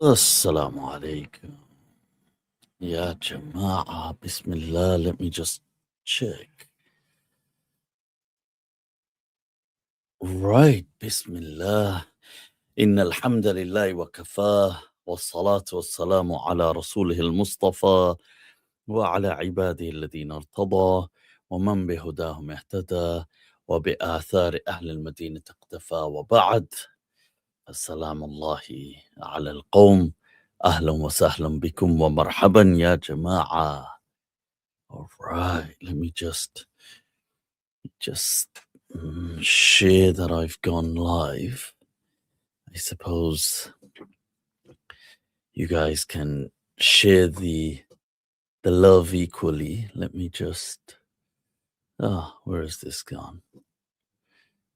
Assalamu alaikum. Ya Jama'ah, Bismillah. Let me just check. Right, Bismillah. Inna alhamdulillah wa kafah. والصلاة والسلام على رسوله المصطفى وعلى عباده الذين ارتضى ومن بهداهم اهتدى وبآثار أهل المدينة اقتفى وبعد السلام الله على القوم أهلا وسهلا بكم ومرحبا يا جماعة. All right, let me just share that I've gone live. I suppose you guys can share the love equally. Let me just where is this gone?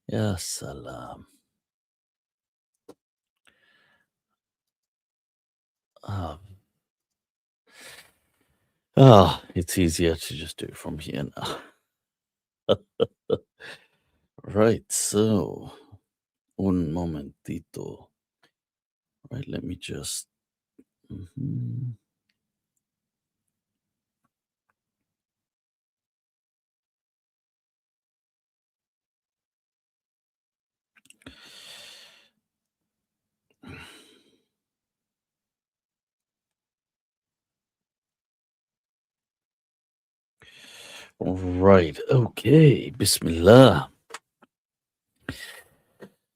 Ya salam. It's easier to just do it from here now. Right, so un momentito. Right, let me just Right, okay, Bismillah.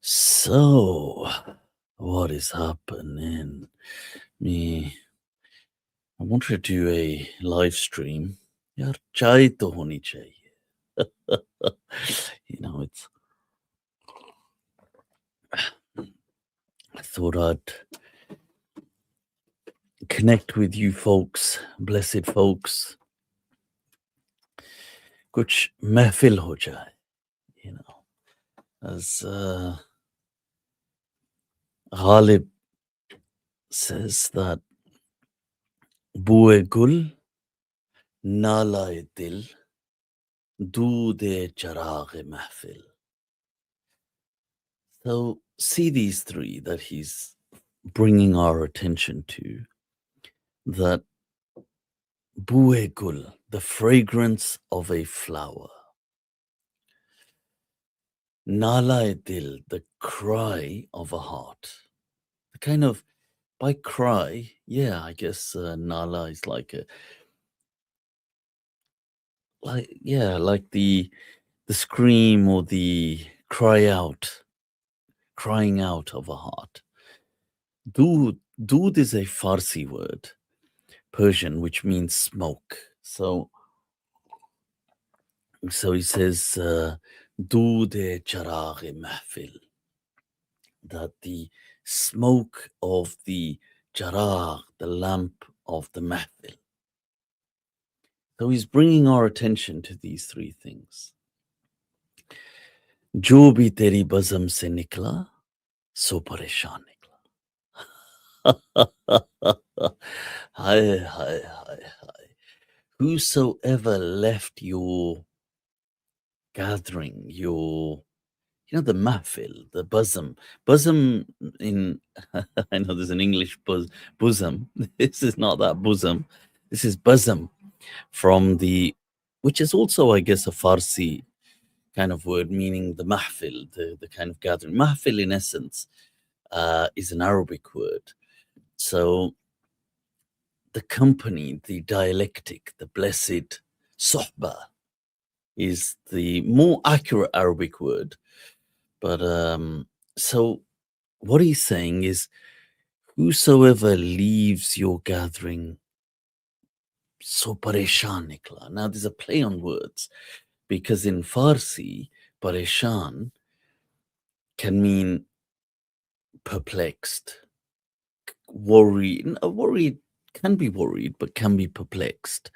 So, what is happening? I want to do a live stream. Yaar, chai to honi chahiye. It's. I thought I'd connect with you folks, blessed folks. Kuch mehfil ho jaye, as Ghalib says that Bue gul nala dil doode charagh mehfil. So see these three that he's bringing our attention to, that Bue gul, the fragrance of a flower, Nala dil, the cry of a heart. The kind of, by cry, yeah, I guess Nala is like the scream or the crying out of a heart. Dood is a Farsi word, Persian, which means smoke. So he says, Dood-e charagh mahfil, that the smoke of the charagh, the lamp of the mahfil. So he's bringing our attention to these three things. Jo bhi teri bazam se nikla, so pareshan nikla. Hi. Whosoever left your gathering, the mahfil, the bosom in, I know there's an English bosom. This is not that bosom. This is bosom which is also, I guess, a Farsi kind of word meaning the mahfil, the kind of gathering. Mahfil, in essence, is an Arabic word. So the company, the dialectic, the blessed sohbah is the more accurate Arabic word. But so what he's saying is, whosoever leaves your gathering, so pareshan nikla. Now there's a play on words, because in Farsi, pareshan can mean perplexed, worried can be worried, but can be perplexed.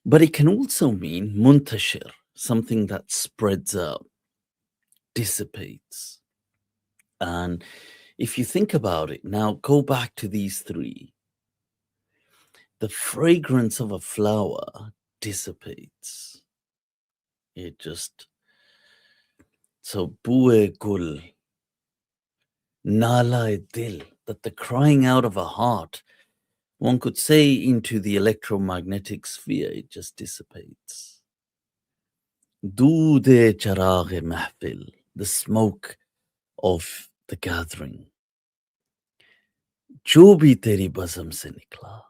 But it can also mean muntashir, something that spreads out, dissipates. And if you think about it, now go back to these three. The fragrance of a flower dissipates. So bue gul, nala dil, that the crying out of a heart, one could say, into the electromagnetic sphere, it just dissipates. Doode charaghe mahfil, the smoke of the gathering. Jo bhi teri bazam se nikla.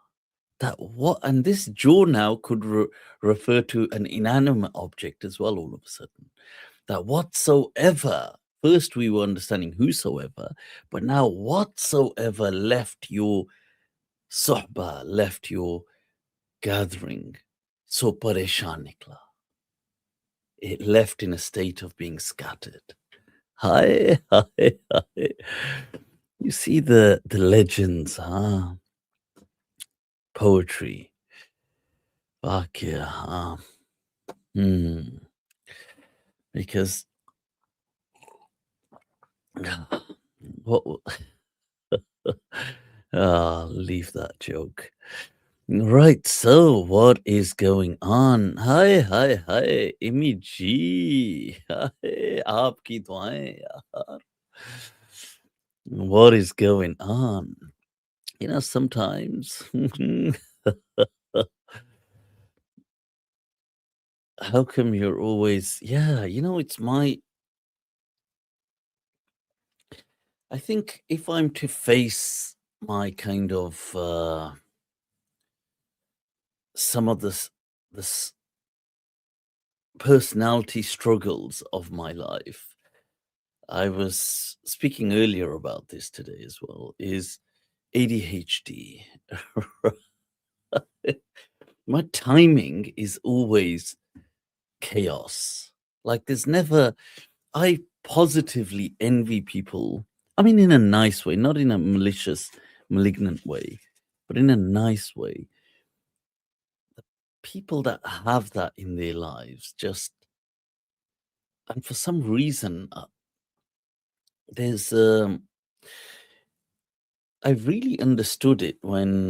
That what, and this jo now could refer to an inanimate object as well, all of a sudden. That whatsoever, first we were understanding whosoever, but now whatsoever left your sohbah, left your gathering, so pareshan nikla. It left in a state of being scattered. Hi, hi, hi. You see the legends, huh? Poetry. Vakya, because what leave that joke. Right, so what is going on? Hi, hi, hi, Imi ji. Hi, aapki duaein, yaar. What is going on? You know, sometimes how come you're always, you know, it's I think if I'm to face my kind of some of this personality struggles of my life, I was speaking earlier about this today as well, is ADHD. My timing is always chaos. Like there's never, I positively envy people. I mean, in a nice way, not in a malicious, malignant way, but in a nice way. People that have that in their lives just, and for some reason, there's, I really understood it when,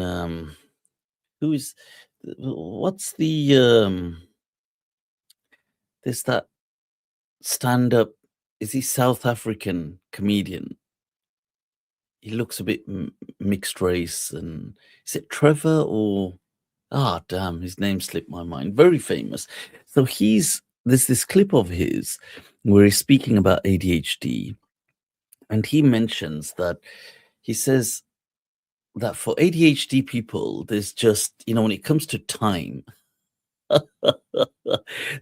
what's there's that stand up, is he South African comedian? He looks a bit mixed race, and is it Trevor or damn, his name slipped my mind. Very famous. So there's this clip of his where he's speaking about ADHD, and he mentions that he says that for ADHD people, there's just, you know, when it comes to time,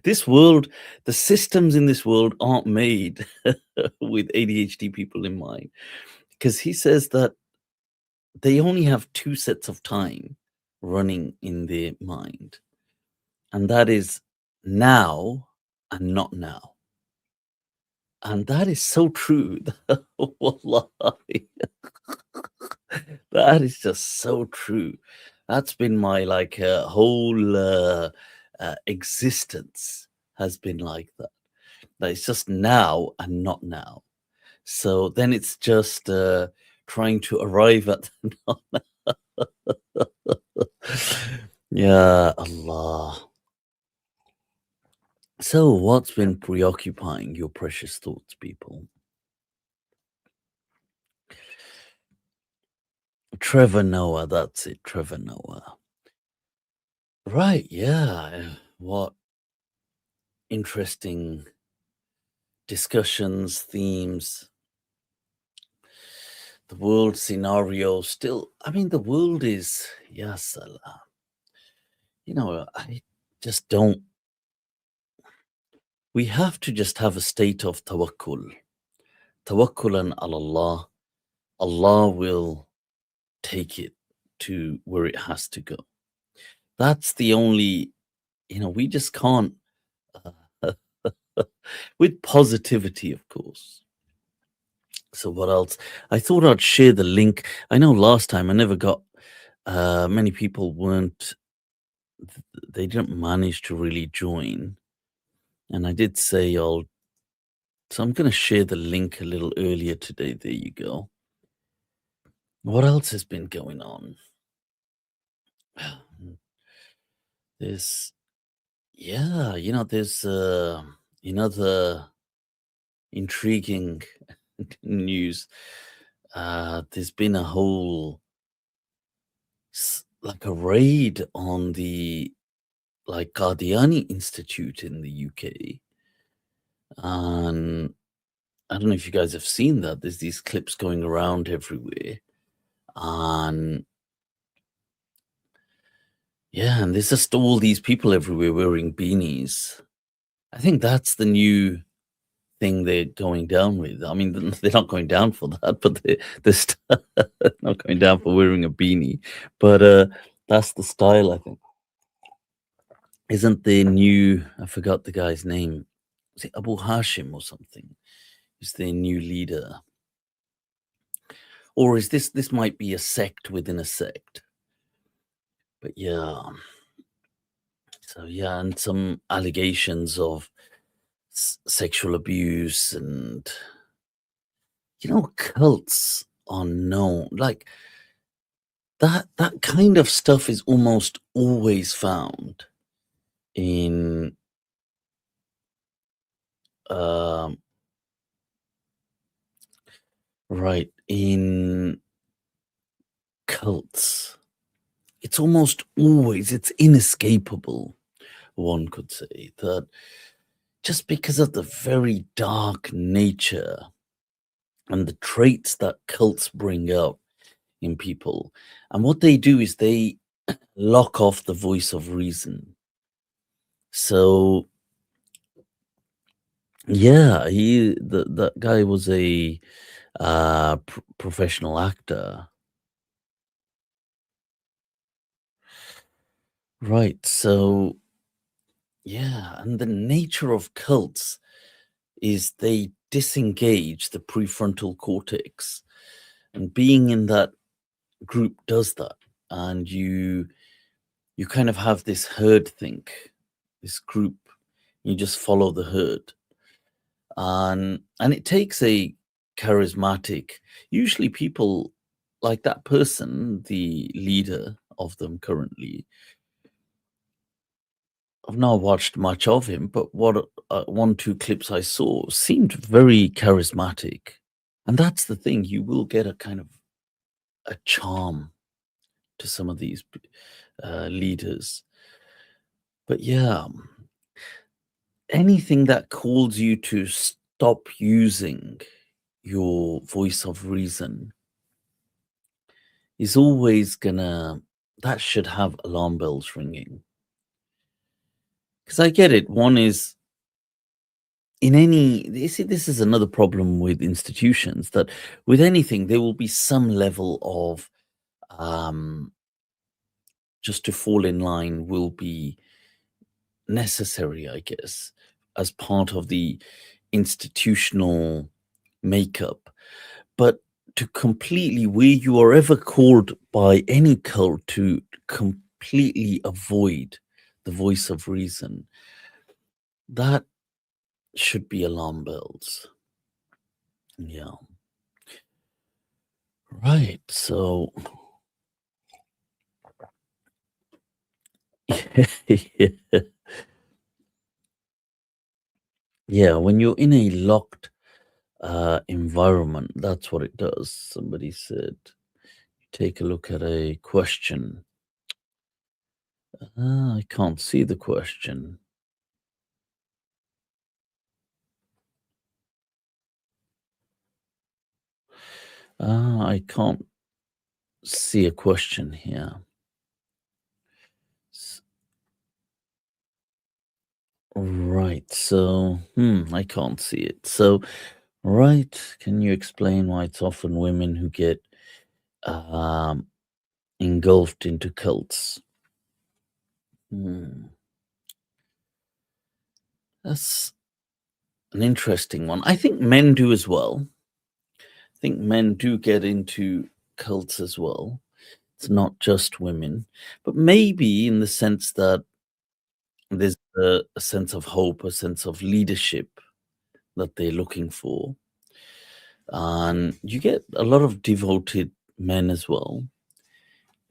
this world, the systems in this world aren't made with ADHD people in mind. Because he says that they only have two sets of time running in their mind, and that is now and not now. And that is so true. Wallahi. That is just so true. That's been my like whole existence has been like that. That it's just now and not now. So then it's just trying to arrive at the not now. Ya Allah. So what's been preoccupying your precious thoughts, people? Trevor Noah, that's it, Trevor Noah. Right, yeah. What interesting discussions, themes, the world scenario still. I mean, the world is, ya salam. You know, I just don't. We have to just have a state of tawakkul. Tawakkulan ala Allah. Allah will take it to where it has to go. That's the only, you know, we just can't, with positivity, of course. So, what else? I thought I'd share the link. I know last time I never got, many people weren't, they didn't manage to really join. And I did say so I'm going to share the link a little earlier today. There you go. What else has been going on? There's, you know, there's another intriguing news. there's been a whole like a raid on the like Qadiani Institute in the UK, and I don't know if you guys have seen that. There's these clips going around everywhere, and yeah, and there's just all these people everywhere wearing beanies. I think that's the new thing they're going down with. I mean, they're not going down for that, but they're not going down for wearing a beanie. But that's the style, I think. Isn't the new? I forgot the guy's name. Was it Abu Hashim or something? Is their new leader? Or is this might be a sect within a sect? But yeah. So yeah, and some allegations of sexual abuse, and cults are known like that kind of stuff is almost always found in um right in cults. It's almost always, it's inescapable, one could say, that just because of the very dark nature and the traits that cults bring out in people. And what they do is they lock off the voice of reason. So yeah, that guy was a professional actor. Right. So yeah, and the nature of cults is they disengage the prefrontal cortex, and being in that group does that. And you kind of have this herd think, this group, you just follow the herd. And it takes a charismatic, usually people like that person, the leader of them currently. I've not watched much of him, but what one, two clips I saw seemed very charismatic. And that's the thing, you will get a kind of a charm to some of these leaders. But yeah, anything that calls you to stop using your voice of reason is always gonna, that should have alarm bells ringing. Because I get it. One is in any, you see, this is another problem with institutions, that with anything, there will be some level of um, just to fall in line will be necessary, I guess, as part of the institutional makeup. But to completely, where you are ever called by any cult to completely avoid the voice of reason, that should be alarm bells. Yeah. Right. So, yeah. Yeah, when you're in a locked environment, that's what it does. Somebody said, take a look at a question. I can't see the question. I can't see a question here. Right. So, I can't see it. So, right. Can you explain why it's often women who get um, engulfed into cults? Hmm. That's an interesting one. I think men do as well. I think men do get into cults as well. It's not just women, but maybe in the sense that there's a sense of hope, a sense of leadership that they're looking for. And you get a lot of devoted men as well.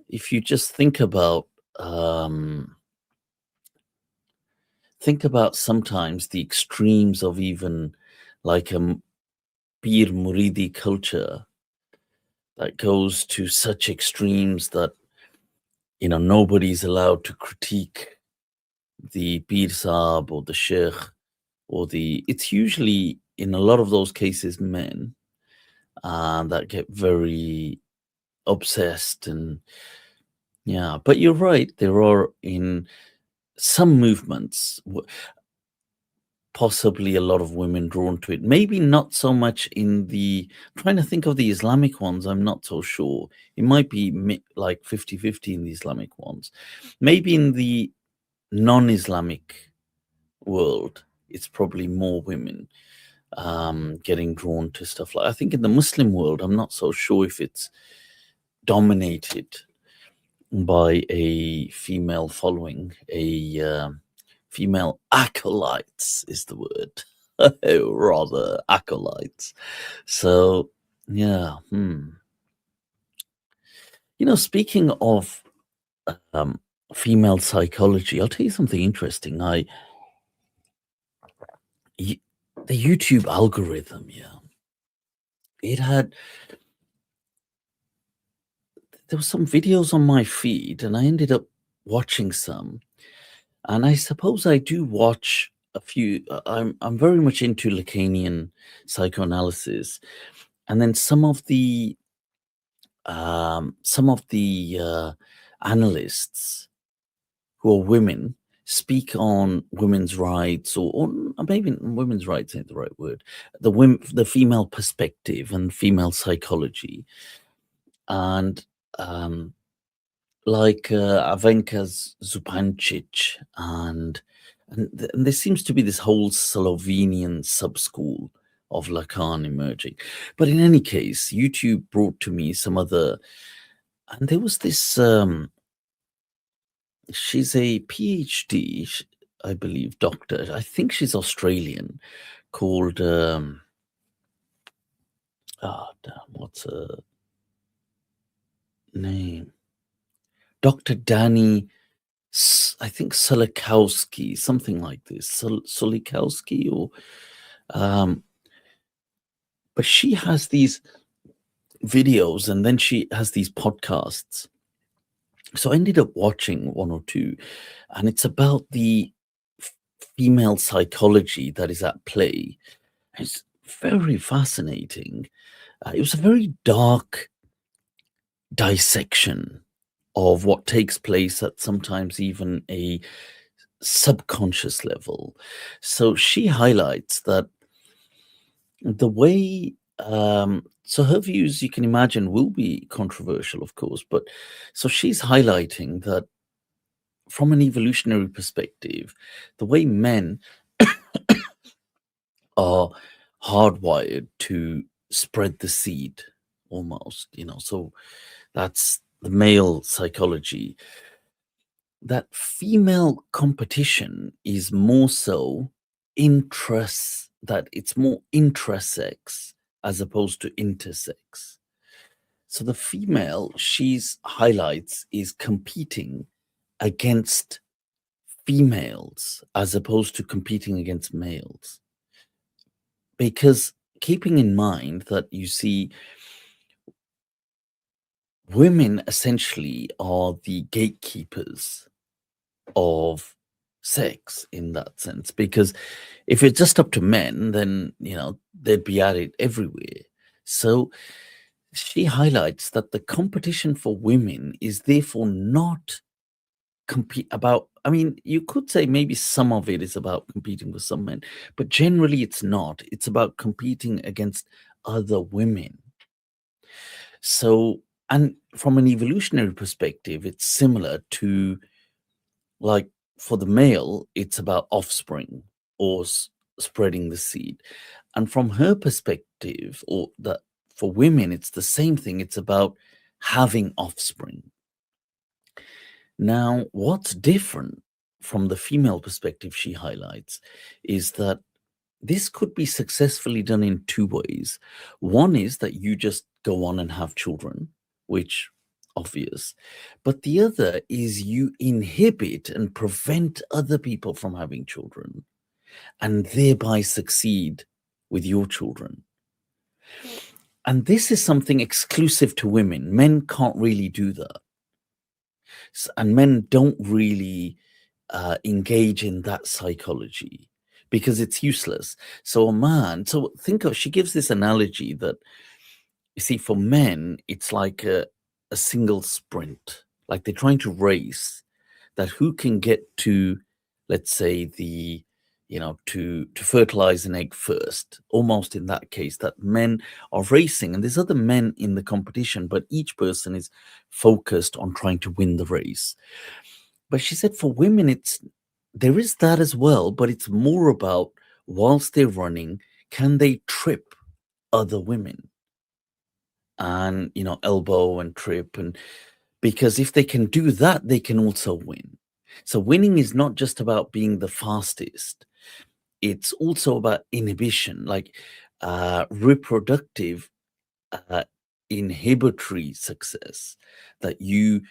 If you just um, think about sometimes the extremes of even like a Peer Muridi culture. that goes to such extremes that, nobody's allowed to critique the Pir Sahib or the Sheikh it's usually, in a lot of those cases, men that get very obsessed. And yeah, but you're right, there are in some movements possibly a lot of women drawn to it, maybe not so much in I'm trying to think of the Islamic ones, I'm not so sure. It might be like 50-50 in the Islamic ones. Maybe in the non-Islamic world it's probably more women getting drawn to stuff. Like, I think in the Muslim world, I'm not so sure if it's dominated by a female following, a female acolytes is the word, rather acolytes. So yeah, speaking of female psychology, I'll tell you something interesting. The YouTube algorithm, there were some videos on my feed, and I ended up watching some. And I suppose I do watch a few. I'm very much into Lacanian psychoanalysis, and then some of the analysts who are women speak on women's rights, or maybe women's rights ain't the right word. The female perspective and female psychology, and like Avenka Zupancic, and there seems to be this whole Slovenian sub-school of Lacan emerging. But in any case, YouTube brought to me some other, and there was this, she's a PhD, I believe, doctor. I think she's Australian, called, what's her name? Dr. Dani, I think Salkowski, something like this, Salkowski, or but she has these videos, and then she has these podcasts. So I ended up watching one or two, and it's about the female psychology that is at play. It's very fascinating. It was a very dark dissection of what takes place at sometimes even a subconscious level. So she highlights that the way, so her views, you can imagine, will be controversial, of course, but so she's highlighting that from an evolutionary perspective, the way men are hardwired to spread the seed, almost, so that's the male psychology, that female competition is more so that it's more intrasex as opposed to intersex. So the female she's highlights is competing against females as opposed to competing against males. Because keeping in mind that, you see, women essentially are the gatekeepers of sex in that sense, because if it's just up to men, then they'd be at it everywhere. So she highlights that the competition for women is therefore not you could say maybe some of it is about competing with some men, but generally it's not. It's about competing against other women. So, and from an evolutionary perspective, it's similar to, like, for the male, it's about offspring or spreading the seed. And from her perspective, or that for women, it's the same thing. It's about having offspring. Now, what's different from the female perspective she highlights is that this could be successfully done in two ways. One is that you just go on and have children, which obvious. But the other is you inhibit and prevent other people from having children, and thereby succeed with your children. And this is something exclusive to women. Men can't really do that. And men don't really engage in that psychology because it's useless. So a man, so think of, she gives this analogy that, you see, for men, it's like a single sprint, like they're trying to race, that who can get to, let's say, the, to fertilize an egg first, almost in that case, that men are racing and there's other men in the competition, but each person is focused on trying to win the race. But she said for women, there is that as well, but it's more about, whilst they're running, can they trip other women and, elbow and trip, and because if they can do that, they can also win. So winning is not just about being the fastest. It's also about inhibition, like reproductive inhibitory success, that you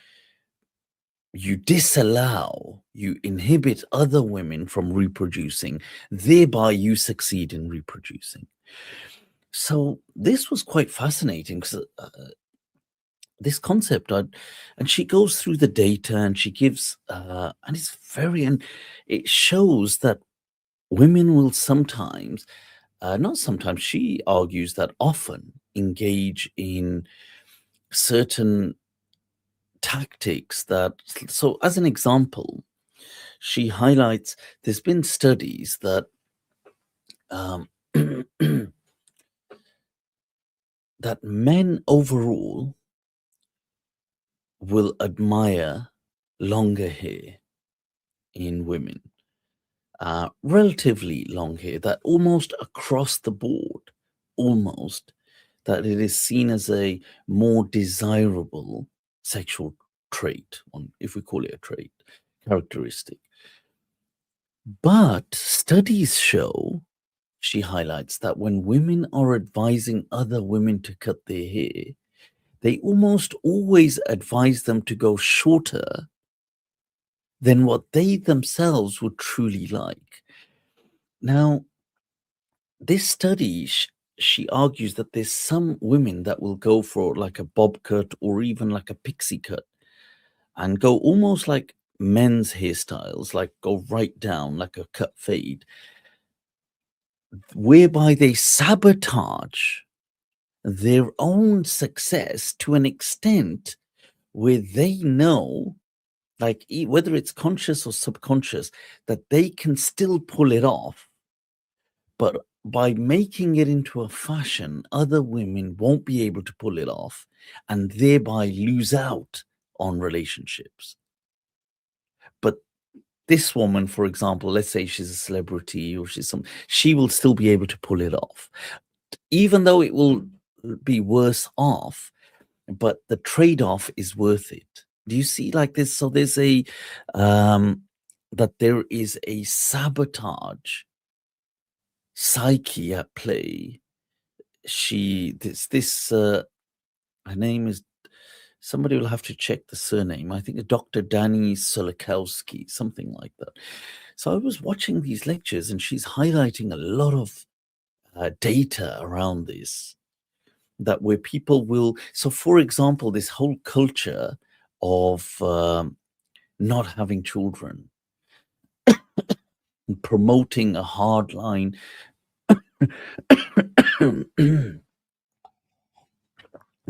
disallow, you inhibit other women from reproducing, thereby you succeed in reproducing. So this was quite fascinating because this concept, and she goes through the data and she gives, and and it shows that women will sometimes, not sometimes, she argues that often engage in certain tactics that, so as an example, she highlights there's been studies that that men overall will admire longer hair in women, relatively long hair, that almost across the board, almost, that it is seen as a more desirable sexual trait, if we call it a trait, characteristic. But studies show, she highlights, that when women are advising other women to cut their hair, they almost always advise them to go shorter than what they themselves would truly like. Now, this study, she argues that there's some women that will go for like a bob cut or even like a pixie cut and go almost like men's hairstyles, like go right down like a cut fade, whereby they sabotage their own success to an extent where they know, like whether it's conscious or subconscious, that they can still pull it off. But by making it into a fashion, other women won't be able to pull it off and thereby lose out on relationships. But this woman, for example, let's say she's a celebrity or she will still be able to pull it off, even though it will be worse off, but the trade-off is worth it. Do you see like this? So there's that there is a sabotage psyche at play. Her name is, somebody will have to check the surname. I think Dr. Dani Salkowski, something like that. So I was watching these lectures and she's highlighting a lot of data around this, that where people will, so for example, this whole culture of not having children, and promoting a hard line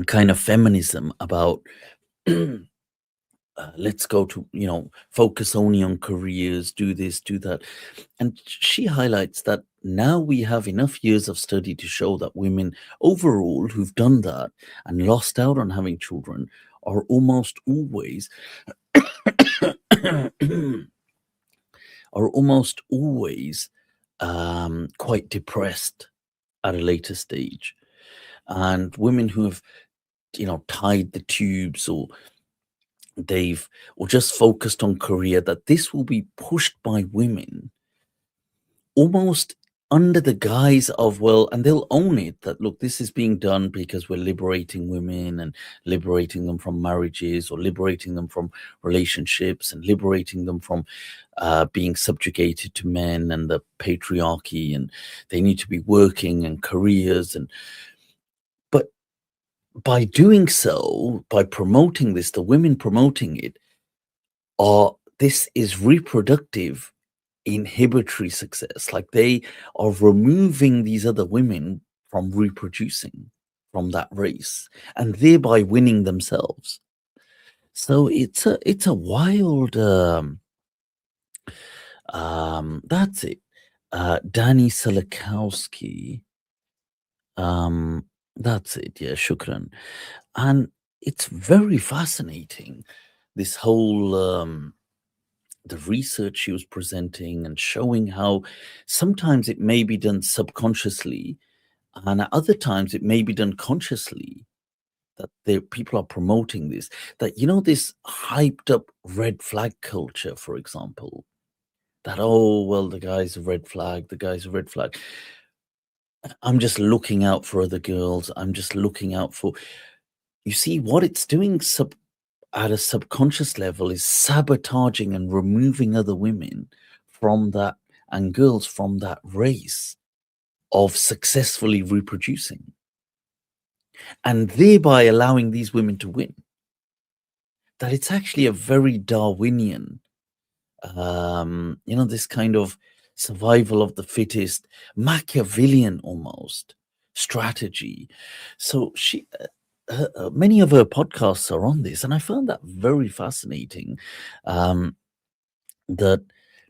kind of feminism about let's go to, focus only on careers, do this, do that. And she highlights that now we have enough years of study to show that women overall who've done that and lost out on having children are almost always quite depressed at a later stage. And women who have, tied the tubes or just focused on career, that this will be pushed by women almost under the guise of, well, and they'll own it, that look, this is being done because we're liberating women and liberating them from marriages or liberating them from relationships and liberating them from being subjugated to men and the patriarchy, and they need to be working and careers. But by doing so, by promoting this, the women promoting it, this is reproductive inhibitory success. Like they are removing these other women from reproducing from that race and thereby winning themselves. So it's a wild that's it. Dani Salkowski. That's it, yeah, shukran. And it's very fascinating, this whole the research she was presenting and showing how sometimes it may be done subconsciously and at other times it may be done consciously, that people are promoting this, that this hyped up red flag culture, for example, that, oh well, the guy's a red flag, the guy's a red flag, I'm just looking out for other girls, I'm just looking out for, you see what it's doing at a subconscious level is sabotaging and removing other women from that, and girls from that race of successfully reproducing, and thereby allowing these women to win. That it's actually a very Darwinian, this kind of survival of the fittest, Machiavellian almost strategy. So many of her podcasts are on this, and I found that very fascinating. That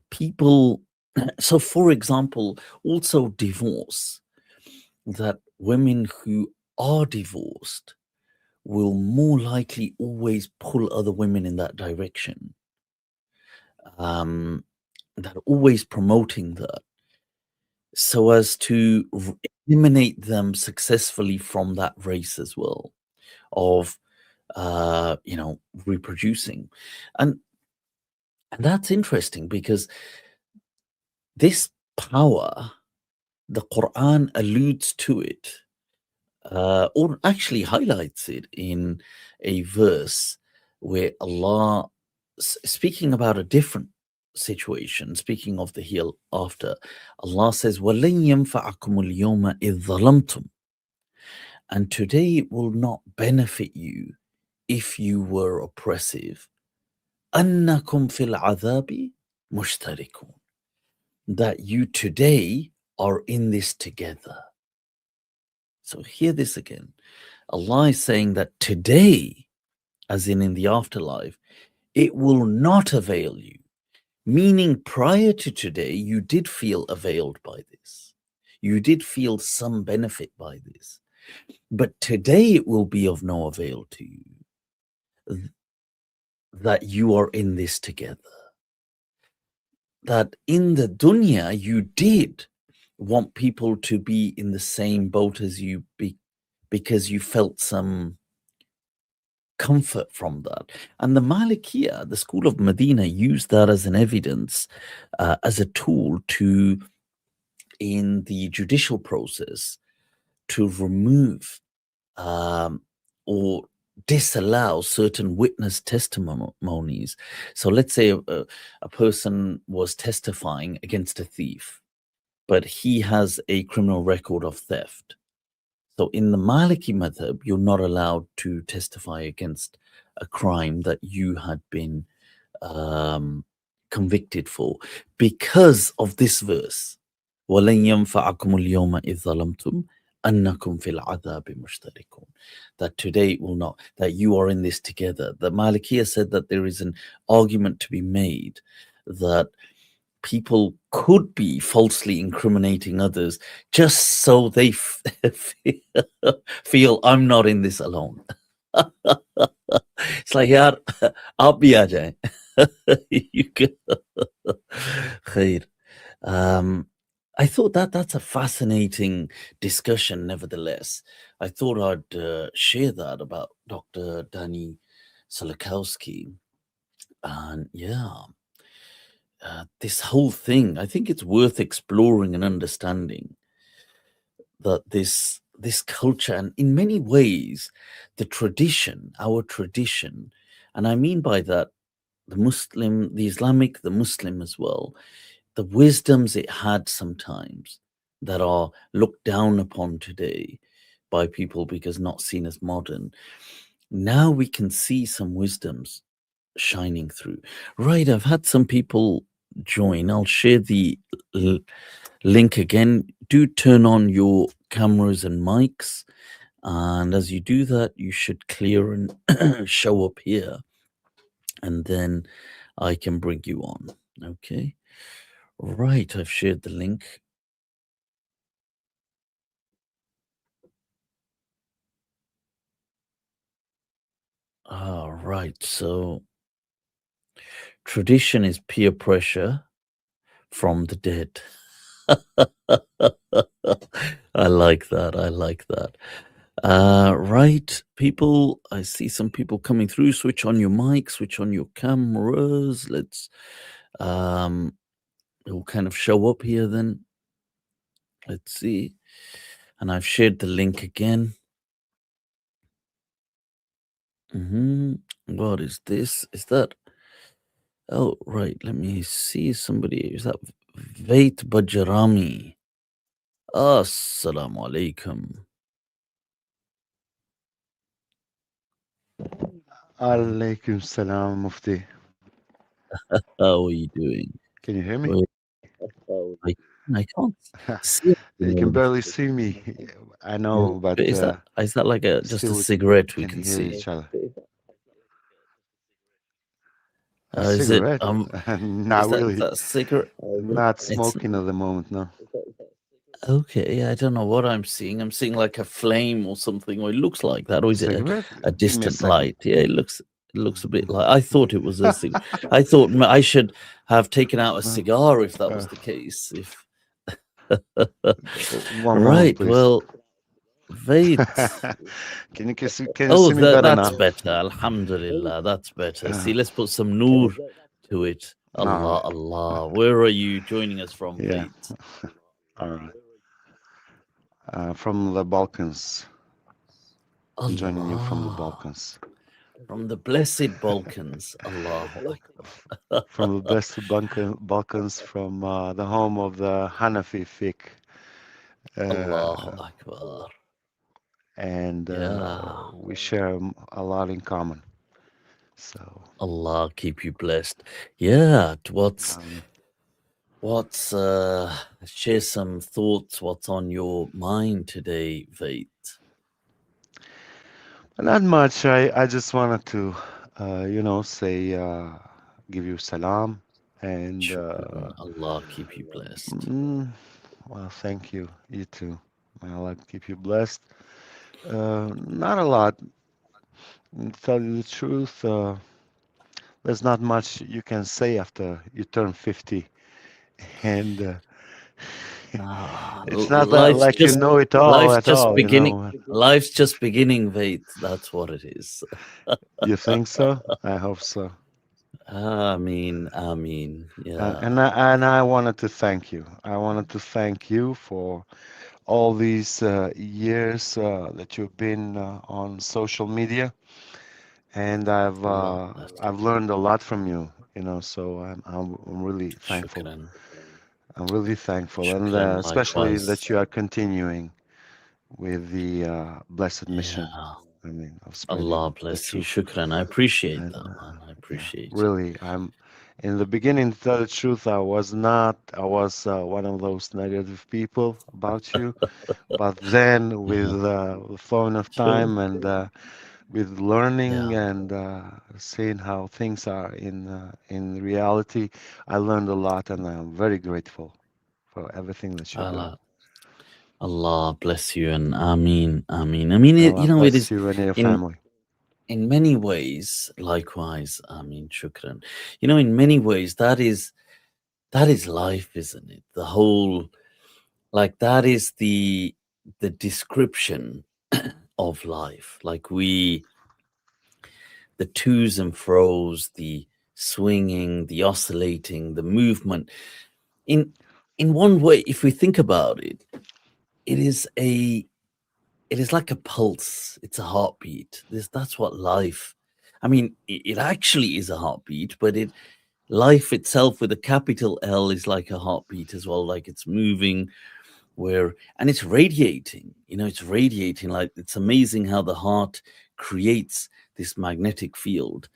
people, so for example, also divorce, that women who are divorced will more likely always pull other women in that direction. That are always promoting that, so as to eliminate them successfully from that race as well of reproducing. And that's interesting because this power, the Quran alludes to it, or actually highlights it in a verse where Allah, speaking about a different situation, speaking of the hereafter, Allah says, وَلَنْ يَنْفَعَكُمُ الْيَوْمَ إِذْ ظَلَمْتُمْ, and today it will not benefit you if you were oppressive, أَنَّكُمْ فِي الْعَذَابِ مُشْتَرِكُونَ, that you today are in this together. So hear this again. Allah is saying that today, as in the afterlife, it will not avail you. Meaning prior to today, you did feel availed by this. You did feel some benefit by this. But today it will be of no avail to you that you are in this together. That in the dunya, you did want people to be in the same boat as you because you felt some comfort from that. And the Malikiya, the school of Medina, used that as an evidence, as a tool in the judicial process, to remove or disallow certain witness testimonies. So let's say a person was testifying against a thief, but he has a criminal record of theft. So in the Maliki madhab, you're not allowed to testify against a crime that you had been convicted for, because of this verse. وَلَنْ يَنْفَعَكُمُ الْيَوْمَ إِذْ ظَلَمْتُمْ أَنَّكُمْ فِي الْعَذَابِ مُشْتَرِكُونَ, that today it will not, that you are in this together. The Malikiya said that there is an argument to be made that people could be falsely incriminating others just so they feel I'm not in this alone. It's like, yaar, aap bhi aa jaye. You can. Khair. I thought that's a fascinating discussion, nevertheless. I thought I'd share that about Dr. Dani Salkowski. And yeah, this whole thing, I think it's worth exploring and understanding that this culture, and in many ways, the tradition, our tradition, and I mean by that the Muslim, the Islamic, the Muslim as well, the wisdoms it had sometimes that are looked down upon today, by people because not seen as modern. Now we can see some wisdoms shining through. Right, I've had some people join. I'll share the link again. Do turn on your cameras and mics. And as you do that, you should clear and show up here. And then I can bring you on. Okay. Right, I've shared the link. All right, so tradition is peer pressure from the dead. I like that. I like that. Right, people, I see some people coming through. Switch on your mic, switch on your cameras. Let's it'll kind of show up here then. Let's see. And I've shared the link again. What is this? Is that? Oh, right. Let me see somebody. Is that Vait Bajarami? Assalamu alaikum. Alaikum salam, Mufti. How are you doing? Can you hear me? Well, I can't see You can anyone. barely see me. I know, but Is that like just a still we cigarette we can can hear see? each other. A Is it cigarette? is Not really. that cigarette? Not It's smoking at the moment, no. okay. I don't know what I'm seeing. I'm seeing like a flame or something, or it looks like that, or is it Cigarette? a Give me a distant second. light? Yeah, it looks a bit like. I thought it was a cigarette. I thought I should have taken out a cigar if that was the case. If One moment, right, please. well, wait. Can you Oh, see me better that's now? better. Alhamdulillah, that's better. See, let's put some noor to it. All Allah, right. Allah. Where are you joining us from, Yeah. Vait? All right. From the Balkans. I'm joining you from the Allah. Balkans. From the blessed Balkans. Allahu Akbar. From the blessed Balkans, from the home of the Hanafi fiqh. Allahu Uh, Akbar. and Yeah. we share a lot in common. So, Allah keep you blessed. Yeah. um, What's share some thoughts. What's on your mind today, Vait? not much. I just wanted to, say, give you salam. And, Shukran. Allah keep you blessed. mm, well, thank you. You too. May Allah keep you blessed. Not a lot. To tell you the truth, there's not much you can say after you turn 50. And it's not that Life's like you know it all life's at just all, you beginning. know. Life's just beginning, Vait. That's what it is. You think so? I hope so. I mean, yeah. And I wanted to thank you. I wanted to thank you for all these years that you've been on social media, and Allah bless you. I've learned a lot from you. So I'm really thankful. Shukran. I'm really thankful, and Shukran. especially Likewise. that you are continuing with the blessed mission. Yeah. I mean, of Allah spreading the bless you. truth. Shukran. I appreciate And that, man. I yeah, appreciate it. really, I'm in the beginning, to tell the truth, I was not, I was one of those negative people about you. But then, with Yeah. the flowing of Sure. time and with learning Yeah. and seeing how things are in reality, I learned a lot, and I'm very grateful for everything that you're doing. Allah, Allah bless you and Ameen. Ameen. I mean, May you Allah know, it is bless you and your in family. in many ways, likewise, Ameen, shukran. In many ways, that is life, isn't it? The whole, like, that is the description of life. Like, the twos and fros, the swinging, the oscillating, the movement. In in one way, if we think about it, it is a it is like a pulse. It's a heartbeat. That's what life. I mean, it actually is a heartbeat, but life itself with a capital L is like a heartbeat as well. Like it's moving. where, and it's radiating, it's radiating. Like, it's amazing how the heart creates this magnetic field.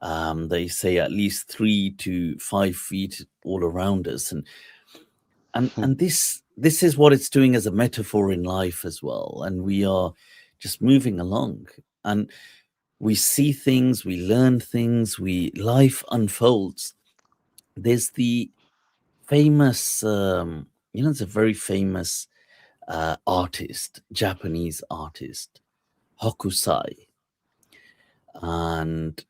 They say at least 3 to 5 feet all around us, and this is what it's doing as a metaphor in life as well. And we are just moving along, and we see things, we learn things, life unfolds. There's the famous, it's a very famous artist, Japanese artist, Hokusai, and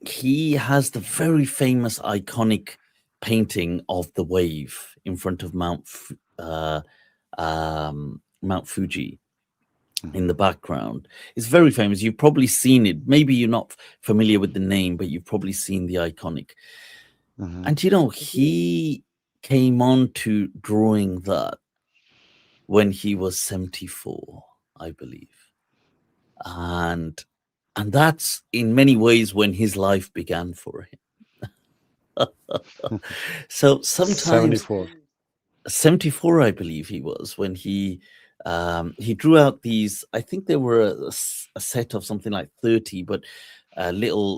he has the very famous, iconic painting of the wave in front of Mount Fuji in the background. It's very famous. You've probably seen it. Maybe you're not familiar with the name, but you've probably seen the iconic. And he came on to drawing that when he was 74, I believe. And that's in many ways when his life began for him. So sometimes 74. 74, I believe he was, when he drew out these, I think there were a set of something like 30, but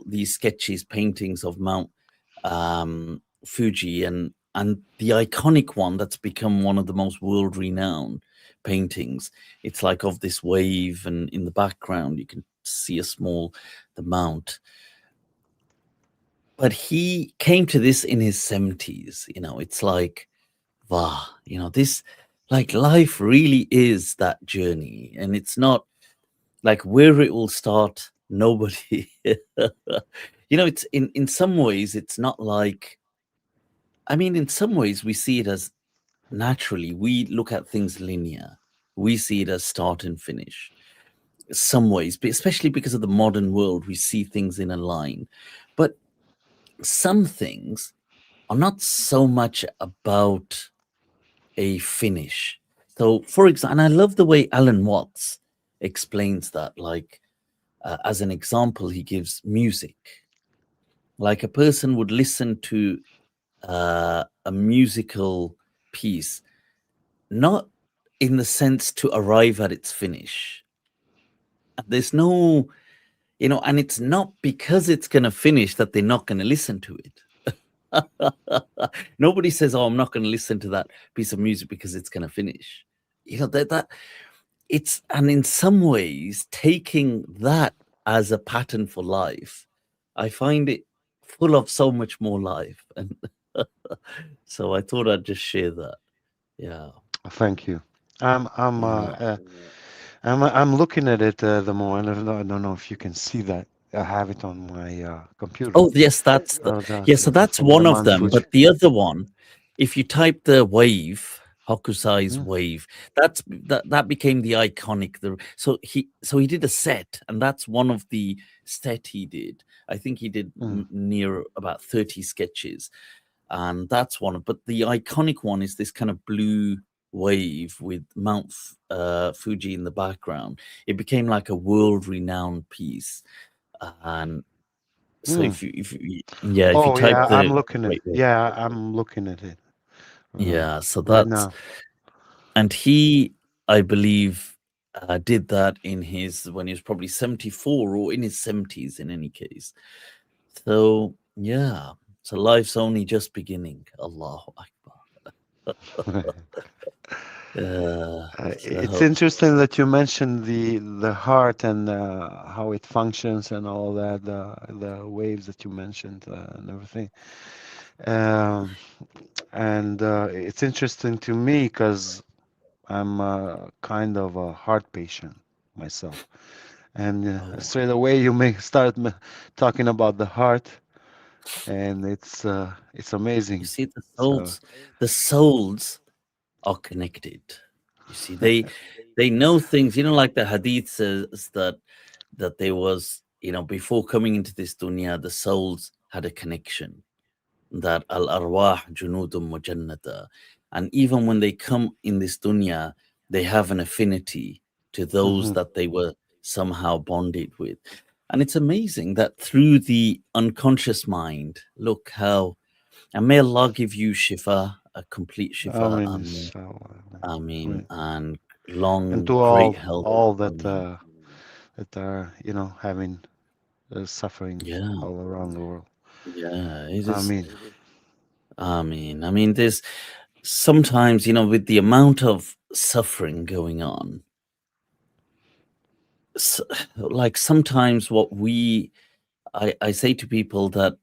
these sketches, paintings of Mount Fuji, and the iconic one that's become one of the most world-renowned paintings. It's like of this wave, and in the background you can see the mount. But he came to this in his 70s. It's like, wow, this, like, life really is that journey, and it's not like where it will start, nobody it's in some ways, it's not like, I mean, in some ways we see it as naturally, we look at things linear, we see it as start and finish. Some ways, but especially because of the modern world, we see things in a line. But some things are not so much about a finish. So, for example, and I love the way Alan Watts explains that, like, as an example, he gives music. Like, a person would listen to a musical piece, not in the sense to arrive at its finish. There's no, and it's not because it's going to finish that they're not going to listen to it. Nobody says, "Oh, I'm not going to listen to that piece of music because it's going to finish." That it's, and in some ways, taking that as a pattern for life, I find it full of so much more life, and so I thought I'd just share that. Yeah. Thank you. I'm I'm uh, Yeah. uh, I'm looking at it the more. I don't know if you can see that. I have it on my computer. Oh, yes, that's so that's From the one of Mount them. Fuji. But the other one, if you type the wave, Hokusai's Mm, wave, that became the iconic. So he did a set, and that's one of the set he did. I think he did mm, near about 30 sketches, and that's one. But the iconic one is this kind of blue wave with Mount Fuji in the background. It became like a world-renowned piece, and so mm. if you Oh type yeah, I'm the looking at. right word, Yeah, I'm looking at it yeah, so right that's, now. and he, I believe, did that in his, when he was probably 74 or in his 70s in any case. So yeah, so life's only just beginning. Allahu Akbar. It's So interesting that you mentioned the heart and how it functions and all that, the waves that you mentioned and everything. Um, and it's interesting to me because I'm kind of a heart patient myself. And oh, straight away you may start talking about the heart, and it's you amazing. see, the So, souls, the souls are connected. You see, they know things, like the hadith says that there was, before coming into this dunya, the souls had a connection, that al arwah junudum mujannata, and even when they come in this dunya, they have an affinity to those mhm, that they were somehow bonded with. And it's amazing that through the unconscious mind, look how, and may Allah give you shifa, a complete shifa. Amin, inshallah. Amin. And And long, to great health. all that Ameen. that are, having suffering Yeah, all around the world. yeah, it is. Amin. There's sometimes, with the amount of suffering going on, s like sometimes I say to people that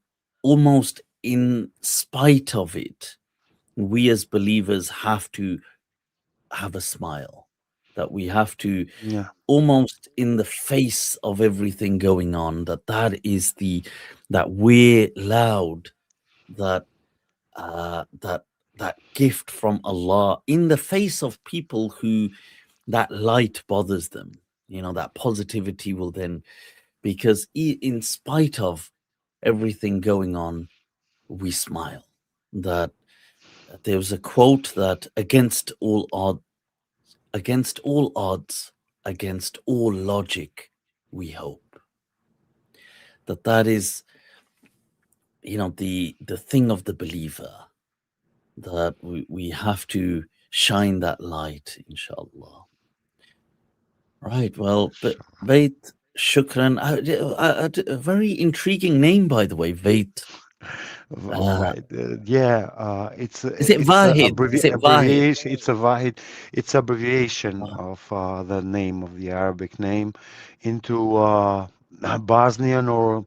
almost in spite of it, we as believers have to have a smile, that we have to Yeah. almost in the face of everything going on, that we're loud, that that gift from Allah in the face of people who that light bothers them. That positivity will then, because in spite of everything going on, we smile. That there was a quote that against all odds, against all logic, we hope. That is, the thing of the believer, that we have to shine that light, inshallah. Right. Well, but Inshallah. Vait, shukran. A very intriguing name, by the way, Vait. Uh, Right. Yeah. is it It's a Vahid? Is it Vahid? abbreviation. It's a Wahid. It's abbreviation Ah, of the name of the Arabic name into Bosnian or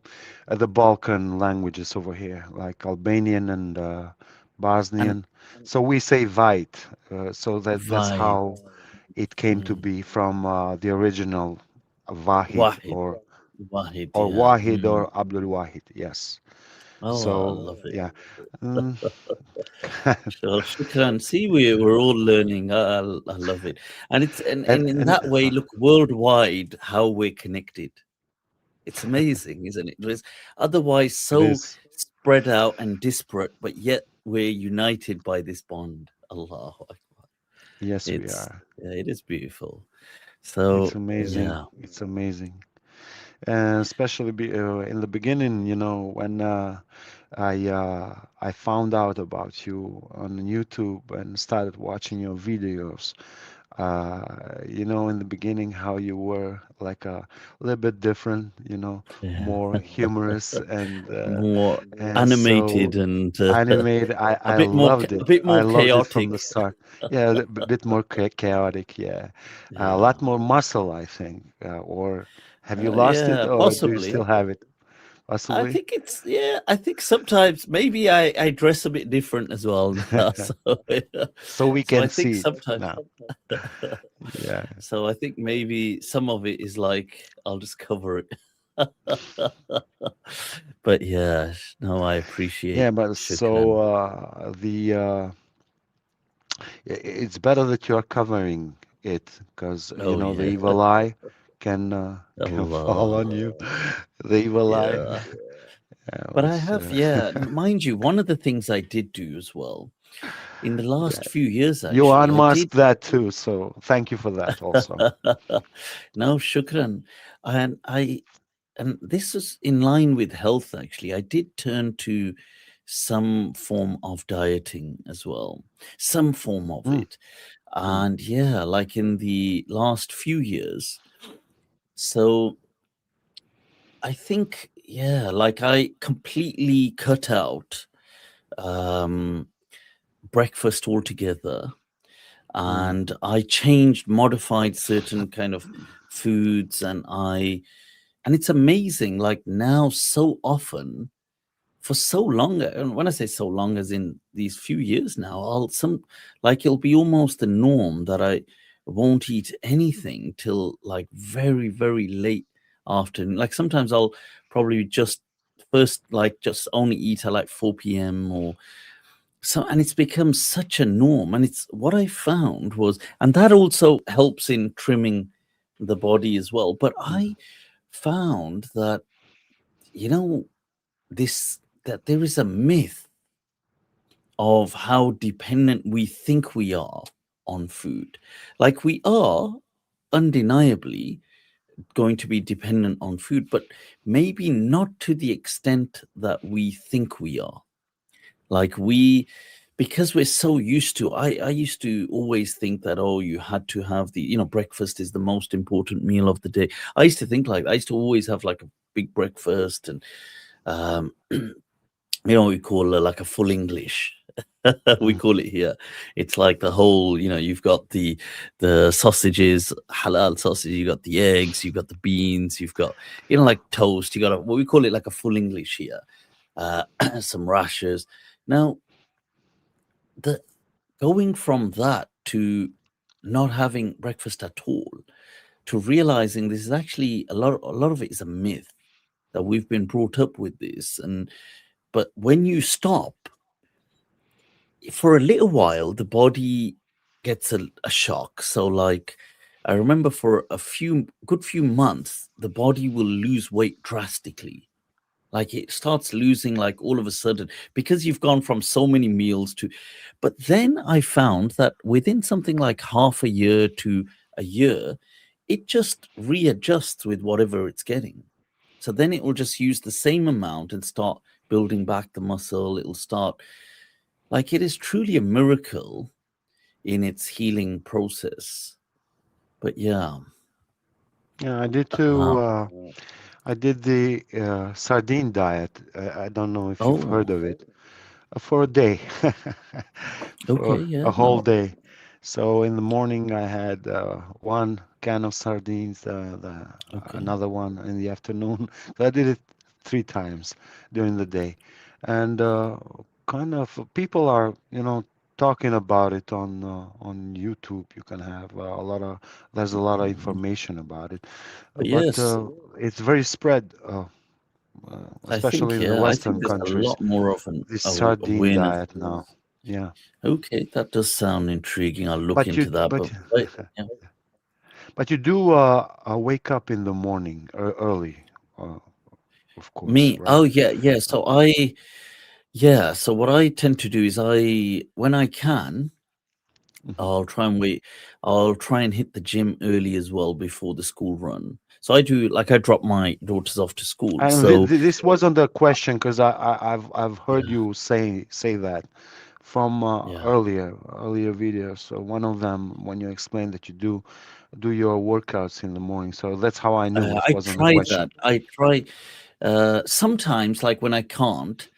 the Balkan languages over here, like Albanian and and Bosnian. So we say Vait. So that's Vahid. how it came to Mm, be from the original Wahid Wahid. Wahid, or yeah. Wahid or Abdul Wahid. Yes. I So love it. yeah. Mm, Sure, shukran. See, we're all learning. I love it. And it's and in and that way, look, worldwide, how we're connected. It's amazing, isn't it? It's otherwise it so is. spread out and disparate, but yet we're united by this bond. Allahu Akbar. Yes, we It's are. yeah, it is beautiful. It's So amazing. yeah, It's amazing. And especially in the beginning, when I found out about you on YouTube and started watching your videos. In the beginning, how you were like a little bit different, yeah, more humorous more and so animated and animated. I loved a it. bit I more loved it from chaotic. the start. Yeah, a bit more chaotic. Yeah, a Yeah, lot more muscle, I think. Or have you lost it, yeah, or do you still possibly. have it? I Possibly. think it's yeah. I think sometimes maybe I dress a bit different as well now. So yeah. So we So I can think see it sometimes. now. Yeah. So I think maybe some of it is like I'll just cover it. But yeah, no, I appreciate Yeah, but so shukran. it's better that you are covering it because Oh the yeah, evil eye can can fall on Allah. you. The evil eye. Yeah. Yeah, But I it's, have, yeah, mind you, one of the things I did do as well in the yeah. last few years, You actually, I did. unmasked that too, so thank you for that also. No, shukran. And and this was in line with health, actually. I did turn to some form of dieting as well, some form of Mm, it. mm, And yeah, like in the last few years. So I think, yeah, like I completely cut out um, breakfast altogether, mm, and I changed, modified certain kind of foods, and it's amazing. Like now, so often for so long, and when I say so long, as in these few years now, it'll be almost the norm that I won't eat anything till like very, very late afternoon. Like sometimes I'll probably just only eat at like 4 p.m. or so, and it's become such a norm. And it's what I found was, and that also helps in trimming the body as well. But mm, I found that, you know, this that there is a myth of how dependent we think we are on food. Like we are undeniably going to be dependent on food, but maybe not to the extent that we think we are. Like we, because we're so used to, I used to always think that, oh, you had to have the, breakfast is the most important meal of the day. I used to think like, I used to always have like a big breakfast, and um we call like a full English. We Mm. call it here. It's like the whole, you've got the sausages, halal sausage, you got the eggs, you've got the beans, you've got, like toast, you got what we call it like a full English here. Uh, some rashers. Now, the going from that to not having breakfast at all, to realizing this is actually a lot of it is a myth, that we've been brought up with this. And but when you stop for a little while, the body gets a shock. So like, I remember for a few months, the body will lose weight drastically. Like it starts losing, like all of a sudden, because you've gone from so many meals to. But then I found that within something like half a year to a year, it just readjusts with whatever it's getting. So then it will just use the same amount and start building back the muscle. It'll start, like, it is truly a miracle in its healing process. But yeah. Yeah, I did too. Um, I did the sardine diet. I don't know if you've oh, heard of it. For a day, okay, for yeah, a whole no, day. So in the morning, I had one can of sardines, okay. another one in the afternoon. So I did it 3 times during the day, and kind of people are, talking about it on YouTube. You can have there's a lot of Mhm. information about it, But but yes, it's very spread, I especially think, in the yeah, I Western think there's a countries. lot more of an This sardine awareness. diet now. Yeah. Okay, that does sound intriguing. I'll look But you into that. but But yeah. but you do wake up in the morning early, uh, of course, Me, right? oh yeah, yeah. So what I tend to do is, when I can, Mhm. I'll try and wait. I'll try and hit the gym early as well before the school run. So I do, like, I drop my daughters off to school. And So this wasn't a question because I've heard yeah, you say that from yeah. earlier videos. So one of them when you explained that you do your workouts in the morning. So that's how I knew it I wasn't a try that. question. I try sometimes, like when I can't.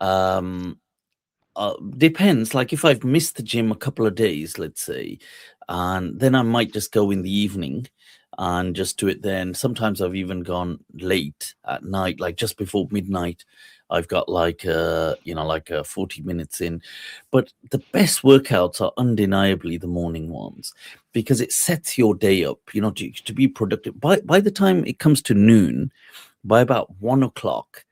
Um, Depends. Like if I've missed the gym a couple of days, let's say, and then I might just go in the evening and just do it then. Sometimes I've even gone late at night, like just before midnight. I've got like 40 minutes in. But the best workouts are undeniably the morning ones, because it sets your day up, to be productive. By the time it comes to noon, by about 1 o'clock,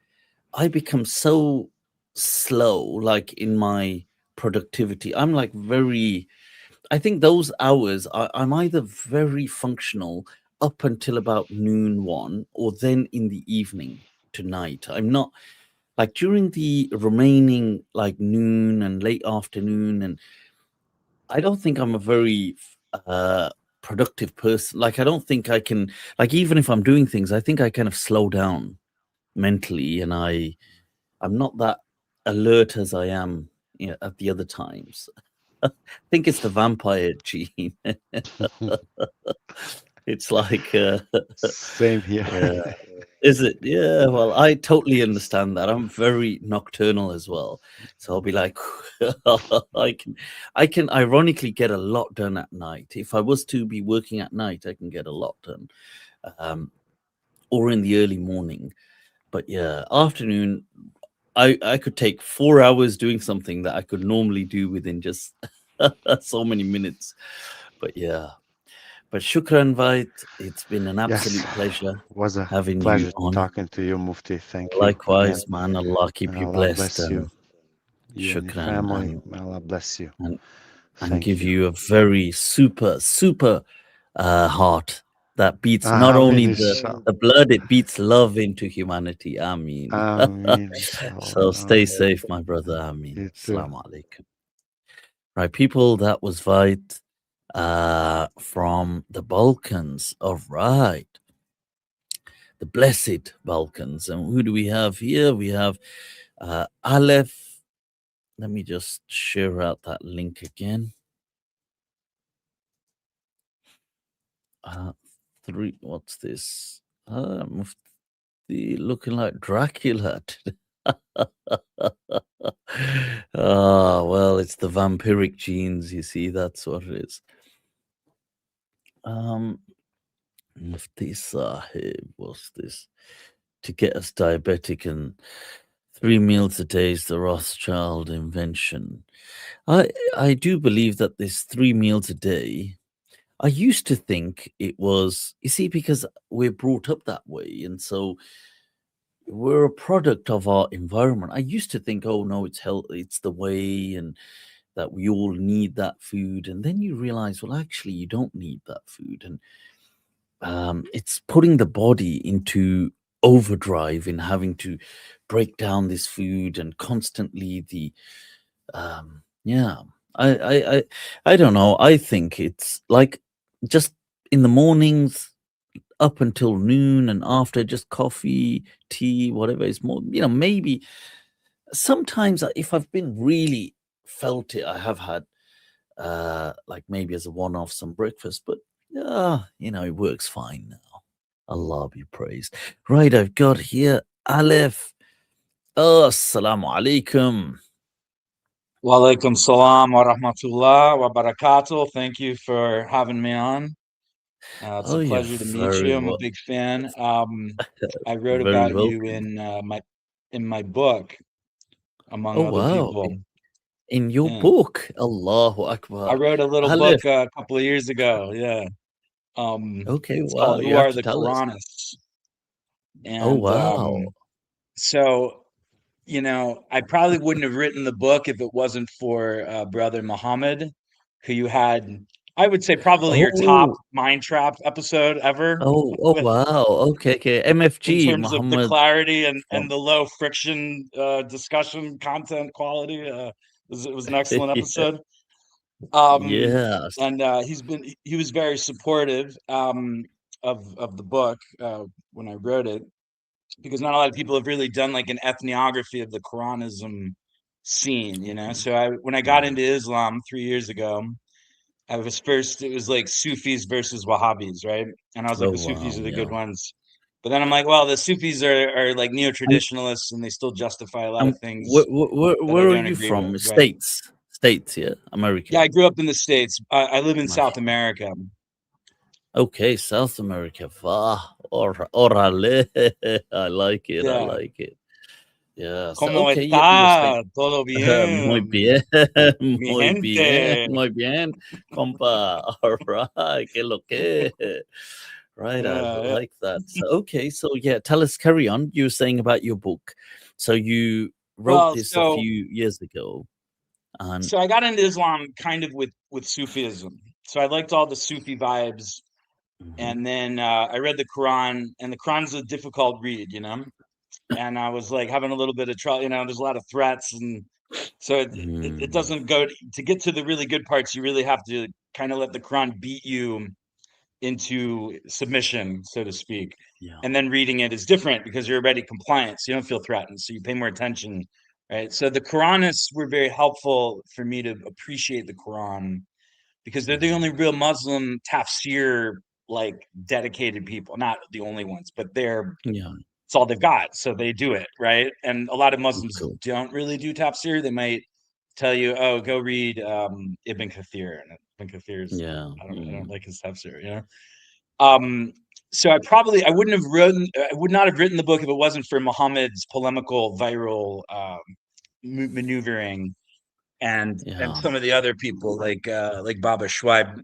I become so slow, like in my productivity. I'm like I think those hours, I'm either very functional up until about noon one, or then in the evening to night. I'm not like during the remaining like noon and late afternoon. And I don't think I'm a very productive person. Like, I don't think I can, like, even if I'm doing things, I think I kind of slow down mentally, and I'm not that alert as I am, at the other times. I think it's the vampire gene. It's like, Same here. yeah, is it? Yeah, well, I totally understand that. I'm very nocturnal as well, so I'll be like, I can, ironically get a lot done at night. If I was to be working at night, I can get a lot done, um, or in the early morning. But yeah, afternoon, I could take 4 hours doing something that I could normally do within just so many minutes. But yeah. But shukran, Vait. It's been an Yes, absolute pleasure was a having you pleasure on. talking to you, Mufti. Thank you again. Likewise, man. Allah keep you Allah blessed, bless you, and you and your shukran, family. May Allah bless you. and Thank give you. you a very super heart that beats not Amin, only inshallah. the blood, it beats love into humanity. Ameen. Amin, inshallah. So stay Amin. safe, my brother. Ameen. You too. Assalamu alaikum. Right, people, that was Vait from the Balkans. All right. The blessed Balkans. And who do we have here? We have Aleph, let me just share out that link again. Uh, what's this? Mufti looking like Dracula today. Well, it's the vampiric genes, you see, that's what it is. Mufti Sahib, what's this? To get us diabetic and 3 meals a day is the Rothschild invention. I do believe that this 3 meals a day, I used to think it was, you see, because we're brought up that way, and so we're a product of our environment. I used to think, oh no, it's healthy, it's the way, and that we all need that food. And then you realize, well, actually, you don't need that food, and it's putting the body into overdrive in having to break down this food and constantly the yeah. I don't know. I think it's like just in the mornings up until noon and after, just coffee, tea, whatever is more, maybe sometimes if I've been really felt it, I have had like maybe as a one-off some breakfast, but it works fine now. Allah be praised. Right, I've got here Aleph. Oh, assalamu alaikum. Wa alaikum salam wa rahmatullah wa barakatuh. Thank you for having me on. It's a You're pleasure to meet very you. I'm a big fan. I wrote very about you welcome. in my book, among Oh other wow. people. In your Yeah. book, Allahu I Akbar. wrote a little Aleph. book a couple of years ago. Yeah. Okay, It's wow. called You "Who have Are to the tell us. Quranists?" Oh And wow. so I probably wouldn't have written the book if it wasn't for Brother Muhammad, who you had, I would say, probably your top Oh, mind trap episode ever oh with wow. Okay. in MFG terms of the Muhammad clarity and from the low friction discussion content quality. It was an excellent yeah. episode. Um, Yes. and he was very supportive of the book when I wrote it, because not a lot of people have really done like an ethnography of the Quranism scene, So when I got Mm. into Islam 3 years ago, it was like Sufis versus Wahhabis, right? And I was like, Oh the Sufis wow, are the good yeah. ones. But then I'm like, well, the Sufis are like And neo-traditionalists and they still justify a lot of and things that I where are don't you agree with, from? right? States. States, yeah. Yeah, America. I grew up in the States. I live in South Mashallah. America. Okay, South America. Orale. I like it. I Yeah. like it. Yeah. So ¿Cómo okay, yeah, you were saying está? Todo muy bien, bien, mi muy bien, gente. muy bien, compa. All right, que lo que. Right, I Yeah. like that. So, okay, so yeah, tell us, carry on. You were saying about your book. So you wrote Well, this a few years ago, and so I got into Islam kind of with Sufism. So I liked all the Sufi vibes, mhm, and then I read the Quran, and the Quran's a difficult read. And I was like having a little bit of trouble. There's a lot of threats, and so it mm, doesn't go to get to the really good parts. You really have to kind of let the Quran beat you into submission, so to speak. yeah, And then reading it is different because you're already compliant, so you don't feel threatened, so you pay more attention, right? So the Quranists were very helpful for me to appreciate the Quran because they're the only mm, real Muslim tafsir like dedicated people. Not the only ones, but yeah, it's all they've got, so they do it, right? And a lot of Muslims cool, don't really do tafsir. They might tell you, "Oh, go read Ibn Kathir," and Ibn Kathir's yeah, I don't mm, like his tafsir. Um, so I would not have written the book if it wasn't for Muhammad's polemical, viral maneuvering and yeah. some of the other people like Baba Schweib.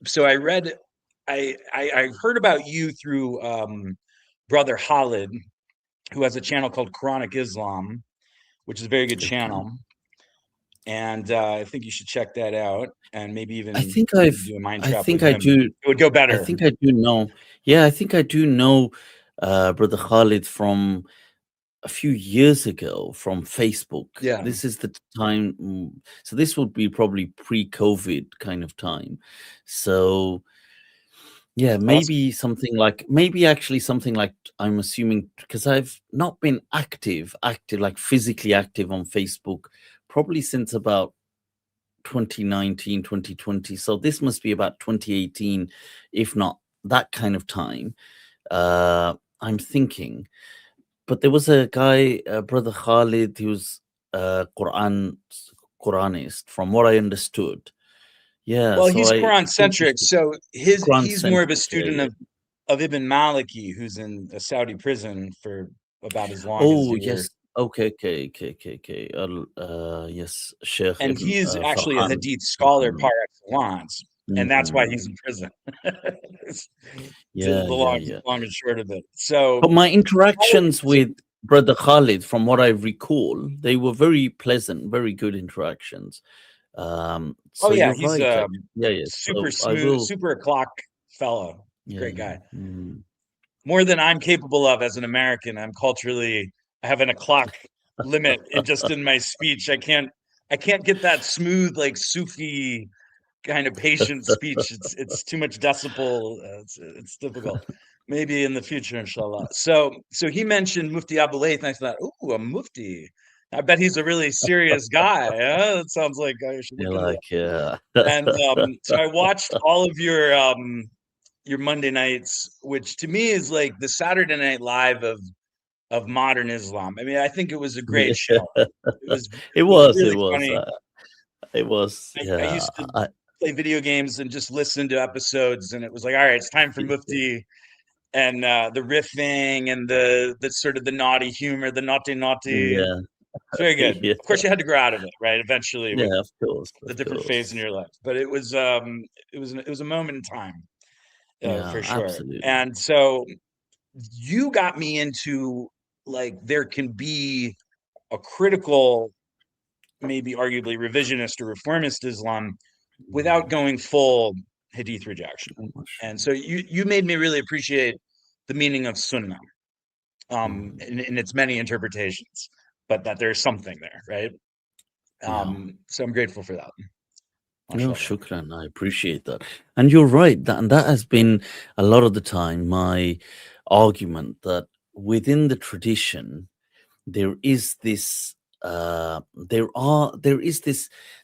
So I heard about you through Brother Khalid, who has a channel called Quranic Islam, which is a very good Okay. channel, and I think you should check that out and maybe I even think I've, do a mind I trap think with I him. do. It would go I better. think I do know. Yeah, I think I do know Brother Khalid from a few years ago from Facebook. Yeah. This is the time. So this would be probably pre-COVID kind of time. So Yeah, maybe something like, actually something like, I'm assuming, because I've not been active, like physically active on Facebook, probably since about 2019, 2020. So this must be about 2018, if not that kind of time. I'm thinking. But there was a guy, Brother Khalid, he was Quranist, from what I understood. Yeah, Well, so he's I Quran think centric, so he's more of a Quran-centric, student yeah. of Ibn Maliki, who's in a Saudi prison for about as long as Oh, you were. yes. Okay. Yes, Sheikh And Ibn he's actually a Farhan. Hadith scholar par excellence, and that's why he's in prison. Yeah, long and short of it. So, but my interactions with Brother Khalid, from what I recall, they were very pleasant, very good interactions. So yeah, you're he's right. super So I smooth, will. super o'clock fellow. Great guy. Mm. More than I'm capable of as an American. I'm culturally, I have an o'clock limit in my speech. I can't get that smooth, like Sufi kind of patient speech. It's too much decibel. It's difficult. Maybe in the future, inshallah. So he mentioned Mufti Abu Layth, and I thought, ooh, a Mufti. I bet he's a really serious guy. Huh? It sounds like I should look into that. And so I watched all of your Monday nights, which to me is like the Saturday Night Live of modern Islam. I mean, I think it was a great show. It was really funny. It was. I used to play video games and just listen to episodes, and it was like, all right, it's time for Mufti, and the riffing and the sort of the naughty humor, the naughty. Yeah. It's very good. Yeah. Of course, you had to grow out of it, right? Eventually, with Yeah, of course. the different phase in your life. But it was a moment in time, for sure. Absolutely. And so you got me into, like, there can be a critical, maybe arguably revisionist or reformist Islam without going full Hadith rejection. And so you made me really appreciate the meaning of Sunnah, in its many interpretations, but that there's something there, right? So I'm grateful for that. No, shukran. I appreciate that. And you're right. That has been a lot of the time my argument, that within the tradition, there is this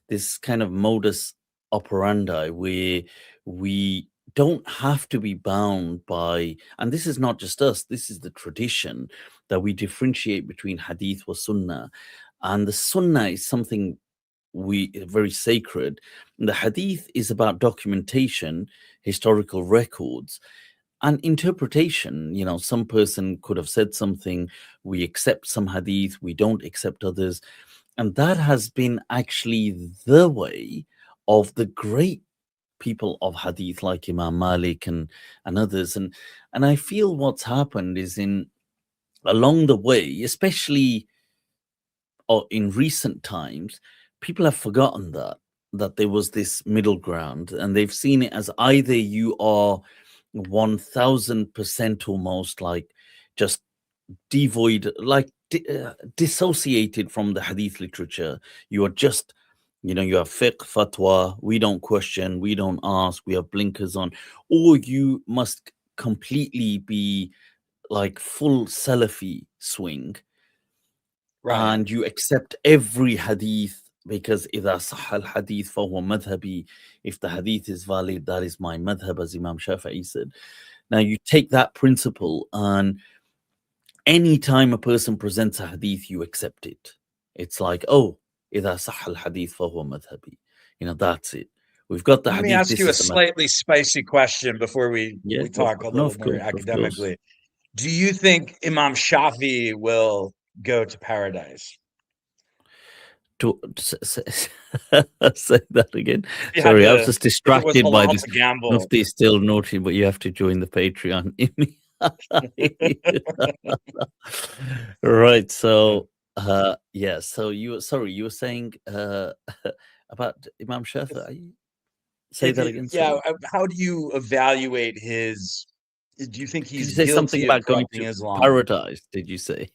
this kind of modus operandi where we don't have to be bound by, and this is not just us, this is the tradition, that we differentiate between hadith or sunnah. And the sunnah is something very sacred. The hadith is about documentation, historical records, and interpretation. Some person could have said something, we accept some hadith, we don't accept others. And that has been actually the way of the great people of hadith, like Imam Malik and others. And I feel what's happened is, along the way, especially in recent times, people have forgotten that there was this middle ground, and they've seen it as either you are 1000% almost like just devoid, like dissociated from the hadith literature. You are just, you have fiqh, fatwa, we don't question, we don't ask, we have blinkers on. Or you must completely be like full Salafi swing, right, and you accept every hadith, because إذا صح الحديث فهو مذهبي. If the hadith is valid, that is my madhab, as Imam Shafi'i said. Now you take that principle, and anytime a person presents a hadith, you accept it. It's like, oh, إذا صح الحديث فهو مذهبي. That's it. We've got the Let hadith. me ask you a slightly spicy question before we talk a little more academically. Do you think Imam Shafi'i will go to paradise? To say that again. Sorry, I was just distracted by this. Mufti is still naughty, but you have to join the Patreon. Right. So so you were saying about Imam Shafi'i. Say that again. Yeah. How do you evaluate his? Do you think he's guilty something about going to Islam? Paradise? Did you say?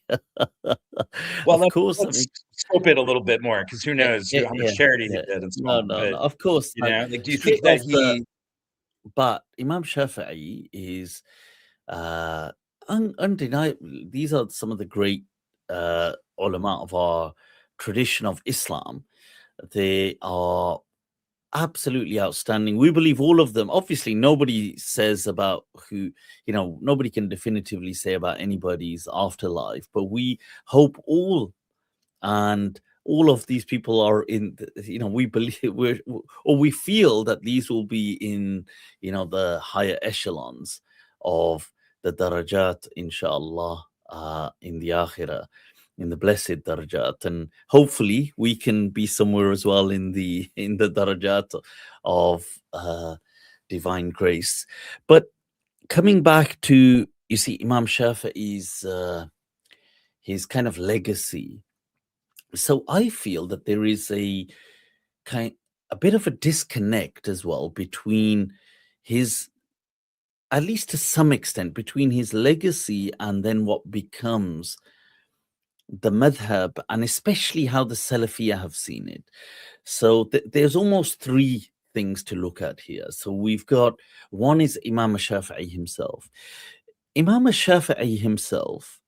Well, of course. Let's scope it a little bit more, because who knows how much charity he did and so on. No. Of course. Do you think that he But Imam Shafi'i is undeniably, these are some of the great ulama of our tradition of Islam. They are absolutely outstanding. We believe all of them. Obviously, nobody says about who, nobody can definitively say about anybody's afterlife, but we hope all and all of these people are in, we believe we feel that these will be in, the higher echelons of the darajat, inshallah, in the akhirah, in the blessed darajat, and hopefully we can be somewhere as well in the darajat of divine grace. But coming back to, you see, Imam Shafi'i's his kind of legacy. So I feel that there is a bit of a disconnect as well between his, at least to some extent, between his legacy and then what becomes the madhab, and especially how the Salafiyah have seen it. So there's almost three things to look at here. So we've got, one is Imam Shafi'i himself. Imam Shafi'i himself,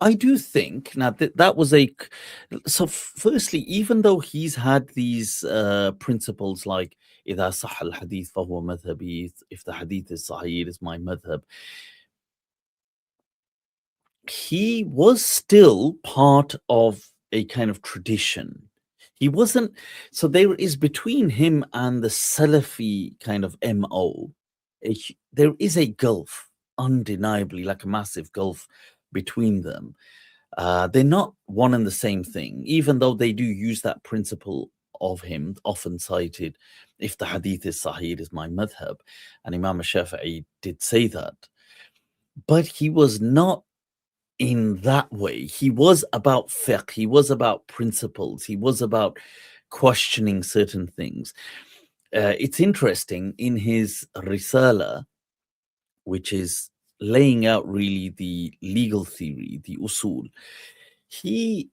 I do think now that was so firstly, even though he's had these principles like إذا صح الحديث فهو مذهبي, if the hadith is sahih, it is my madhab, he was still part of a kind of tradition. He wasn't, so there is between him and the Salafi kind of MO, there is a gulf, undeniably, like a massive gulf between them. They're not one and the same thing, even though they do use that principle of him, often cited, if the hadith is sahih, it is my madhab. And Imam Shafi'i did say that. But he was not in that way. He was about fiqh, he was about principles, he was about questioning certain things. It's interesting, in his Risala, which is laying out really the legal theory, the usul, he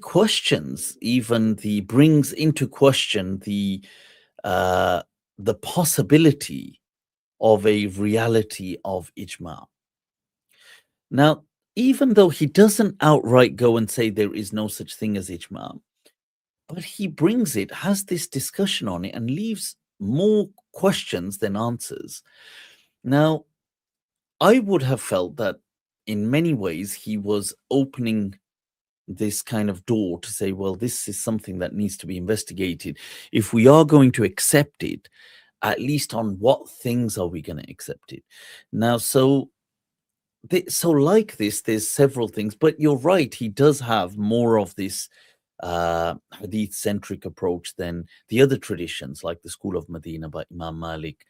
questions, even brings into question the possibility of a reality of ijma. Now, even though he doesn't outright go and say there is no such thing as ijma, but he brings it, has this discussion on it, and leaves more questions than answers. Now, I would have felt that in many ways he was opening this kind of door to say, well, this is something that needs to be investigated. If we are going to accept it, at least on what things are we going to accept it? Now, so like this, there's several things, but you're right, he does have more of this hadith-centric approach than the other traditions, like the school of Medina by Imam Malik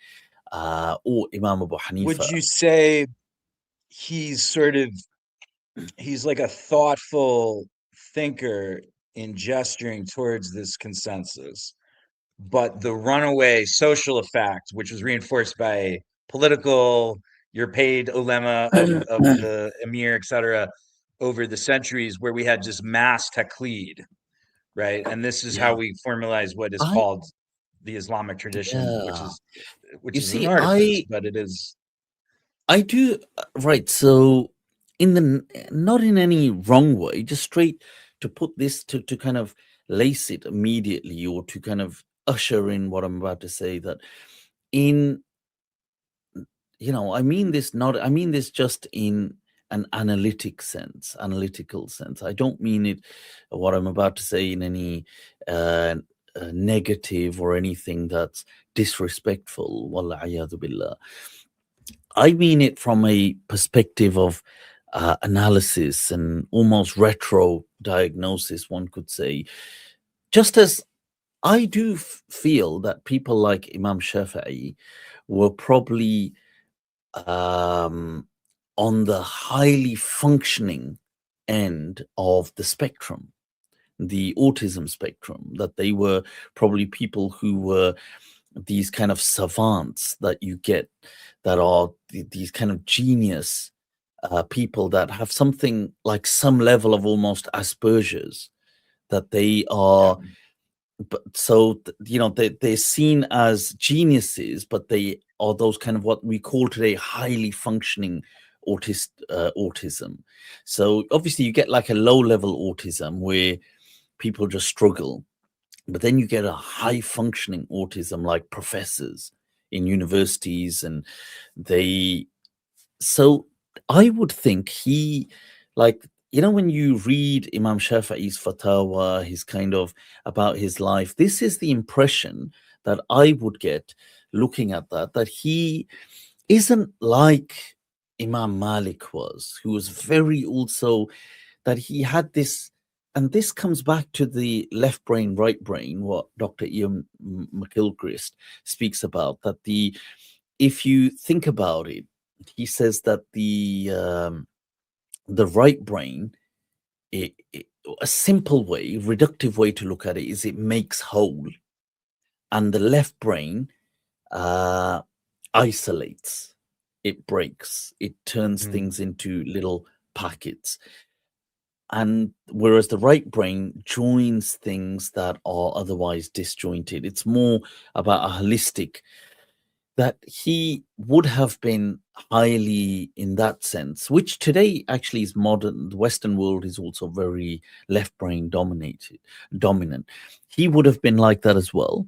or Imam Abu Hanifa. Would you say he's like a thoughtful thinker in gesturing towards this consensus, but the runaway social effect, which was reinforced by political, you're paid ulema of the emir, etc., over the centuries, where we had just mass taqlid, right? And this is how we formalize what is called the Islamic tradition, which is an artifice, but it is. I do, right. So not in any wrong way, just straight to put this to kind of lace it immediately, or to kind of usher in what I'm about to say, that I mean this just in an analytical sense. I don't mean it, what I'm about to say, in any negative or anything that's disrespectful. Wal-'iyadhu billah. I mean it from a perspective of analysis and almost retro diagnosis, one could say. Just as I do feel that people like Imam Shafi'i were probably on the highly functioning end of the spectrum, the autism spectrum, that they were probably people who were these kind of savants that you get, that are these kind of genius people that have something like some level of almost Asperger's, that they are but so they're seen as geniuses, but they are those kind of what we call today highly functioning autism. So obviously you get like a low level autism where people just struggle, but then you get a high functioning autism like professors in universities, and so I would think he, like, when you read Imam Shafi'i's fatwa, his kind of about his life, this is the impression that I would get looking at that he isn't like Imam Malik was, who was very also, that he had this, and this comes back to the left brain, right brain, what Dr. Ian McGilchrist speaks about, that if you think about it, he says that the right brain, a simple way, reductive way to look at it is it makes whole, and the left brain isolates, it breaks, it turns things into little packets. And whereas the right brain joins things that are otherwise disjointed, it's more about a holistic, that he would have been highly in that sense, which today actually is modern. The Western world is also very left brain dominant. He would have been like that as well.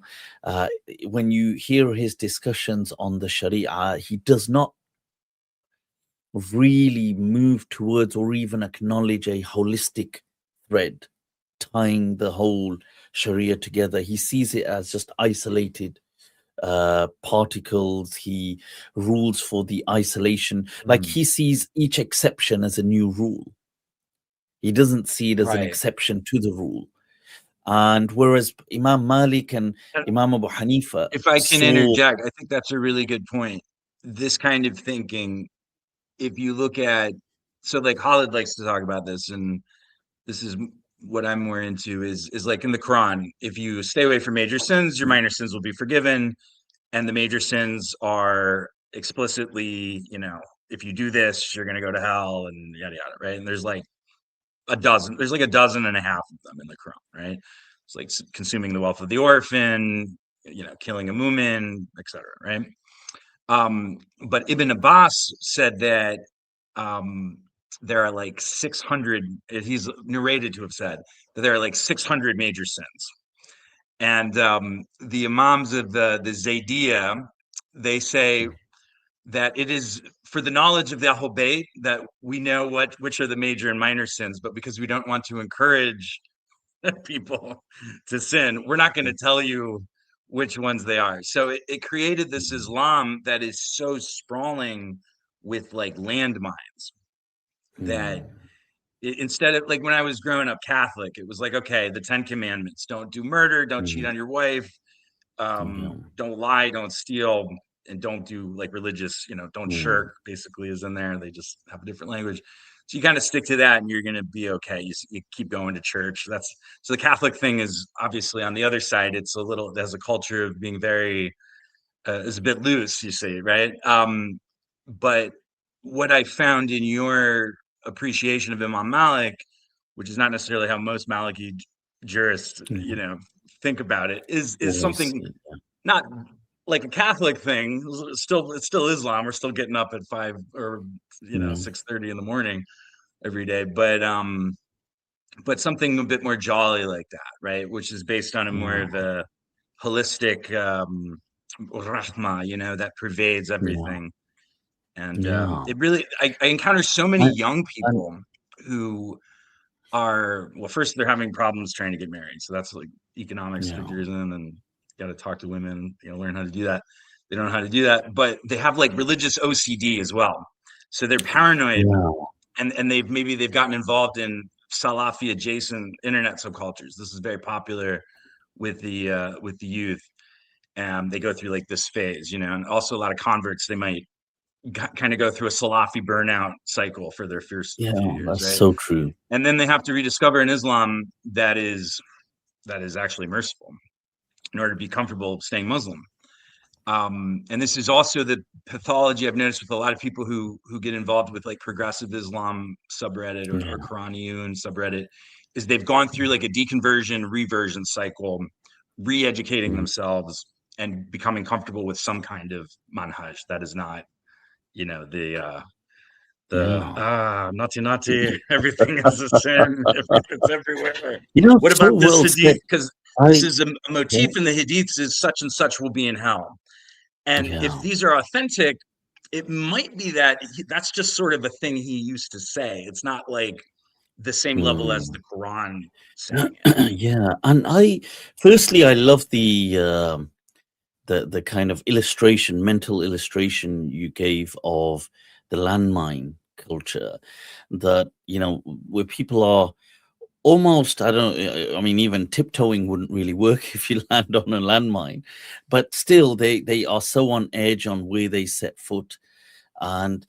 When you hear his discussions on the Sharia, he does not really move towards or even acknowledge a holistic thread tying the whole Sharia together. He sees it as just isolated particles. He rules for the isolation, like he sees each exception as a new rule. He doesn't see it as an exception to the rule. And whereas Imam Malik and Imam Abu Hanifa, if I can interject, I think that's a really good point. This kind of thinking, if you look at, so like Khalid likes to talk about this, and this is what I'm more into, is like in the Quran, if you stay away from major sins, your minor sins will be forgiven. And the major sins are explicitly, if you do this, you're going to go to hell, and yada, yada, right? And there's like a dozen and a half of them in the Quran, right? It's like consuming the wealth of the orphan, killing a mu'min, etc., right? But Ibn Abbas said that there are like 600, he's narrated to have said that there are like 600 major sins. And the imams of the Zaydiyah, they say that it is for the knowledge of the Ahl Bayt that we know which are the major and minor sins, but because we don't want to encourage people to sin, we're not going to tell you which ones they are. So it created this Islam that is so sprawling with like landmines that instead of, like, when I was growing up Catholic, it was like, okay, the 10 Commandments: don't do murder, don't cheat on your wife, don't lie, don't steal, and don't do like religious, don't shirk, basically, is in there. They just have a different language. So you kind of stick to that and you're going to be okay. You keep going to church. So the Catholic thing is obviously on the other side. It has a culture of being very, is a bit loose, you see, right? But what I found in your appreciation of Imam Malik, which is not necessarily how most Maliki jurists, think about it, is something not like a Catholic thing. It's still Islam. We're still getting up at 5 or 6:30 in the morning every day, but something a bit more jolly like that, right? Which is based on a more of a holistic rahma, that pervades everything. And it really, I encounter so many young people who are, well, first they're having problems trying to get married. So that's like economics figures in, and got to talk to women, learn how to do that. They don't know how to do that, but they have like religious OCD as well. So they're paranoid, and they've gotten involved in Salafi adjacent internet subcultures. This is very popular with the youth. They go through like this phase, and also a lot of converts, they might kind of go through a Salafi burnout cycle for their first few years. That's right? so true. And then they have to rediscover an Islam that is actually merciful in order to be comfortable staying Muslim. And this is also the pathology I've noticed with a lot of people who get involved with like progressive Islam subreddit or Quraniyun subreddit, is they've gone through like a deconversion reversion cycle re-educating themselves and becoming comfortable with some kind of manhaj that is not, you know, naughty, everything is a sin, it's everywhere. You know, What so about this well hadith? said. Because this I is a motif in the hadiths is such and such will be in hell. And if yeah. these are authentic, it might be that that's just sort of a thing he used to say. It's not like the same level as the Quran saying it. Yeah, and firstly I love the kind of illustration, mental illustration you gave of the landmine culture, that, you know, where people are almost, I mean, even tiptoeing wouldn't really work if you land on a landmine, but still they are so on edge on where they set foot. And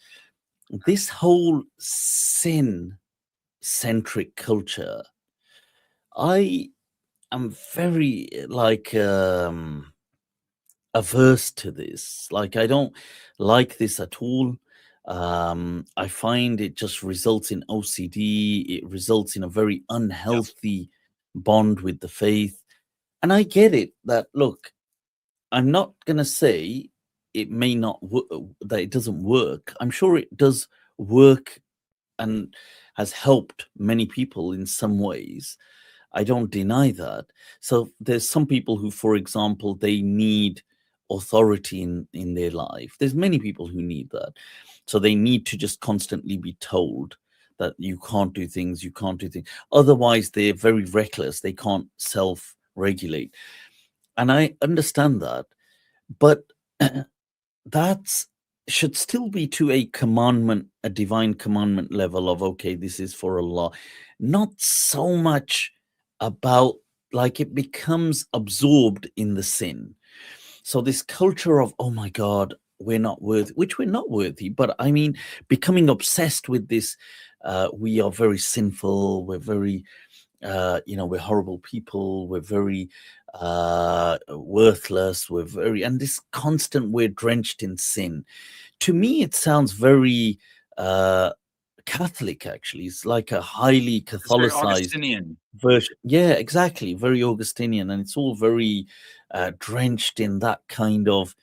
this whole sin centric culture, I am very averse to this. Like, I don't like this at all. I find it just results in OCD. It results in a very unhealthy bond with the faith. And I get it that, look, I'm not going to say it may not that it doesn't work. I'm sure it does work and has helped many people in some ways. I don't deny that. So there's some people who, for example, they need authority in their life. There's many people who need that. So they need to just constantly be told that you can't do things, you can't do things. Otherwise, they're very reckless. They can't self-regulate. And I understand that. But that should still be to a commandment, a divine commandment level of, okay, this is for Allah. Not so much about, like, it becomes absorbed in the sin. So this culture of, oh my God, we're not worthy, which we're not worthy, but I mean, becoming obsessed with this, we are very sinful, we're very, you know, we're horrible people, we're very worthless, we're very, and this constant, we're drenched in sin. To me, it sounds very Catholic, actually. It's like a highly It's very Catholicized Augustinian. version. Yeah, exactly. Very Augustinian. And it's all very drenched in that kind of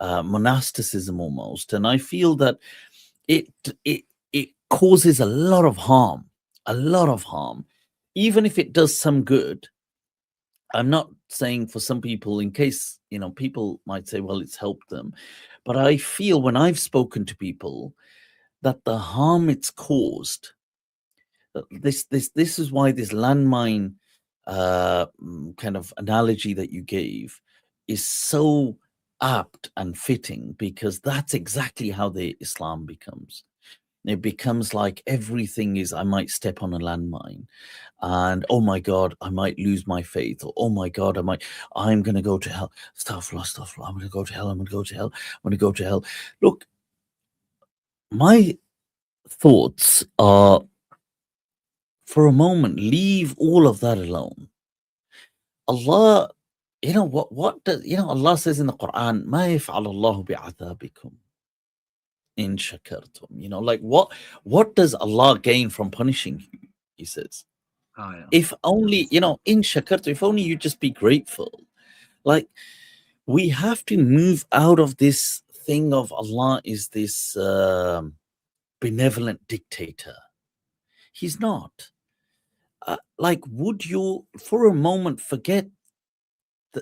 monasticism almost. And I feel that it it causes a lot of harm, a lot of harm. Even if it does some good, I'm not saying for some people, in case, you know, people might say, well, it's helped them. But I feel when I've spoken to people that the harm it's caused, this is why this landmine kind of analogy that you gave is so apt and fitting, because that's exactly how the Islam becomes. It becomes like everything is, I might step on a landmine, and oh my God, I might lose my faith, or oh my God, I'm going to go to hell. Astaghfirullah, I'm going to go to hell. I'm going to go to hell. I'm going to go to hell. Look, my thoughts are, for a moment, leave all of that alone. Allah, you know what does, you know, Allah says in the Quran, "Ma yaf'al Allahu bi'adhabikum in shakartum." You know, like what does Allah gain from punishing you? He says, Oh, yeah. if only, you know, in shakartum, if only you just be grateful. Like, we have to move out of this thing of Allah is this benevolent dictator. He's not. Like, would you for a moment forget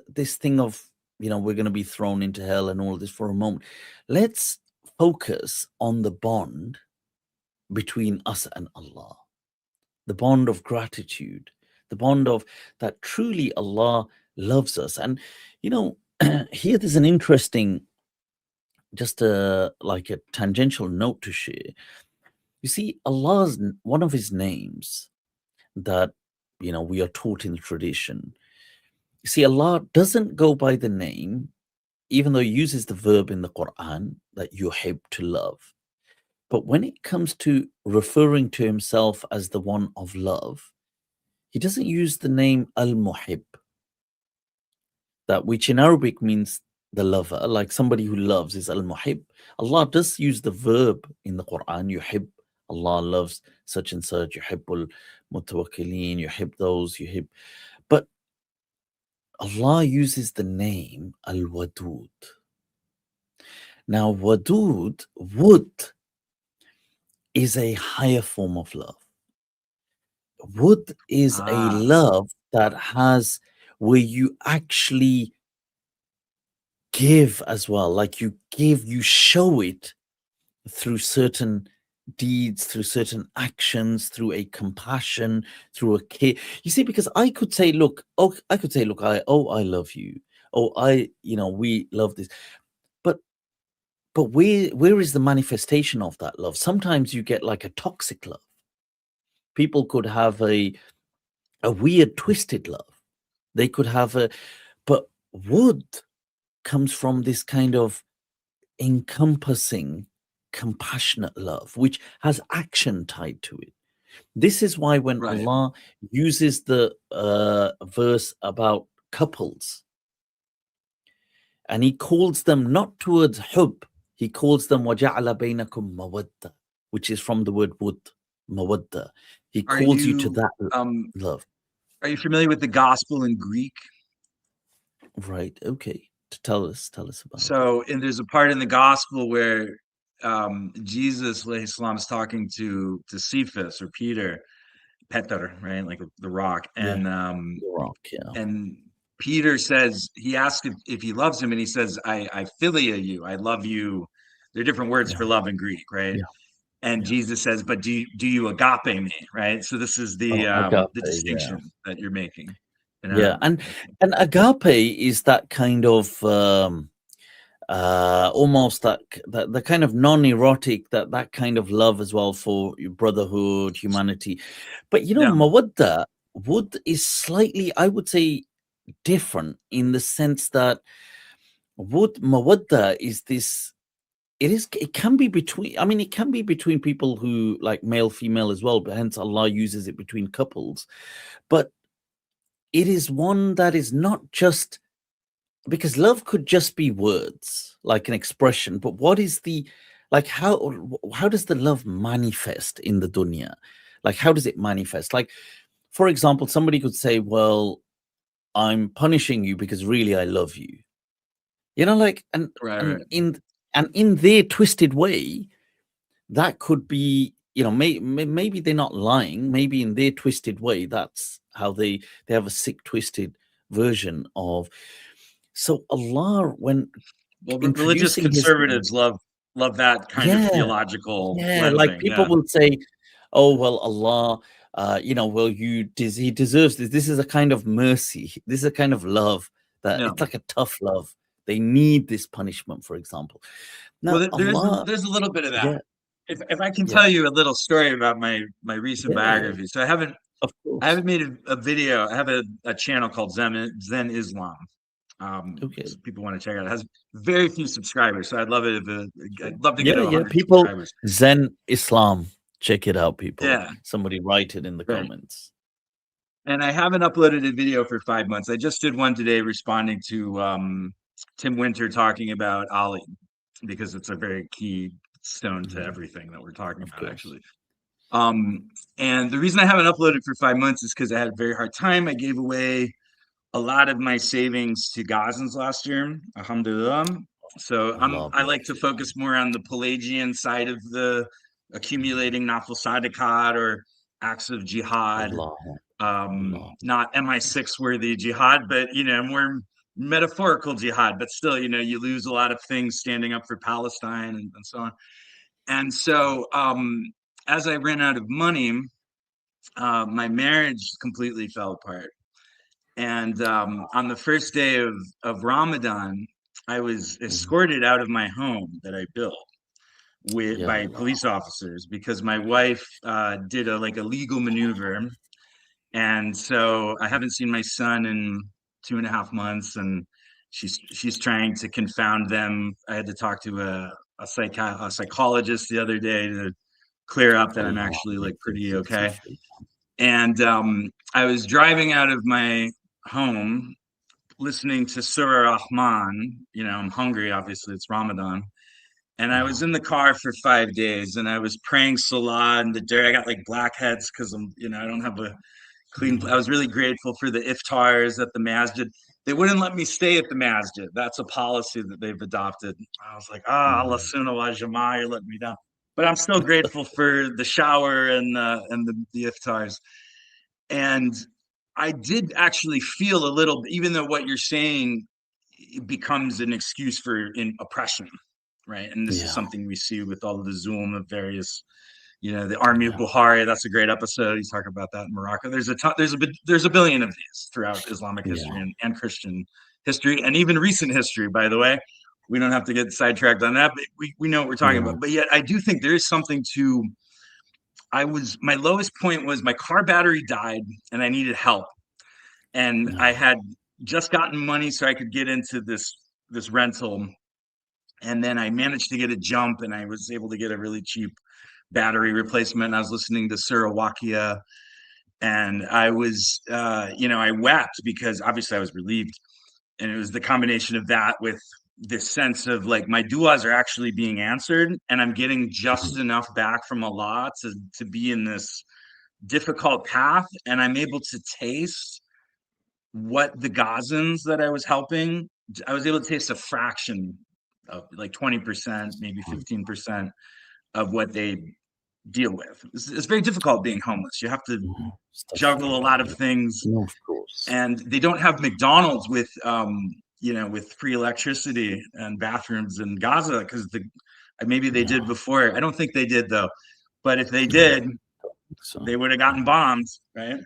this thing of, you know, we're going to be thrown into hell and all of this for a moment? Let's focus on the bond between us and Allah, the bond of gratitude, the bond of that truly Allah loves us. And, you know, here there's an interesting, just like a tangential note to share. You see, Allah's one of his names that, you know, we are taught in the tradition. You see, Allah doesn't go by the name, even though he uses the verb in the Quran, that yuhib, to love. But when it comes to referring to himself as the one of love, he doesn't use the name al-Muhibb, that which in Arabic means the lover, like somebody who loves is al-Muhibb. Allah does use the verb in the Quran, yuhib. Allah loves such and such, yuhibbul mutawakkilin, yuhib those, yuhib. But Allah uses the name al-Wadud. Now, Wadud, wood, is a higher form of love. Wood is a love that has, where you actually give as well. Like you give, you show it through certain deeds, through certain actions, through a compassion, through a care. You see, because I could say, look, I love you. We love this. But where is the manifestation of that love? Sometimes you get like a toxic love. People could have a weird, twisted love. They could have but wood comes from this kind of encompassing, compassionate love, which has action tied to it. This is why when Allah uses the verse about couples, and he calls them not towards hub, he calls them وَجَعَلَ بَيْنَكُمْ مَوَدَّةً, which is from the word wood, mawadda. He calls you to that love. Are you familiar with the gospel in Greek? Right. Okay. Tell us about it. And there's a part in the gospel where Jesus is talking to Cephas or Peter, right? Like the rock. And the rock, and Peter says, he asks if he loves him, and he says, I philia you, I love you. There are different words for love in Greek, right? And Jesus says, but do you agape me, right? So this is the distinction that you're making. And agape is that kind of almost that the kind of non-erotic, that kind of love as well for brotherhood, humanity. But mawadda, wood is slightly, I would say, different in the sense that mawadda is this. It can be between people who like male, female as well, but hence Allah uses it between couples. But it is one that is not just, because love could just be words, like an expression, but what is the, like, how does the love manifest in the dunya? Like, how does it manifest? Like, for example, somebody could say, well, I'm punishing you because really I love you. And in their twisted way, that could be, maybe they're not lying. Maybe in their twisted way, that's how they have a sick, twisted version of. So Allah, when religious conservatives love that kind of theological cleansing. Like people will say, oh well, Allah, he deserves this. This is a kind of mercy. This is a kind of love that it's like a tough love. They need this punishment, for example. Now, there's a little bit of that. If I can tell you a little story about my recent biography. So I haven't made a video. I have a channel called Zen Islam. So people want to check it out. It has very few subscribers, so I'd love it I'd love to get 100 people subscribers. Zen Islam, check it out, people. Somebody write it in the comments. And I haven't uploaded a video for 5 months. I just did one today responding to Tim Winter talking about Ali, because it's a very key stone to everything that we're talking about, actually. And the reason I haven't uploaded for 5 months is because I had a very hard time. I gave away a lot of my savings to Gazans last year, alhamdulillah. So I like to focus more on the Pelagian side of the accumulating nafil sadaqat or acts of jihad, not MI6 worthy jihad, but more metaphorical jihad. But still, you lose a lot of things standing up for Palestine and so on. And so as I ran out of money, my marriage completely fell apart. And on the first day of Ramadan, I was escorted out of my home that I built by police officers, because my wife did a legal maneuver. And so I haven't seen my son in 2.5 months, and she's trying to confound them. I had to talk to a psychologist the other day to clear up that I'm actually pretty okay. And I was driving out of my home listening to Surah Rahman. I'm hungry, obviously, it's Ramadan. And I was in the car for 5 days, and I was praying salah in the dirt. I got blackheads because I don't have a clean. I was really grateful for the iftars at the masjid. they wouldn't let me stay at the masjid. That's a policy that they've adopted. I was like, Allah sunnah wa jama'ah, you're letting me down. But I'm still grateful for the shower and the iftars. And I did actually feel a little, even though what you're saying, it becomes an excuse for oppression, right? And this is something we see with all of the Zoom of various, the army of Buhari. That's a great episode. He's talking about that in Morocco. There's a billion of these throughout Islamic history and Christian history, and even recent history, by the way. We don't have to get sidetracked on that, but we know what we're talking about. But yet I do think there is something to, my lowest point was my car battery died and I needed help. And I had just gotten money so I could get into this rental. And then I managed to get a jump and I was able to get a really cheap battery replacement. I was listening to Surah Waqiah and I was, I wept because obviously I was relieved. And it was the combination of that with this sense of like my du'as are actually being answered and I'm getting just enough back from Allah to be in this difficult path. And I'm able to taste what the Gazans that I was helping, I was able to taste a fraction of like 20%, maybe 15% of what they deal with. It's very difficult being homeless. You have to juggle a lot of things. Of course. And they don't have McDonald's with, with free electricity and bathrooms in Gaza because maybe they did before. I don't think they did though. But if they did, they would have gotten bombed, right?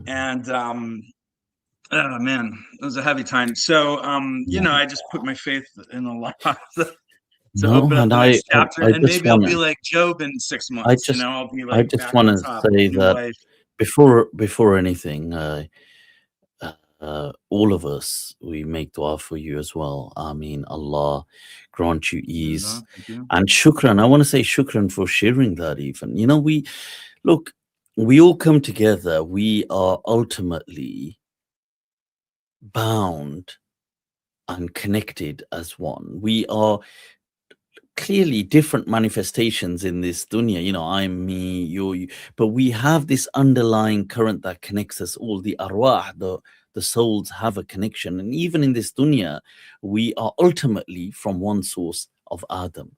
And oh man, it was a heavy time. So I just put my faith in Allah to open up the next chapter, and maybe I'll be like Job in 6 months. I'll be like. I just want to say that before anything, all of us, we make dua for you as well. Ameen. Allah grant you ease and shukran. I want to say shukran for sharing that. Even we all come together. We are ultimately bound and connected as one. We are clearly different manifestations in this dunya. I'm me, you're you, but we have this underlying current that connects us all. The arwah, the souls have a connection, and even in this dunya, we are ultimately from one source of Adam.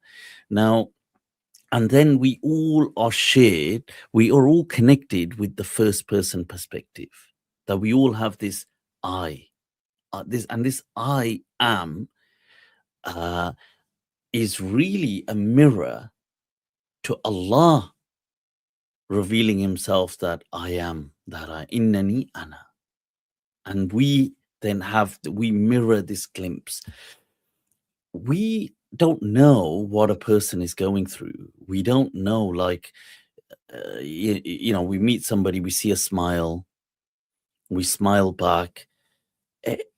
Now, and then we all are shared. We are all connected with the first person perspective. That we all have this I. This I am is really a mirror to Allah revealing himself that I am, that I innani ana. And we then we mirror this glimpse. We don't know what a person is going through. We don't know, like, we meet somebody, we see a smile, we smile back.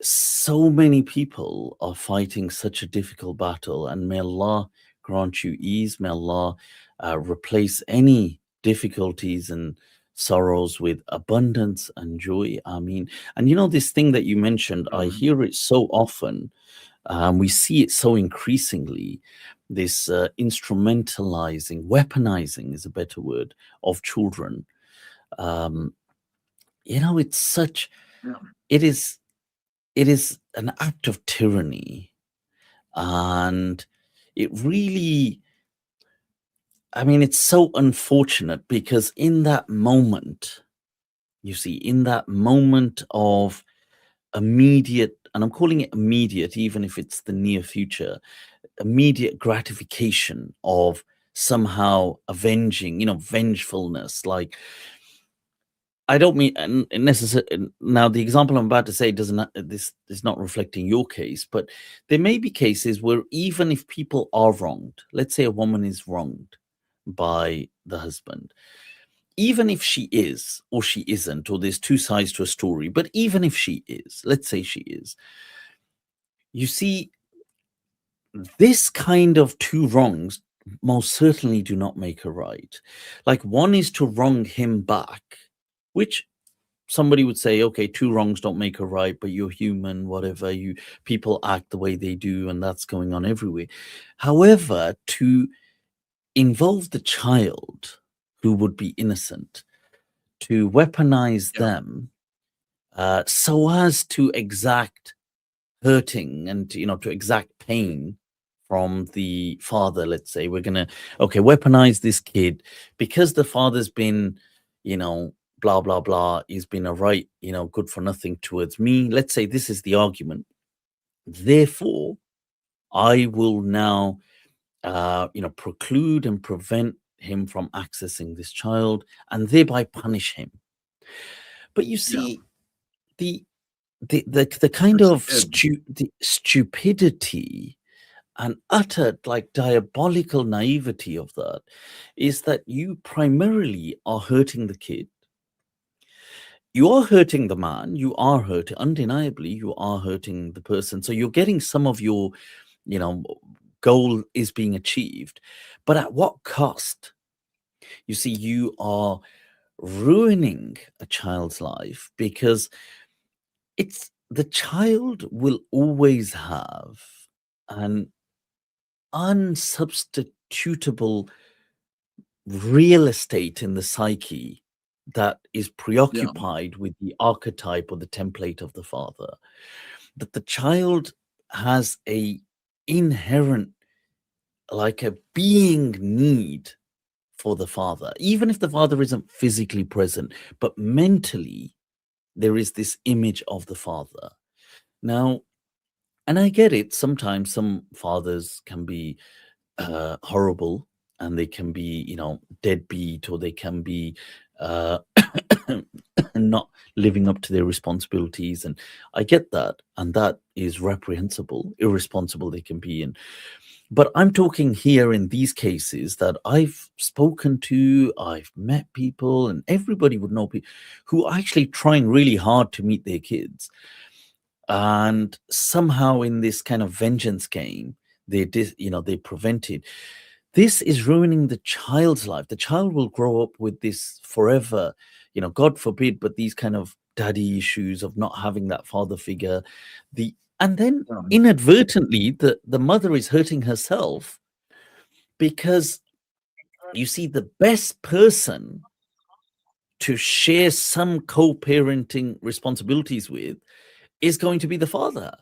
So many people are fighting such a difficult battle, and may Allah grant you ease. May Allah replace any difficulties and sorrows with abundance and joy. Ameen. And this thing that you mentioned, I hear it so often. We see it so increasingly. This instrumentalizing, weaponizing is a better word, of children. It's such. It is an act of tyranny, and it really, it's so unfortunate because in that moment, in that moment of immediate, and I'm calling it immediate, even if it's the near future, immediate gratification of somehow avenging, vengefulness, like, I don't mean necessarily. Now, the example I'm about to say this is not reflecting your case, but there may be cases where even if people are wronged, let's say a woman is wronged by the husband, even if she is or she isn't, or there's two sides to a story, but even if she is, let's say she is, you see, this kind of two wrongs most certainly do not make a right. Like, one is to wrong him back, which somebody would say, okay, two wrongs don't make a right, but you're human, whatever, people act the way they do, and that's going on everywhere. However, to involve the child who would be innocent, to weaponize them, so as to exact hurting and to exact pain from the father. Let's say we're gonna weaponize this kid because the father's been blah blah blah, he's been a right good for nothing towards me. Let's say this is the argument. Therefore I will now preclude and prevent him from accessing this child and thereby punish him. But you see, the kind of the stupidity and utter like diabolical naivety of that is that you primarily are hurting the kid. You are hurting the man, you are hurting, undeniably, you are hurting the person. So you're getting some of your, goal is being achieved, but at what cost? You see, you are ruining a child's life because the child will always have an unsubstitutable real estate in the psyche that is preoccupied with the archetype or the template of the father. That the child has a inherent, like a being need for the father, even if the father isn't physically present, but mentally there is this image of the father. Now, and I get it, sometimes some fathers can be horrible, and they can be deadbeat, or they can be not living up to their responsibilities, and I get that, and that is reprehensible, irresponsible they can be. But I'm talking here in these cases that I've spoken to, I've met people, and everybody would know people who are actually trying really hard to meet their kids, and somehow in this kind of vengeance game they prevented. This is ruining the child's life. The child will grow up with this forever, God forbid, but these kind of daddy issues of not having that father figure. And then inadvertently the mother is hurting herself, because you see, the best person to share some co-parenting responsibilities with is going to be the father.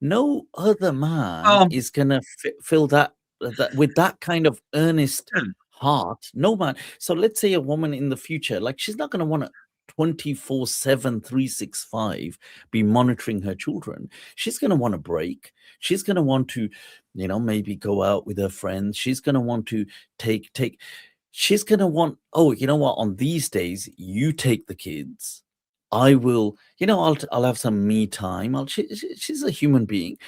No other man is going to fill that with that kind of earnest heart. No man. So let's say a woman in the future, like, she's not going to want to 24/7 365 be monitoring her children. She's going to want a break. She's going to want to maybe go out with her friends. She's going to want to take she's going to want, oh, you know what, on these days you take the kids, I will, I'll have some me time. She's a human being.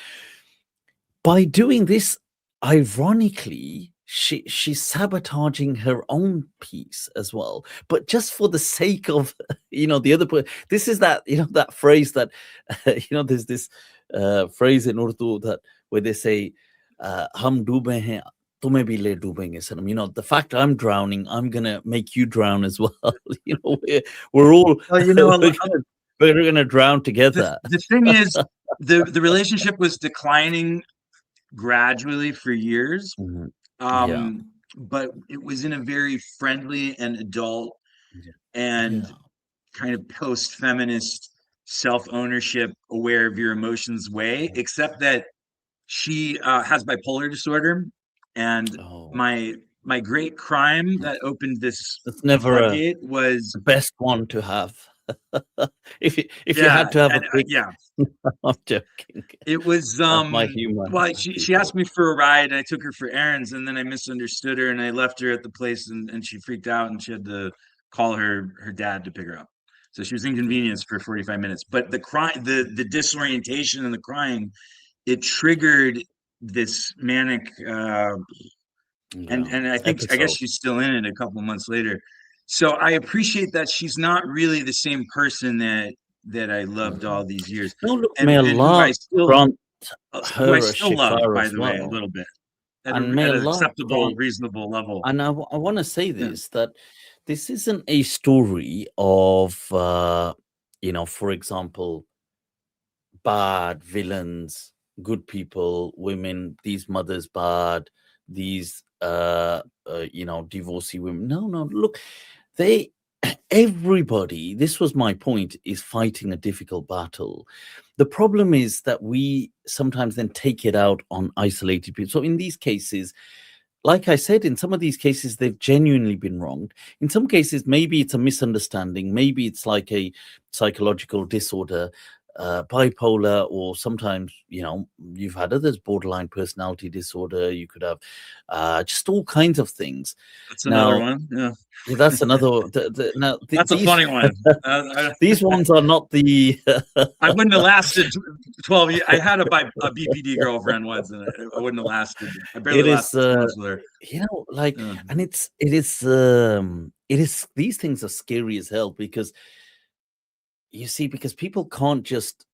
By doing this, ironically, she's sabotaging her own peace as well, but just for the sake of the other person. This is that that phrase that there's this phrase in Urdu that where they say hum doobe hain, tumhe bhi le doobenge sanam. The fact I'm drowning, I'm gonna make you drown as well. We're all we're gonna drown together. The thing is, the relationship was declining gradually for years. But it was in a very friendly and adult and kind of post-feminist, self-ownership, aware of your emotions way, except that she has bipolar disorder, and my great crime that opened this floodgate was the best one to have. if you had to have a quick, I'm joking. It was my humor. Well, she asked me for a ride, and I took her for errands, and then I misunderstood her, and I left her at the place, and she freaked out, and she had to call her dad to pick her up. So she was inconvenienced for 45 minutes. But the the disorientation and the crying, it triggered this manic and I think episode. I guess she's still in it a couple months later. So I appreciate that she's not really the same person that I loved all these years. No, look, may Allah grant her I still love, by the way, a little bit. At and an acceptable, reasonable level. And I want to say this, that this isn't a story of, for example, bad villains, good people, women, these mothers bad, these, divorcee women. No, look, they everybody, this was my point, is fighting a difficult battle. The problem is that we sometimes then take it out on isolated people. So in these cases, like I said, in some of these cases, they've genuinely been wronged. In some cases, maybe it's a misunderstanding. Maybe it's like a psychological disorder, bipolar, or sometimes, you've had others, borderline personality disorder. You could have just all kinds of things. That's another Now, one. Yeah. yeah, that's another. That's a funny one. These ones are not the. I wouldn't have lasted 12 years. I had a BPD girlfriend once, and I wouldn't have lasted. I barely lasted 2 months with her. And it is. These things are scary as hell, because because people can't just.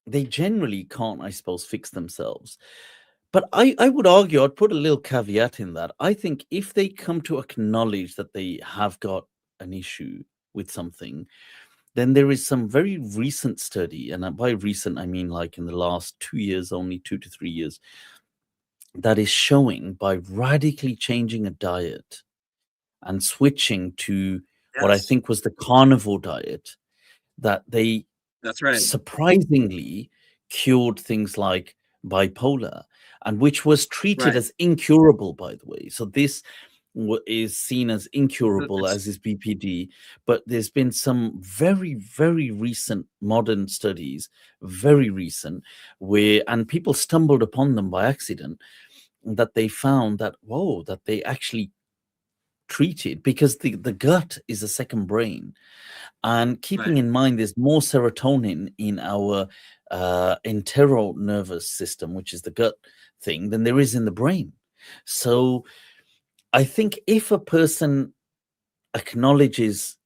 They generally can't, I suppose, fix themselves. But I would argue, I'd put a little caveat in that. I think if they come to acknowledge that they have got an issue with something, then there is some very recent study, and by recent, I mean like in the last 2 years, only 2 to 3 years, that is showing by radically changing a diet and switching to what I think was the carnivore diet, that they That's right. surprisingly cured things like bipolar, and which was treated as incurable, by the way. So this is seen as incurable, as is BPD. But there's been some very, very recent modern studies, very recent, and people stumbled upon them by accident, that they found that, that they actually treated, because the gut is a second brain. And keeping in mind, there's more serotonin in our enteral nervous system, which is the gut thing, than there is in the brain. So I think if a person acknowledges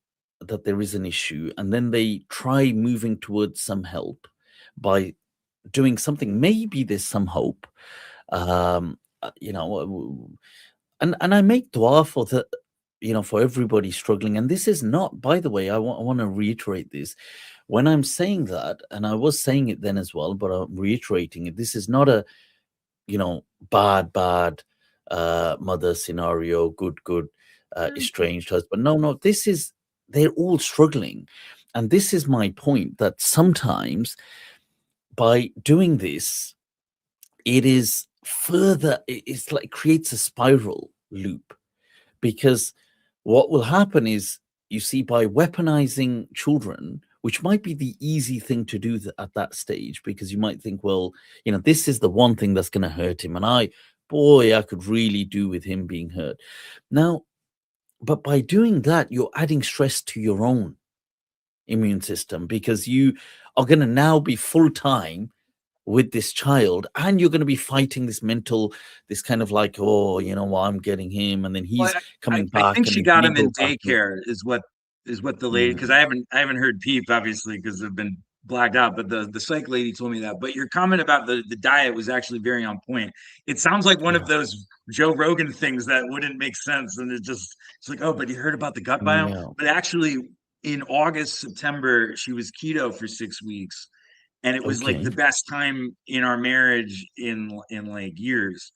that there is an issue, and then they try moving towards some help by doing something, maybe there's some hope. And I make dua for the, for everybody struggling. And this is not, by the way, I want to reiterate this. When I'm saying that, and I was saying it then as well, but I'm reiterating it, this is not a, bad mother scenario, good estranged husband. No, this is, they're all struggling. And this is my point, that sometimes by doing this, it is further, it's like creates a spiral loop. Because what will happen is, you see, by weaponizing children, which might be the easy thing to do at that stage, because you might think, well, this is the one thing that's going to hurt him, and I could really do with him being hurt. Now, but by doing that, you're adding stress to your own immune system, because you are going to now be full-time with this child, and you're going to be fighting this kind of like, I'm getting him, and then he's coming back. I think she got him in daycare, is what the lady, because I haven't heard Peep, obviously, because I've been blacked out, but the psych lady told me that. But your comment about the diet was actually very on point. It sounds like one of those Joe Rogan things that wouldn't make sense, and it's like, oh, but you heard about the gut biome? But actually, in August, September, she was keto for 6 weeks. And it was like the best time in our marriage in like years.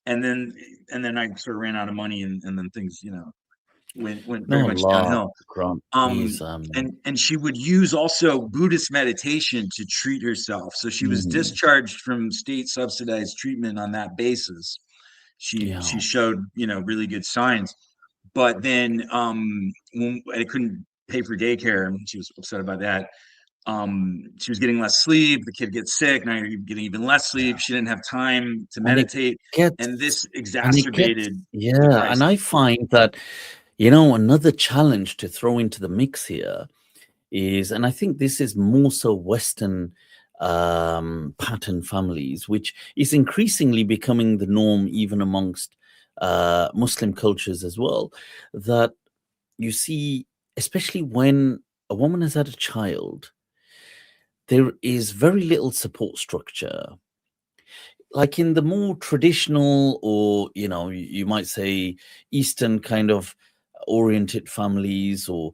And then I sort of ran out of money, and then things, went very much downhill. And she would use also Buddhist meditation to treat herself. So she was discharged from state subsidized treatment on that basis. She showed, really good signs. But then when I couldn't pay for daycare, she was upset about that. She was getting less sleep. The kid gets sick. Now you're getting even less sleep. She didn't have time to meditate, and this exacerbated. And I find that, another challenge to throw into the mix here is, and I think this is more so Western pattern families, which is increasingly becoming the norm even amongst Muslim cultures as well, that you see, especially when a woman has had a child, there is very little support structure. Like in the more traditional, or, you might say Eastern kind of oriented families, or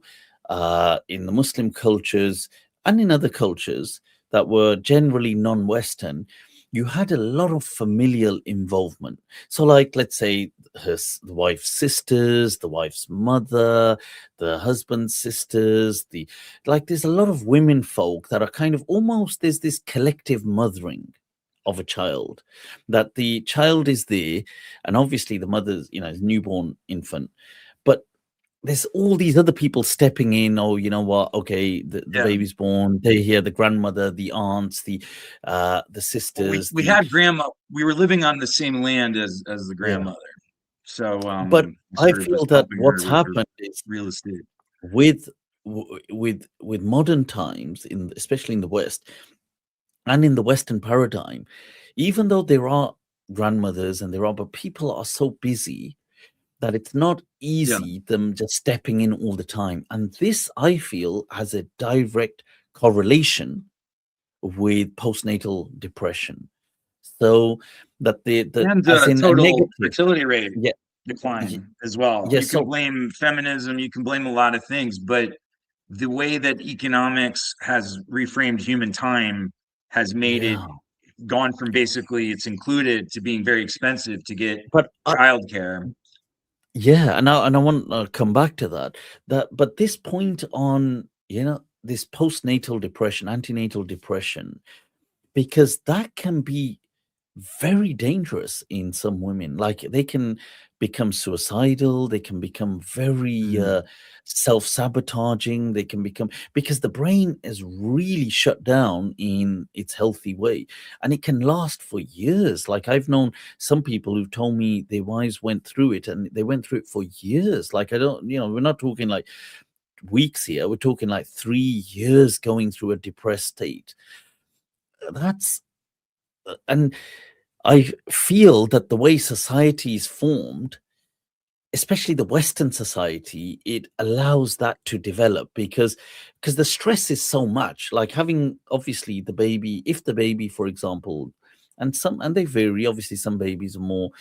in the Muslim cultures and in other cultures that were generally non-Western, you had a lot of familial involvement. So like, let's say the wife's sisters, the wife's mother, the husband's sisters, there's a lot of women folk that are kind of almost, there's this collective mothering of a child, that the child is there, and obviously the mother's, is newborn infant, but there's all these other people stepping in. Oh, you know what? Okay, the baby's born. They're here. The grandmother, the aunts, the sisters. We had grandma. We were living on the same land as the grandmother. So, but I feel that what's happened is real estate with modern times, especially in the West and in the Western paradigm, even though there are grandmothers and but people are so busy that it's not easy them just stepping in all the time. And this, I feel, has a direct correlation with postnatal depression. So that the total fertility rate decline as well. You can blame feminism, you can blame a lot of things, but the way that economics has reframed human time has made it gone from basically it's included to being very expensive to get childcare. Yeah, and I want to come back to that. But this point on, this postnatal depression, antenatal depression, because that can be very dangerous in some women. Like, they can become suicidal, they can become very self-sabotaging, they can become, because the brain is really shut down in its healthy way, and it can last for years. Like, I've known some people who've told me their wives went through it, and they went through it for years. Like, we're not talking like weeks here, we're talking like 3 years going through a depressed state. And I feel that the way society is formed, especially the Western society, it allows that to develop because the stress is so much. Like, having, obviously, the baby, if the baby, for example, and they vary, obviously some babies are more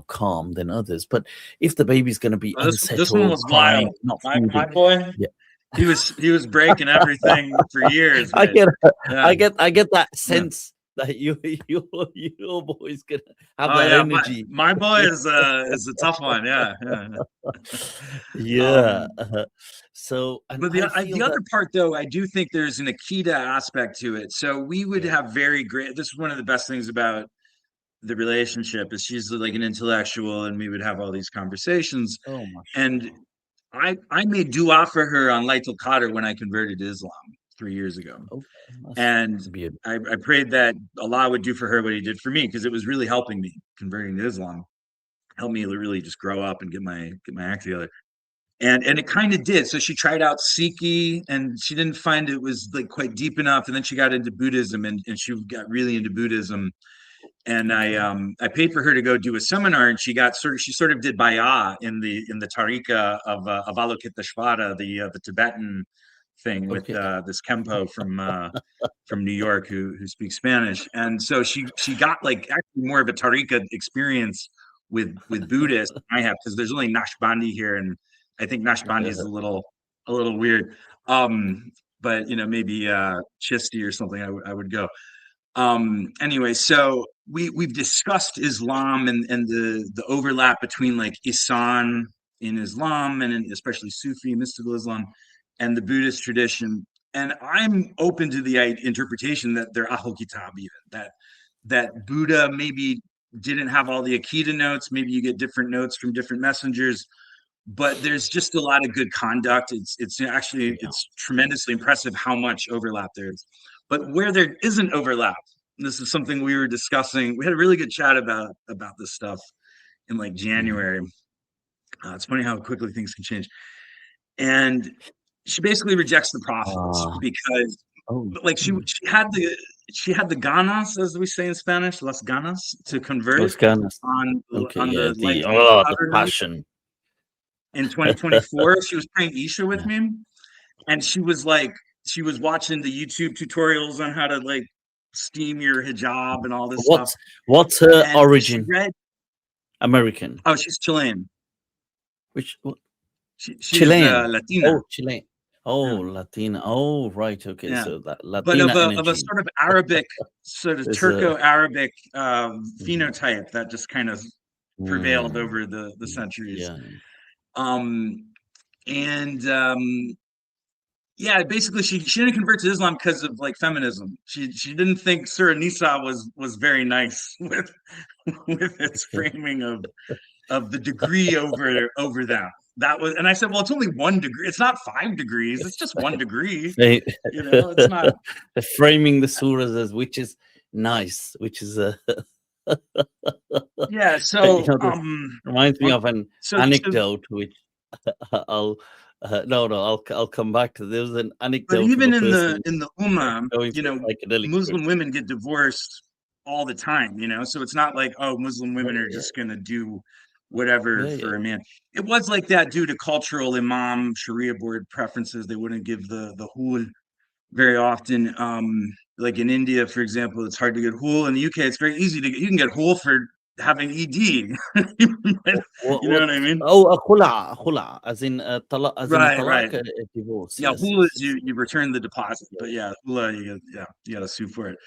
calm than others, but if the baby's going to be unsettled, this one was crying, wild. My boy, he was breaking everything for years. I get that sense that your boy's gonna have that energy. My boy is a tough one. So, but the other part, though, I do think there's an Akida aspect to it. So we would have very great. This is one of the best things about the relationship, is she's like an intellectual, and we would have all these conversations. And I made dua for her on Layth al-Qadr when I converted to Islam 3 years ago. And I prayed that Allah would do for her what he did for me, because it was really helping me. Converting to Islam helped me really just grow up and get my act together. And it kind of did. So she tried out Sikhi, and she didn't find it was like quite deep enough. And then she got into Buddhism, and she got really into Buddhism. And I paid for her to go do a seminar, and she sort of did bayah in the tariqa of Avalokiteshvara, the Tibetan thing with this Kempo from New York who speaks Spanish. And so she got like actually more of a tariqa experience with Buddhists than I have, because there's only Naqshbandi here, and I think Naqshbandi is a little weird. But maybe Chisti or something, I would go. Anyway, so we've discussed Islam and the overlap between like Ihsan in Islam, and especially Sufi mystical Islam, and the Buddhist tradition. And I'm open to the interpretation that they're Ahl Kitab, even that Buddha maybe didn't have all the Akida notes. Maybe you get different notes from different messengers, but there's just a lot of good conduct. It's actually it's tremendously impressive how much overlap there is. But where there isn't overlap, this is something we were discussing. We had a really good chat about this stuff in like January. It's funny how quickly things can change. And she basically rejects the prophets because, like, she had the ganas, as we say in Spanish, las ganas, to convert on the passion. In 2024, she was praying Isha with me, and she was watching the YouTube tutorials on how to like steam your hijab and all this stuff. What's her origin? American. Oh, she's Chilean. She's Chilean. Latina. Oh, Chilean. Oh, Latina. Oh, right. Okay. Yeah. So that Latina but of a sort of Arabic, sort of Turco-Arabic phenotype that just kind of prevailed over the centuries. Yeah. Yeah, basically she didn't convert to Islam because of like feminism. She didn't think Surah Nisa was very nice with its framing of the degree over them. That was, and I said, well, it's only 1 degree. It's not 5 degrees. It's just 1 degree. You know, it's not framing the surahs as which is nice, which is yeah. So reminds me of an anecdote, which I'll I'll come back to. There was an anecdote. But even in the Ummah, you know, Muslim women get divorced all the time, you know, so it's not like, oh, Muslim women are just gonna do whatever for a man. It was like that due to cultural imam Sharia board preferences. They wouldn't give the hul very often. Like in India, for example, it's hard to get hul. In the UK, it's very easy to get. You can get hul for having ED. You know what I mean? Oh, khula, as in talaq, right. Divorce. Yeah, hula is you return the deposit, but yeah, hula you got to sue for it.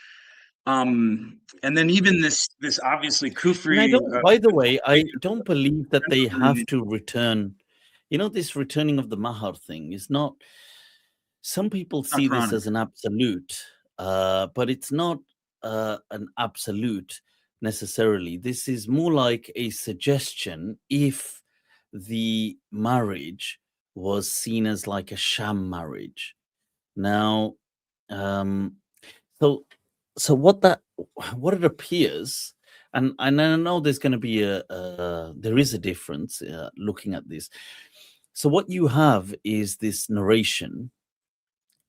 And then even this obviously kufri. By the way, I don't believe that they have to return. You know, this returning of the Mahr thing is not. Some people see this as an absolute, but it's not an absolute necessarily. This is more like a suggestion if the marriage was seen as like a sham marriage. Now, so what it appears, and I know there's going to be there is a difference looking at this. So what you have is this narration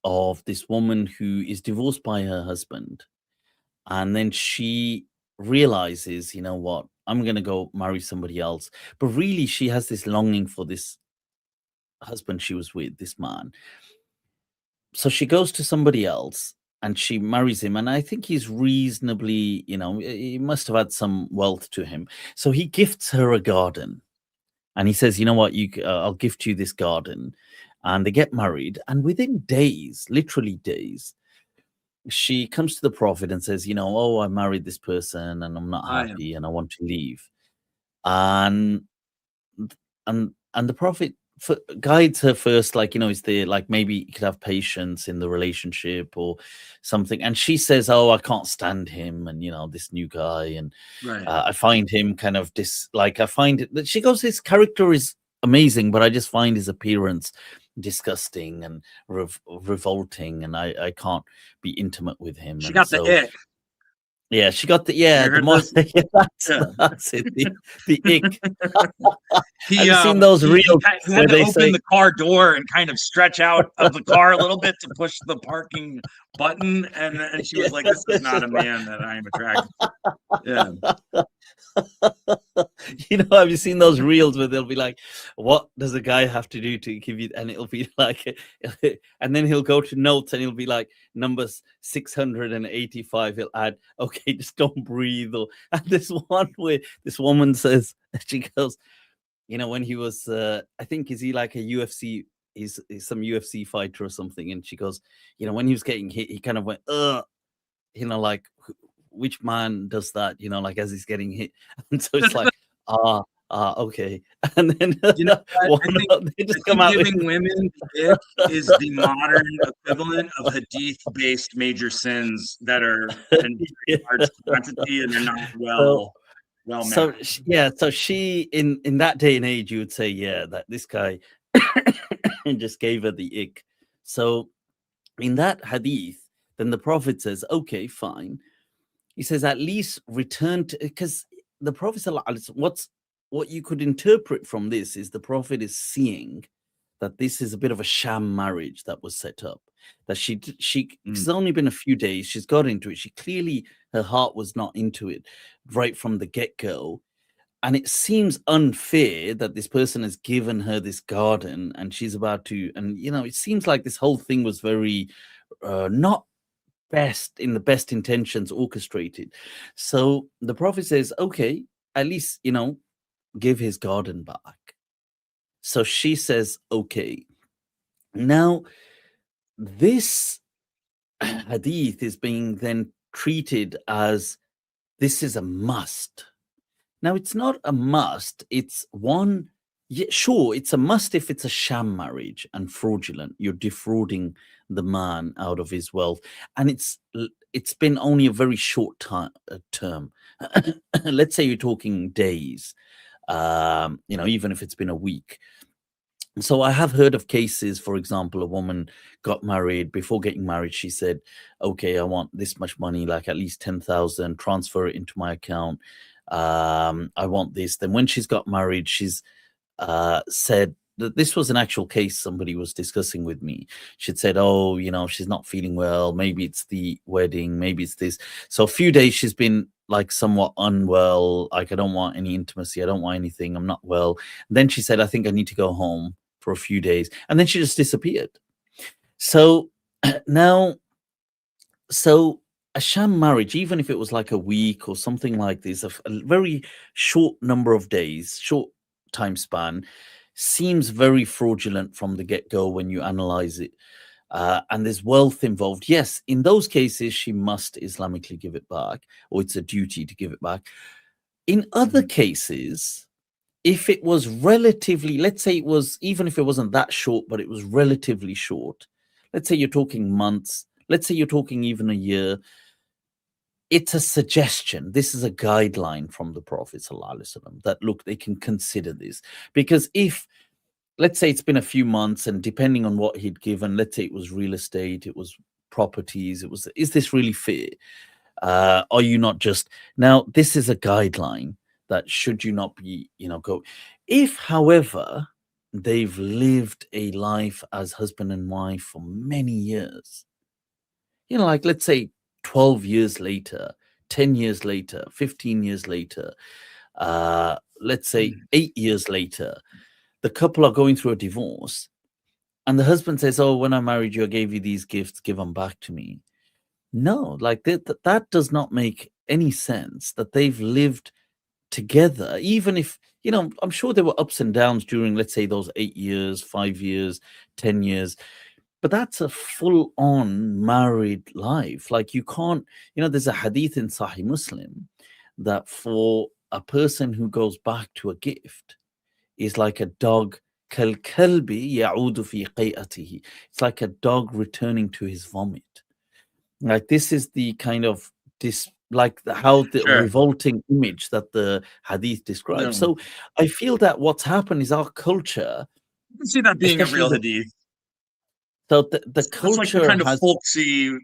of this woman who is divorced by her husband, and then she realizes, you know what, I'm going to go marry somebody else. But really, she has this longing for this husband she was with, this man. So she goes to somebody else and she marries him. And I think he's reasonably, you know, he must have had some wealth to him. So he gifts her a garden. And he says, you know what, I'll gift you this garden. And they get married. And within days, literally days, she comes to the Prophet and says, you know, oh, I married this person and I'm not happy and I want to leave. And the Prophet guides her first, like, you know, is there like maybe you could have patience in the relationship or something. And she says, oh, I can't stand him, and you know, this new guy, and I find him kind of I find it that she goes, his character is amazing, but I just find his appearance disgusting and revolting, and I can't be intimate with him. She got the ick. Yeah, she got that's it. The ick. Have you seen those reels? He had to open the car door and kind of stretch out of the car a little bit to push the parking button, and she was like, "This is not a man that I am attracted to." Yeah. You know, have you seen those reels where they'll be like, what does a guy have to do to give you, and it'll be like, and then he'll go to notes and he'll be like, numbers 685, he'll add, okay, just don't breathe. And this one where this woman says, she goes, you know, when he was I think, is he like a UFC, he's some UFC fighter or something, and she goes, you know, when he was getting hit, he kind of went, you know, like, which man does that, you know, like as he's getting hit. And so it's like, okay. And then, you know, they just come out giving women it is the modern equivalent of hadith-based major sins that are in large quantity and they're not well so yeah, so she in that day and age, you would say, yeah, that this guy just gave her the ick. So in that hadith, then the Prophet says, okay, fine. He says, at least return to, because the Prophet, what you could interpret from this is the Prophet is seeing that this is a bit of a sham marriage that was set up. That it's only been a few days, she's got into it. She clearly, her heart was not into it right from the get-go. And it seems unfair that this person has given her this garden and she's about to, and you know, it seems like this whole thing was very not in the best intentions orchestrated. So the Prophet says, okay, at least, you know, give his garden back. So she says, okay. Now this hadith is being then treated as this is a must. Now, it's not a must. It's one, yeah, sure, it's a must if it's a sham marriage and fraudulent. You're defrauding the man out of his wealth, and it's been only a very short time term. Let's say you're talking days, even if it's been a week. So I have heard of cases, for example, a woman got married. Before getting married, she said, okay, I want this much money, like at least 10,000, transfer it into my account. I want this. Then when she's got married, she's said that this was an actual case somebody was discussing with me. She'd said, oh, she's not feeling well. Maybe it's the wedding. Maybe it's this. So a few days she's been like somewhat unwell. Like, I don't want any intimacy. I don't want anything. I'm not well. And then she said, I think I need to go home for a few days. And then she just disappeared. So now, a sham marriage, even if it was like a week or something like this, a very short number of days, short time span, seems very fraudulent from the get-go when you analyze it. And there's wealth involved. Yes, in those cases, she must Islamically give it back, or it's a duty to give it back. In other cases, if it was relatively, let's say it was, even if it wasn't that short, but it was relatively short, let's say you're talking months, let's say you're talking even a year, it's a suggestion. This is a guideline from the Prophet ﷺ that, look, they can consider this. Because if, let's say it's been a few months, and depending on what he'd given, let's say it was real estate, it was properties, is this really fair? Are you not just, now this is a guideline that should you not be, go. If, however, they've lived a life as husband and wife for many years, like let's say 12 years later, 10 years later, 15 years later, let's say 8 years later, the couple are going through a divorce, and the husband says, oh, when I married you, I gave you these gifts, give them back to me. No, like that does not make any sense, that they've lived together, even if, I'm sure there were ups and downs during, let's say, those 8 years, 5 years, 10 years, but that's a full-on married life. Like, you can't, there's a hadith in Sahih Muslim that for a person who goes back to a gift is like a dog, كالكلب يعود في قيئته. It's like a dog returning to his vomit. Like, this is the kind of how the revolting image that the hadith describes. So I feel that what's happened is our culture. You can see that being a real hadith. So the culture, like the kind of folksy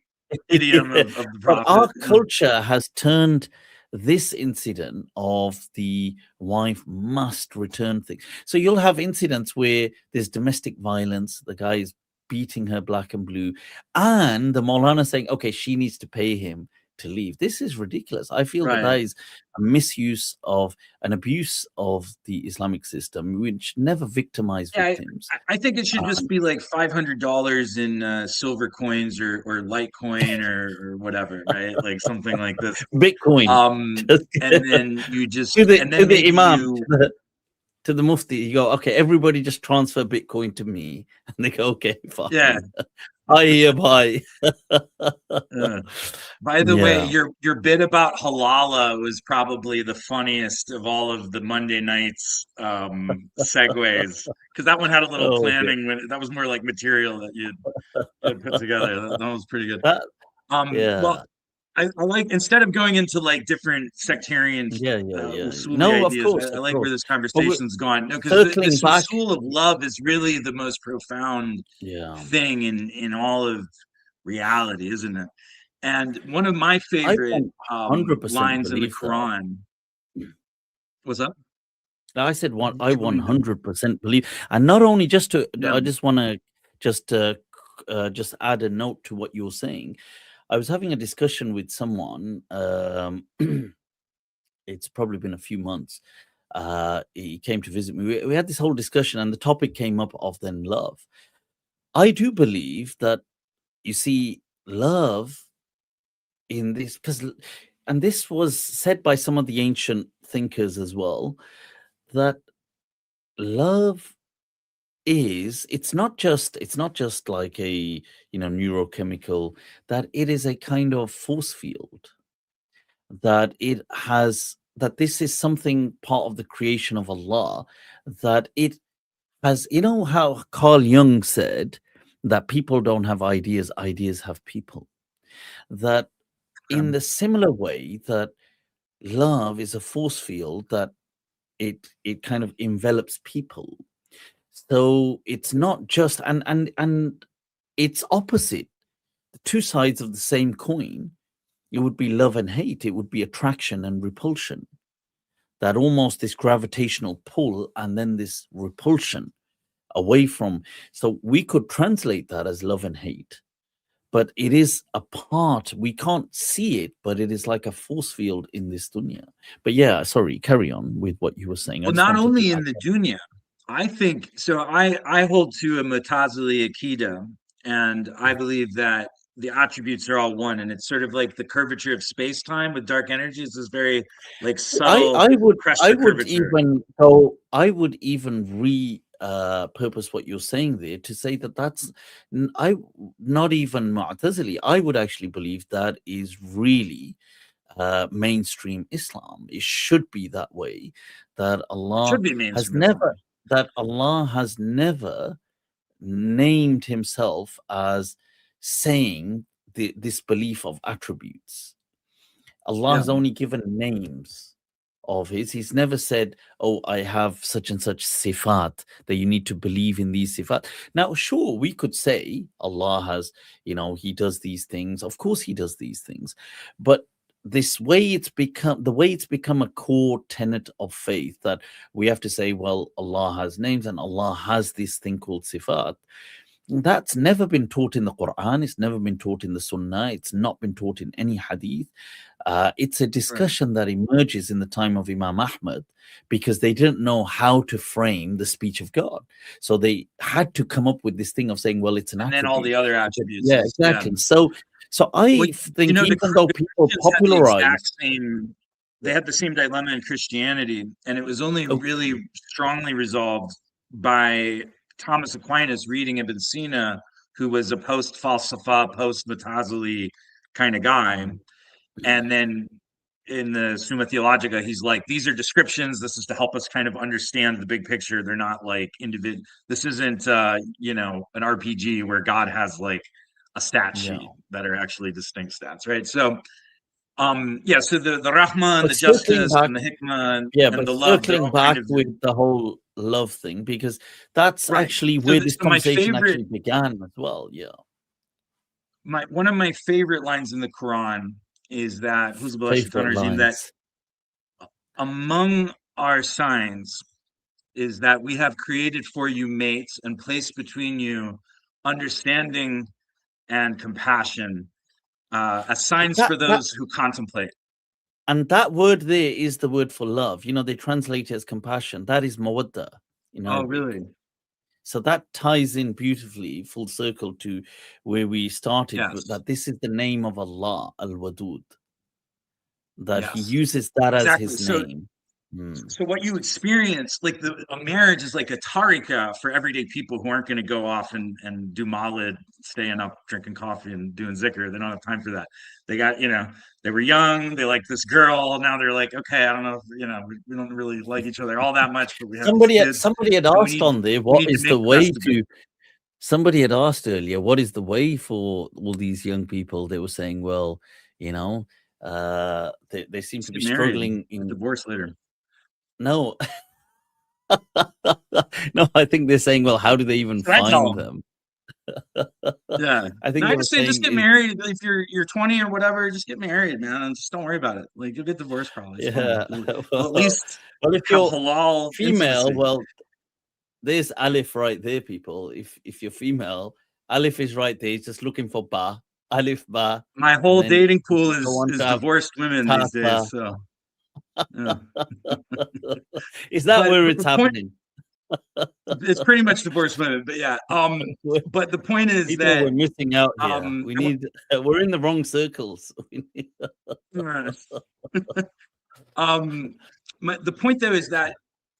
idiom of the Prophet. Our culture has turned this incident of the wife must return thing. So you'll have incidents where there's domestic violence, the guy is beating her black and blue, and the Maulana saying, okay, she needs to pay him to leave. This is ridiculous. I feel that is a misuse of an abuse of the Islamic system, which never victimized victims. I think it should just be like $500 in silver coins or Litecoin or whatever, right? Like something like this. Bitcoin. And then you just to the Imam. To the Mufti, you go, okay, everybody just transfer Bitcoin to me. And they go, okay, fine. Yeah. I hereby. By the way, your bit about halala was probably the funniest of all of the Monday nights segues, because that one had a little planning. When that was more like material that you put together. That was pretty good. Well, I like, instead of going into like different sectarian no, ideas, of course, I like where this conversation's gone. No, because this usul of love is really the most profound thing in all of reality, isn't it? And one of my favorite lines in the Quran. What's up? I said I 100% believe, and not only I just want to just add a note to what you're saying. I was having a discussion with someone. It's probably been a few months. He came to visit me. We had this whole discussion, and the topic came up of then love. I do believe that, you see, love in this, and this was said by some of the ancient thinkers as well, that love it's not just like a neurochemical, that it is a kind of force field, that it has that this is something part of the creation of Allah, that it has, you know how Carl Jung said that people don't have ideas, ideas have people. That in the similar way that love is a force field, that it kind of envelops people. So it's not just, and it's opposite, the two sides of the same coin. It would be love and hate. It would be attraction and repulsion. That almost this gravitational pull and then this repulsion away from. So we could translate that as love and hate, but it is a part. We can't see it, but it is like a force field in this dunya. But yeah, sorry, carry on with what you were saying. Well, not only in the dunya, I think so. I hold to a Mutazili Akida, and I believe that the attributes are all one, and it's sort of like the curvature of space time with dark energy is this very like subtle. I would curvature. even go. I would even purpose what you're saying there to say that that's not even Mu'tazili. I would actually believe that is really mainstream Islam. It should be that way. That Allah has never named himself as saying this belief of attributes. Allah has only given names of his. He's never said, oh, I have such and such sifat, that you need to believe in these sifat. Now, sure, we could say Allah has, he does these things. Of course he does these things. But the way it's become a core tenet of faith, that we have to say, well, Allah has names and Allah has this thing called sifat. That's never been taught in the Quran. It's never been taught in the Sunnah. It's not been taught in any hadith. It's a discussion that emerges in the time of Imam Ahmad, because they didn't know how to frame the speech of God. So they had to come up with this thing of saying, well, it's an attribute. And then all the other attributes. Yeah, exactly. Yeah. So I think even though people popularize, they had the same dilemma in Christianity, and it was only really strongly resolved by Thomas Aquinas reading Ibn Sina, who was a post-Falsafa, post-Mutazili kind of guy. And then in the Summa Theologica, he's like, these are descriptions. This is to help us kind of understand the big picture. They're not like individual. This isn't, an RPG where God has like a stat sheet that are actually distinct stats, right? So, so the Rahma and the justice and the Hikmah and the love. Circling back with the whole love thing, because that's actually where this conversation actually began as well. Yeah. One of my favorite lines in the Quran is that that among our signs is that we have created for you mates and placed between you understanding and compassion, as signs for those who contemplate. And that word there is the word for love. They translate it as compassion. That is mawadda. Oh, really? So that ties in beautifully, full circle, to where we started, that this is the name of Allah, al-Wadud, that he uses that as his name. So what you experience, like a marriage is like a tarika for everyday people who aren't going to go off and do malid, staying up, drinking coffee and doing zikr. They don't have time for that. They got, they were young, they like this girl. Now they're like, okay, I don't know, we don't really like each other all that much, but we have somebody had asked on there, what is the way to, somebody had asked earlier, what is the way for all these young people? They were saying, well, they seem to be struggling in divorce later. No, no, I think they're saying, well, how do they even find them? I think I just say just get married. If you're 20 or whatever, just get married, man, and just don't worry about it. Like, you'll get divorced probably. Yeah. Well, at least if you're halal female, intimacy. well, there's Aleph right there, people. If you're female, Aleph is right there. He's just looking for ba. Aleph ba. My whole dating pool is divorced women these days. So. Yeah. Is that where it's happening? It's pretty much divorced women, but yeah. But the point is people that we're missing out here. We're in the wrong circles. The point though is that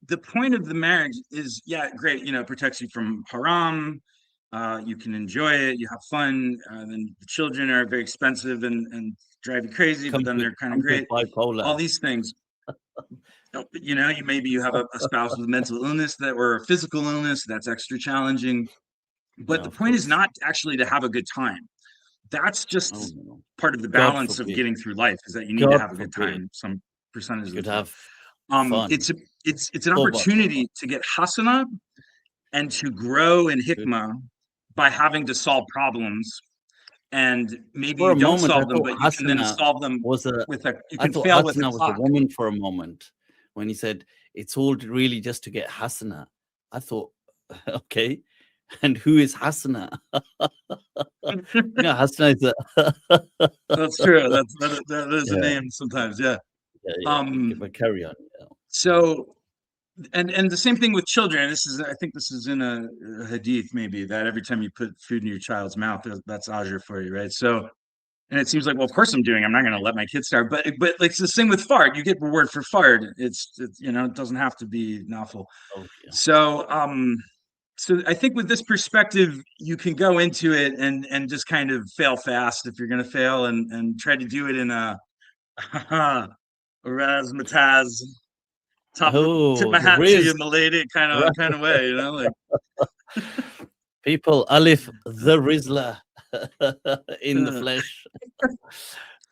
the point of the marriage is great. It protects you from haram. You can enjoy it. You have fun. Then the children are very expensive and drive you crazy, but then they're kind of great. Bipolar. All these things. You know, maybe you have a spouse with mental illness or a physical illness that's extra challenging. But Yeah, the of point is course. not actually to have a good time. That's Oh just no, part of the God balance of forbid. getting through life, is that you need to God have a good forbid. time some percentage You of could the time. have fun. It's an So much fun. opportunity to get hasana and to grow in Good. hikmah by having to solve problems. And maybe For you a don't moment, I solve them, thought but you can then Hasana solve them was a. with a, you I can thought fail with a Hasana was a clock. woman for a moment when he said it's all really just to get Hasana. I thought, okay, and who is Hasana? Hasana is a. That's true. That is a Yeah, name sometimes. Yeah. yeah. But carry on. Yeah. So, and the same thing with children. I think this is in a hadith, maybe, that every time you put food in your child's mouth, that's ajr for you, right? So, and it seems like, well, of course I'm doing. I'm not going to let my kids starve. But like it's the same with fard. You get reward for fard. It's you know, it doesn't have to be nafil. Oh yeah. So I think with this perspective, you can go into it and just kind of fail fast if you're going to fail, and try to do it in a razzmatazz, tip Oh, my the hat to you, Riz. milady, kind of way, you know, like. People, Aleph the Rizla in the uh, flesh.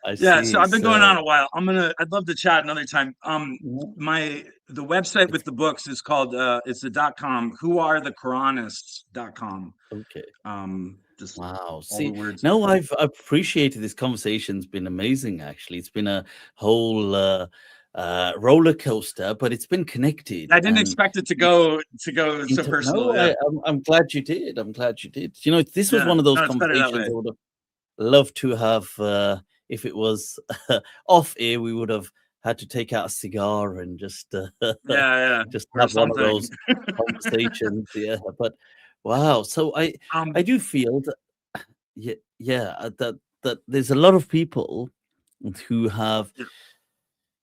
I yeah, so see. I've been going on So a while. I'd love to chat another time. The website with it's the books is called it's the .com, whoarethequranists.com. okay. Just Wow. all the See, words. no, I've appreciated this conversation. It's been amazing, actually. It's been a whole roller coaster, but it's been connected. I didn't And expect it to go so personal. no, Yeah. I'm glad you did. I'm glad you did. You know, this was Yeah. one of those No, it's better that conversations way. I would have loved to have. If it was off air, we would have had to take out a cigar and just Yeah, just or have one of something. those conversations. Yeah, but wow. So I do feel that that there's a lot of people who have, Yeah.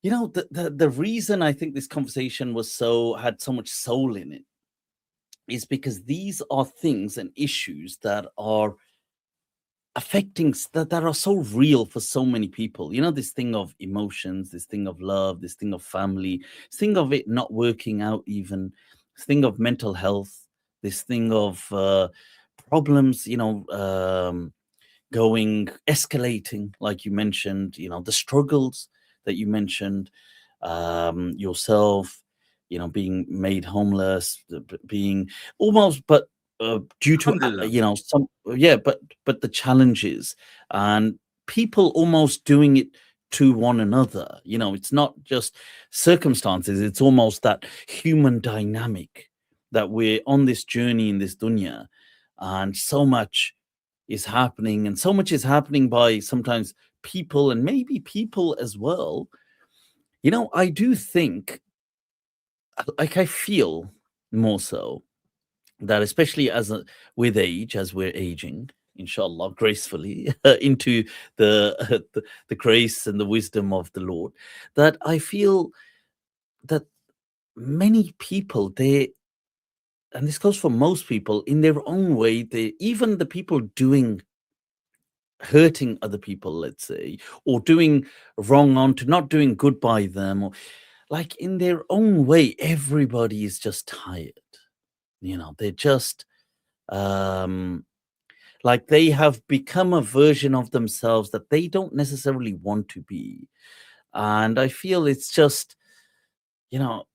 you know, the reason I think this conversation had so much soul in it is because these are things and issues that are that are so real for so many people. You know, this thing of emotions, this thing of love, this thing of family, this thing of it not working out, even this thing of mental health, this thing of problems, you know, escalating, like you mentioned, you know, the struggles that you mentioned, yourself, you know, being made homeless, being almost, but due to Alhamdulillah. you know, but the challenges and people almost doing it to one another. You know, it's not just circumstances, it's almost that human dynamic that we're on this journey in this dunya, and so much is happening, and so much is happening by sometimes people, and maybe people as well. You know, I do think, like, I feel more so that, especially with age, as we're aging, inshallah, gracefully into the grace and the wisdom of the Lord, that I feel that many people, and this goes for most people in their own way, even the people hurting other people, let's say, or doing wrong onto not doing good by them, or like in their own way, everybody is just tired. You know, they're just um like they have become a version of themselves that they don't necessarily want to be. And I feel it's just, you know,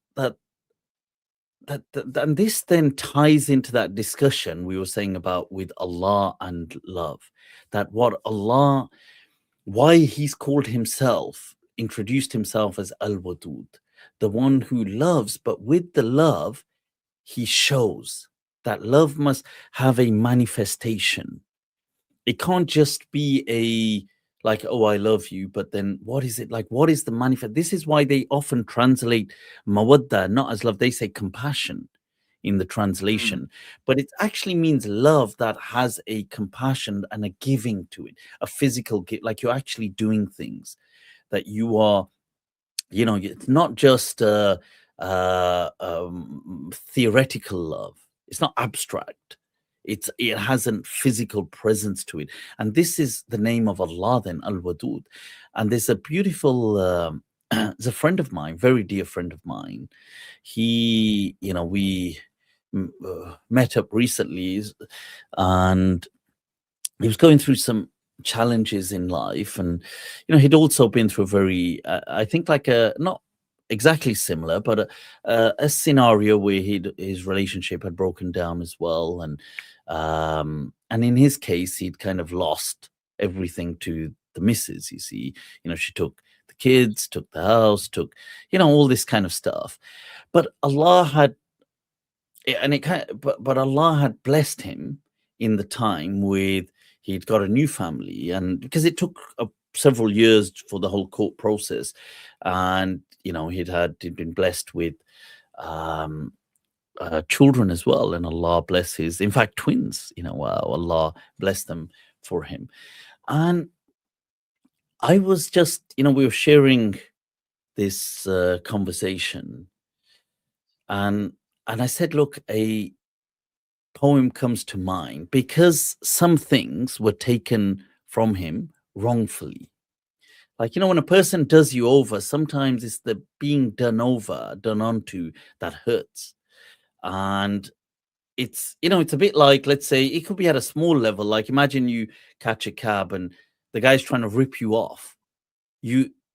and this then ties into that discussion we were saying about with Allah and love, that why he's introduced himself as al-Wadud, the one who loves, but with the love, he shows that love must have a manifestation. It can't just be like, oh, I love you, but then what is it like? What is the manifest? This is why they often translate mawadda not as love, they say compassion in the translation, but it actually means love that has a compassion and a giving to it, a physical gift, like you're actually doing things, that you are, you know, it's not just theoretical love, it's not abstract, it has a physical presence to it. And this is the name of Allah then, al-Wadud. And there's a beautiful there's a friend of mine, very dear friend of mine. He, we met up recently, and he was going through some challenges in life, and he'd also been through a very, I think, like a not exactly similar, but a scenario where his relationship had broken down as well, and in his case, he'd kind of lost everything to the missus. You see, she took the kids, took the house, took all this kind of stuff, but Allah had, and it kind of, but Allah had blessed him in the time with, he'd got a new family, and because it took several years for the whole court process, and he'd been blessed with children as well, and Allah bless his, in fact, twins. Allah bless them for him. And I was just, we were sharing this conversation, and I said, look, a poem comes to mind because some things were taken from him wrongfully. Like, when a person does you over, sometimes it's the being done onto that hurts. And it's, it's a bit like, let's say, it could be at a small level. Like, imagine you catch a cab and the guy's trying to rip you off.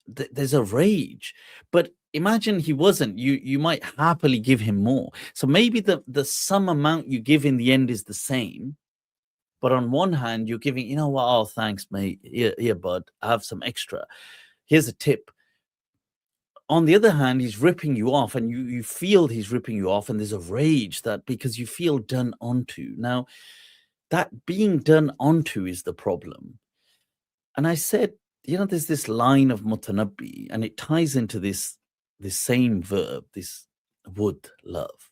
There's a rage, but imagine he wasn't. You might happily give him more. So maybe the sum amount you give in the end is the same, but on one hand you're giving, what? Oh, thanks, mate. Here, bud. I have some extra. Here's a tip. On the other hand, he's ripping you off, and you feel he's ripping you off, and there's a rage that because you feel done onto. Now, that being done onto is the problem. And I said, there's this line of Mutanabbi, and it ties into this same verb, this would, love.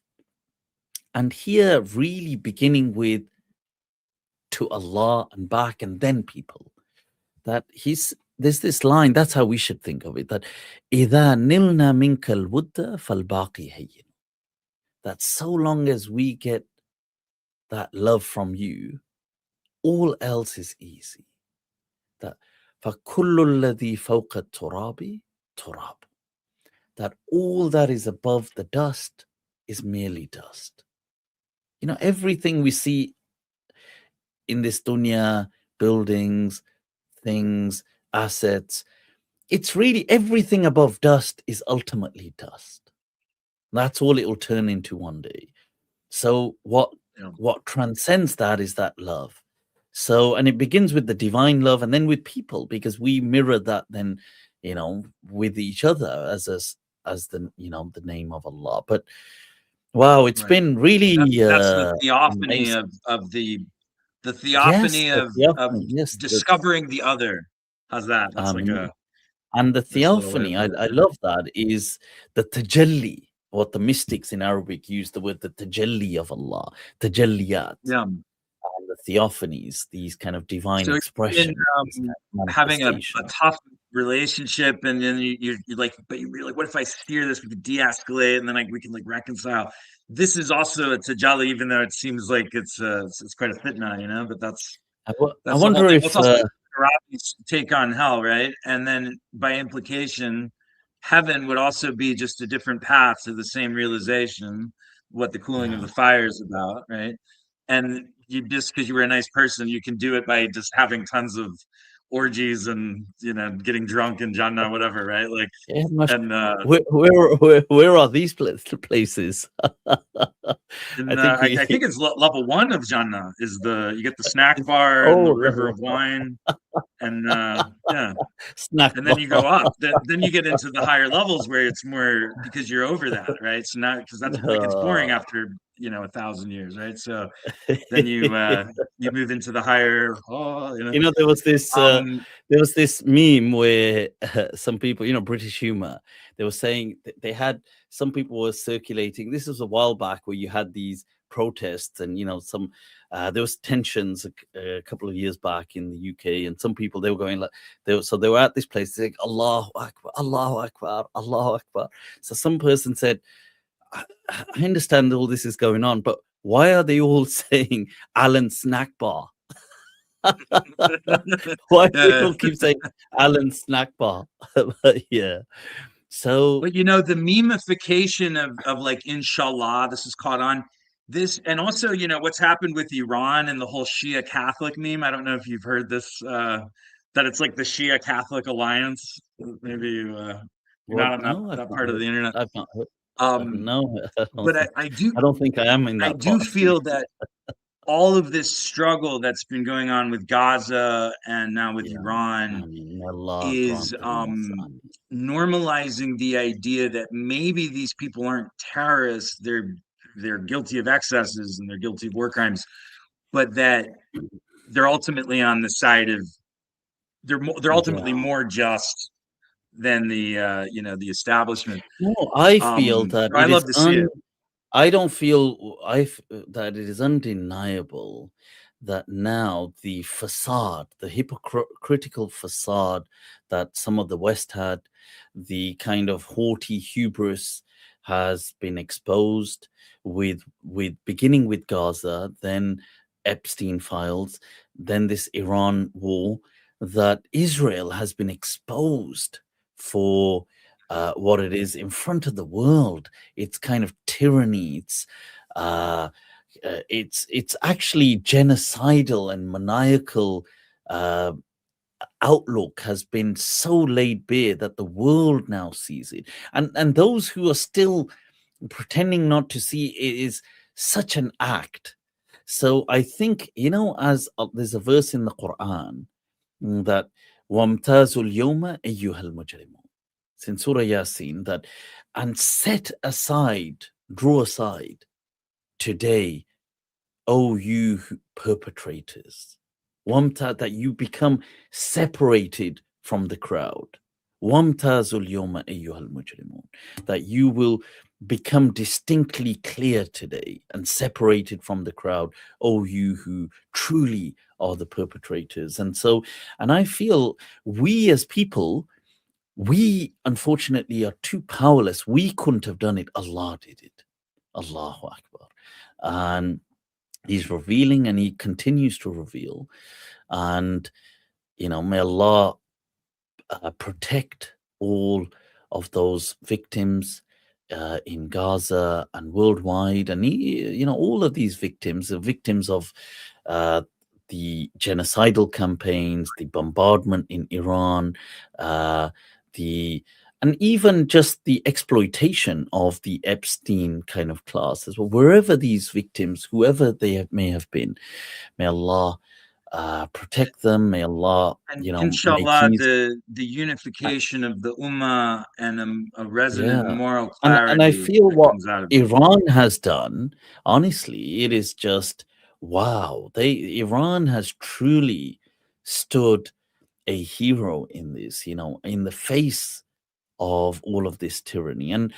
And here, really beginning with to Allah and back, and then people, that there's this line, that's how we should think of it, that إِذَا نِلْنَا مِنْكَ الْوُدَّ فَالْبَاقِي هَيِّنٌ. That so long as we get that love from you, all else is easy. That فَكُلُّ الَّذِي فَوْقَ التُّرَابِ تُرَابٌ. That all that is above the dust is merely dust. Everything we see in this dunya, buildings, things, assets, it's really everything above dust is ultimately dust. That's all it will turn into one day. So what transcends that is that love. So, and it begins with the divine love, and then with people, because we mirror that then, with each other as the the name of Allah. But wow, it's been really that's the theophany amazing. of the theophany of discovering the other. How's that? That's like a, and the theophany, I love that, is the tajalli, what the mystics in Arabic use the word, the tajalli of Allah, tajalliyat. And the theophanies, these kind of divine expressions. Having a tough relationship, and then you're like, but you're like, what if I steer this, we could de-escalate, and then we can reconcile. This is also a tajalli, even though it seems like it's quite a fitna, but that's I wonder if it's also Arabi's take on hell, right? And then by implication, heaven would also be just a different path to the same realization, what the cooling of the fire is about, right? And you just, because you were a nice person, you can do it by just having tons of orgies and getting drunk in Jannah, whatever, right? Like, and where are these places? I think it's level 1 of Jannah is you get the snack bar and the river of wine, and snack and then you go up. Then you get into the higher levels where it's more because you're over that, right? So now, because that's like it's boring after 1,000 years, right? So then you move into the higher. There was this meme where some people, British humor, they were saying they had, some people were circulating. This was a while back where you had these protests, and some there was tensions a couple of years back in the UK, and some people, they were going like they were at this place, like Allahu Akbar, Allahu Akbar, Allahu Akbar. So some person said, I understand all this is going on, but why are they all saying Alan Snack Bar? Why do people keep saying Alan Snack Bar? Yeah. So But you know, the memification of like inshallah, this is caught on this, and also, you know, what's happened with Iran and the whole Shia Catholic meme. I don't know if you've heard this, that it's like the Shia Catholic alliance. Maybe you're what? not on No, I've that not part of heard. the internet. I've not heard. Um, No, but I don't think I am in I that do party. feel that all of this struggle that's been going on with Gaza and now with Yeah, Iran may Allah is grant them also. normalizing the idea that maybe these people aren't terrorists, they're guilty of excesses and they're guilty of war crimes, but that they're ultimately on the side of they're ultimately Yeah. more just than the you know, the establishment. No, I feel that I it is love to see it. I don't feel that it is undeniable that now the facade, the hypocritical facade that some of the West had, the kind of haughty hubris has been exposed with beginning with Gaza, then Epstein files, then this Iran war, that Israel has been exposed for what it is in front of the world. It's kind of tyranny. It's actually genocidal and maniacal outlook has been so laid bare that the world now sees it, and those who are still pretending not to see it is such an act. So I think, you know, as there's a verse in the Quran that وَامْتَازُوا الْيَوْمَ أَيُّهَا الْمُجْرِمُونَ, it's in Surah Yasin, that and set aside, draw aside today, O you perpetrators, wamta, that you become separated from the crowd. Wamtazul yawma ayyuhal mujrimun, that you will become distinctly clear today and separated from the crowd, O you who truly are the perpetrators. And so, and I feel we as people, we unfortunately are too powerless. We couldn't have done it. Allah did it. Allahu Akbar. And He's revealing, and He continues to reveal. And, you know, may Allah protect all of those victims in Gaza and worldwide. And, you know, all of these victims are victims of the genocidal campaigns, the bombardment in Iran, and even just the exploitation of the Epstein kind of class as well. Wherever these victims, whoever they may have been, may Allah protect them. May Allah, And you know, make inshallah, His the unification of the ummah and a resonant yeah. moral And I clarity feel that what comes out of it. Iran has done, honestly, it is just wow. Iran has truly stood a hero in this, you know, in the face of all of this tyranny. And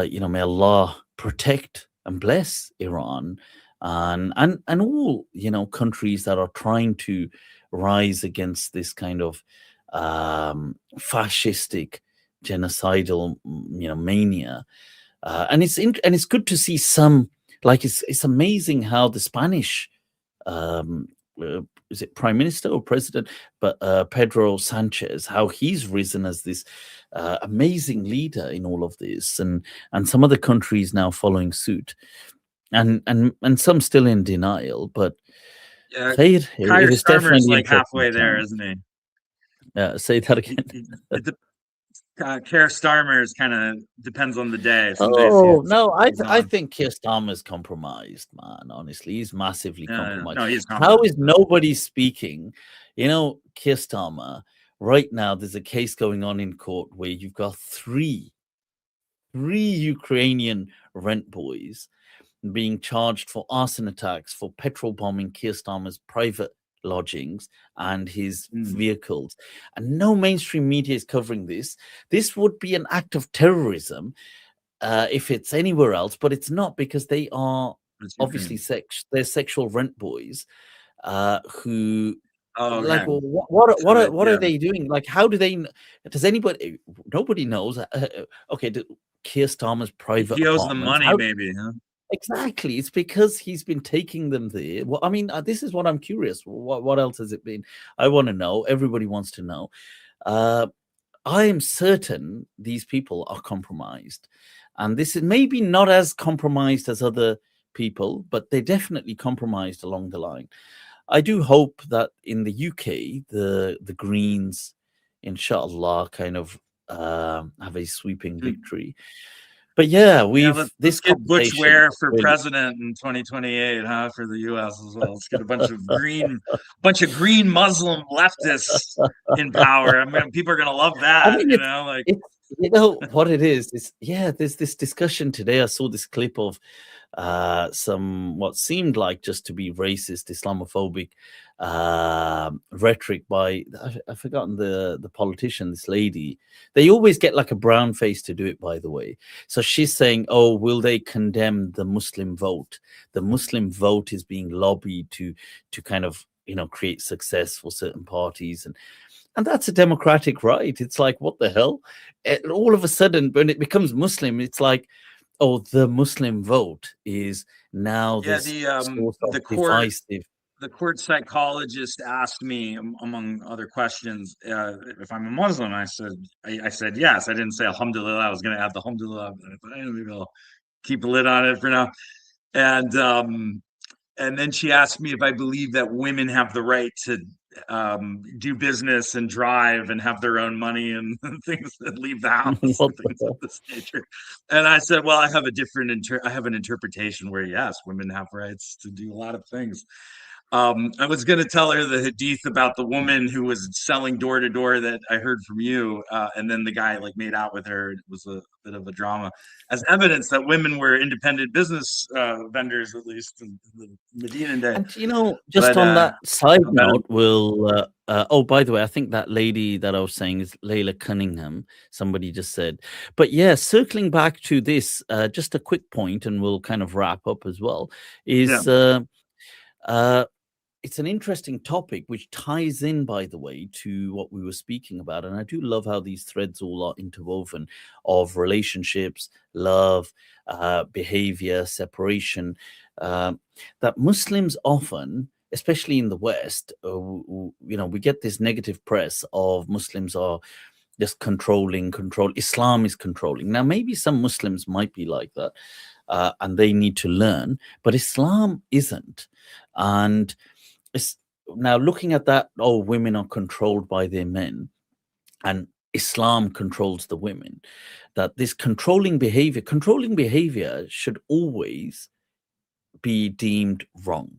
you know, may Allah protect and bless Iran and all, you know, countries that are trying to rise against this kind of fascistic, genocidal, you know, mania. And it's good to see some, like, it's amazing how the Spanish um, is it prime minister or president, but Pedro Sanchez, how he's risen as this amazing leader in all of this, and some other countries now following suit, and some still in denial. But Yeah, Khair, Keir it is Starmer's definitely like interesting halfway there, times. isn't he? Say that again. Keir Starmer is kind of depends on the day. Some days Oh no, he's I on. think Keir Starmer's compromised, man. Honestly, he's massively Yeah. compromised. No, he's How compromised. is nobody speaking? You know, Keir Starmer. Right now, there's a case going on in court where you've got three Ukrainian rent boys being charged for arson attacks, for petrol bombing Keir Starmer's private lodgings and his vehicles. And no mainstream media is covering this. This would be an act of terrorism if it's anywhere else, but it's not, because they are obviously they're sexual rent boys who like, well, what are they doing? Like, how do they? Does anybody? Nobody knows. Okay, Keir Starmer's private He owes them apartments. money, maybe. Huh? Exactly, it's because he's been taking them there. Well, I mean, this is what I'm curious. What else has it been? I want to know. Everybody wants to know. I am certain these people are compromised. And this is maybe not as compromised as other people, but they're definitely compromised along the line. I do hope that in the UK, the Greens, inshallah, kind of have a sweeping victory. But yeah, let's get Butch Ware for president in 2028, huh? For the U.S. as well. Let's get a bunch of green Muslim leftists in power. I mean, people are gonna love that. I mean, you know what it is. There's this discussion today. I saw this clip of some what seemed like just to be racist, Islamophobic rhetoric by I've forgotten the politician, this lady. They always get like a brown face to do it, by the way. So she's saying, oh, will they condemn the Muslim vote? The Muslim vote is being lobbied to kind of, you know, create success for certain parties, and that's a democratic right. It's like, what the hell? All of a sudden, when it becomes Muslim, it's like, oh, the Muslim vote is now this source of divisive. The court psychologist asked me, among other questions, if I'm a Muslim. I said yes. I didn't say alhamdulillah. I was going to add the alhamdulillah, but maybe I'll keep a lid on it for now. And then she asked me if I believe that women have the right to do business and drive and have their own money and things that leave the house and things of this nature. And I said, well, I have an interpretation where yes, women have rights to do a lot of things. I was going to tell her the hadith about the woman who was selling door to door that I heard from you, and then the guy like made out with her. It was a bit of a drama, as evidence that women were independent business vendors, at least in the Medina day. And you know, just on that side note, we'll. Oh, by the way, I think that lady that I was saying is Layla Cunningham. Somebody just said, but yeah, circling back to this, just a quick point, and we'll kind of wrap up as well. It's an interesting topic which ties in, by the way, to what we were speaking about. And I do love how these threads all are interwoven of relationships, love, behavior, separation, that Muslims often, especially in the West, you know, we get this negative press of Muslims are just control. Islam is controlling. Now, maybe some Muslims might be like that, and they need to learn, but Islam isn't. And now looking at that, oh, women are controlled by their men and Islam controls the women, that this controlling behavior should always be deemed wrong,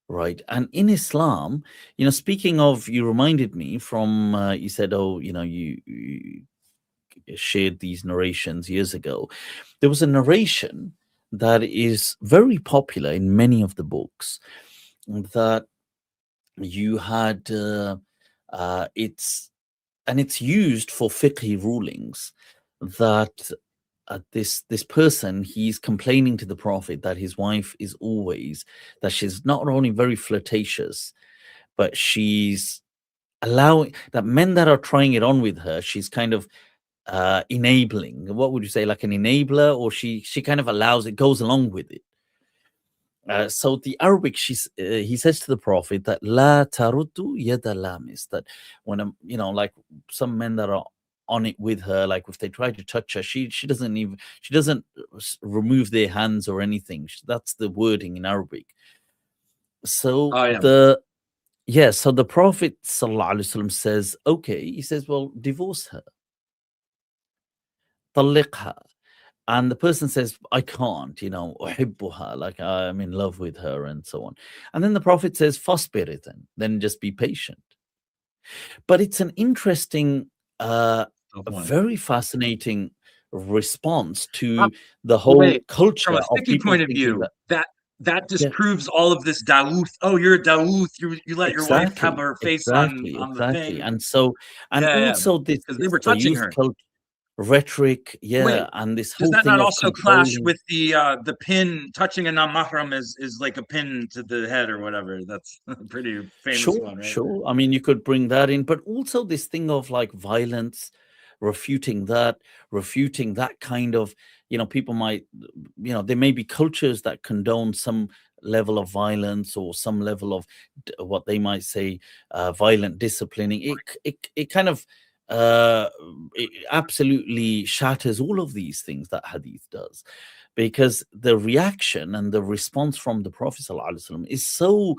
right? And in Islam, you know, speaking of, you reminded me from, you said, oh, you know, you shared these narrations years ago. There was a narration that is very popular in many of the books, that you had it's used for fiqh rulings, that this person, he's complaining to the Prophet that his wife is always, that she's not only very flirtatious, but she's allowing that men that are trying it on with her, she's kind of enabling. What would you say, like an enabler, or she kind of allows it, goes along with it. So the Arabic, he says to the Prophet that la taruddu yada lamis, that when you know, like some men that are on it with her, like if they try to touch her, she doesn't remove their hands or anything. That's the wording in Arabic. So so the Prophet sallallahu alaihi wasallam says, okay, he says, well, divorce her, talliqha. And the person says, I can't, you know, uhibbuha, like I'm in love with her and so on. And then the Prophet says, fasbir, then just be patient. But it's an interesting, very fascinating response to the whole culture. From a sticky point of view, that disproves all of this Dayouth. Oh, you're a Dayouth. You let your wife have her face on the thing. And so, and also this, because they were touching her. Rhetoric, and this whole does that thing not also clash with the pin? Touching a non-mahram is like a pin to the head or whatever. That's a pretty famous one, right? Sure. I mean, you could bring that in, but also this thing of like violence, refuting that kind of, you know, people might, you know, there may be cultures that condone some level of violence or some level of what they might say violent disciplining. It kind of it absolutely shatters all of these things that hadith does, because the reaction and the response from the Prophet ﷺ is so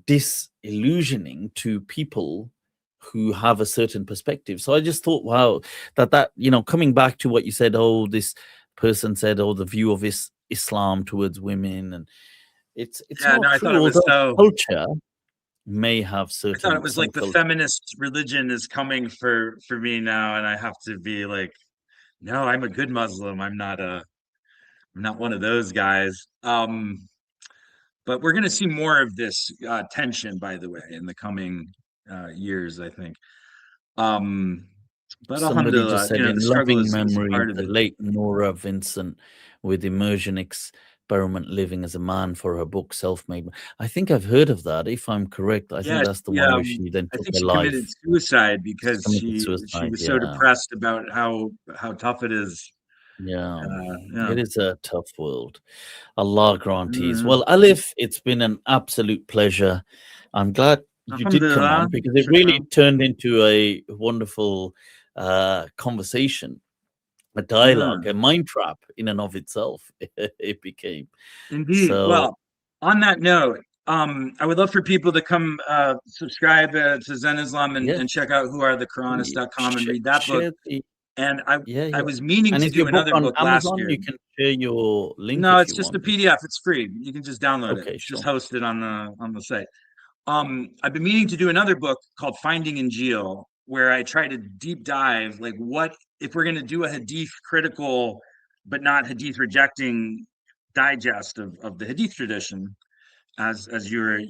disillusioning to people who have a certain perspective. So I just thought, wow, that coming back to what you said, oh, this person said, oh, the view of Islam towards women, and it's Yeah, not no, I true. thought it was Although so. culture may have I thought it was some like the culture. feminist religion is coming for me now, and I have to be like, no, I'm a good Muslim. I'm not one of those guys. But we're going to see more of this tension, by the way, in the coming years, I think. But Somebody just alhamdulillah, said, the in struggle loving is a memory, part of the it. late Nora Vincent, with immersion experiment living as a man for her book Self-Made. I think I've heard of that. If I'm correct, I think Yeah, that's the one where she then I took think her she committed life. suicide She because committed she suicide. was so depressed about how tough it is. Yeah. Yeah. It is a tough world. Allah grantees. Mm. Well, Aleph, it's been an absolute pleasure. I'm glad you did come Alhamdulillah. on, because it really turned into a wonderful conversation, a dialogue, Yeah. a mind trap in and of itself. It became. Indeed. So Well, on that note, I would love for people to come subscribe to Zen Islam and yes, check out whoarethe.Quranist.com and read that book. share the And yeah. I was meaning And to is your do book another on book last Amazon? year. You can share your link No, if it's you just a want. PDF. It's free. You can just download it. Okay, It's sure. just hosted on the site. I've been meaning to do another book called Finding Injil, where I try to deep dive, like, what if we're going to do a hadith critical but not hadith rejecting digest of the hadith tradition, as you were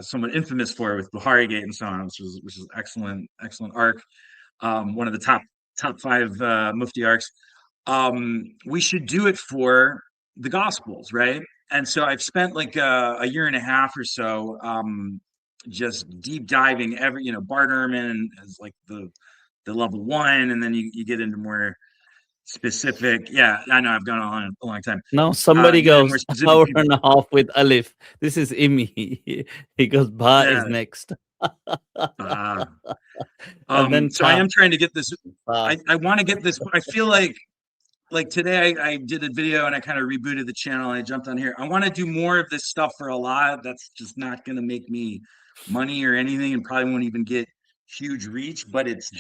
somewhat infamous for with Buhari Gate and so on, which is excellent arc, one of the top five Mufti arcs. We should do it for the Gospels, right? And so I've spent like a year and a half or so just deep diving Bart Ehrman is like the level one, and then you get into more specific. Yeah, I know I've gone on a long time. Now somebody Get into more goes specific hour people. and a half with Aleph. This is Imi. He goes, Ba is Yeah. next. And then so I am trying to get this. Ta. I want to get this. I feel like today I did a video and I kind of rebooted the channel and I jumped on here. I want to do more of this stuff for Allah. That's just not going to make me money or anything, and probably won't even get huge reach, but it's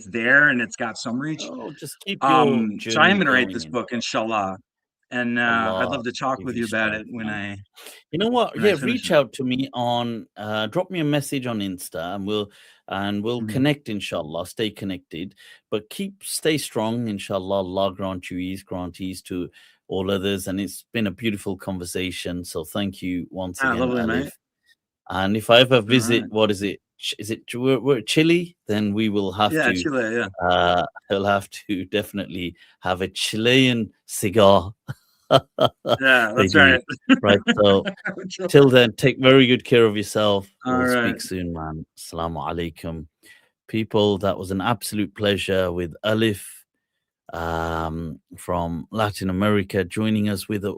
there and it's got some reach. Oh, just keep your So I am journey going to write going. this book, inshallah. And I'd Allah love to talk give with you you about it strength, when man. I You know what? when I Yeah, finish reach it. out to me on drop me a message on Insta, and we'll Mhm. connect, inshallah. Stay connected, but stay strong, inshallah. Allah grant you ease, grant ease to all others. And it's been a beautiful conversation. So thank you once again, Lovely, mate. Aleph. And if I ever visit, right. what is it? Is it we're Chile? Then we will have to. Chile, yeah. I'll have to definitely have a Chilean cigar. Yeah, that's right. Right. So till then, take very good care of yourself. All We'll right. speak soon, man. Assalamu alaikum. People, that was an absolute pleasure with Aleph from Latin America joining us with a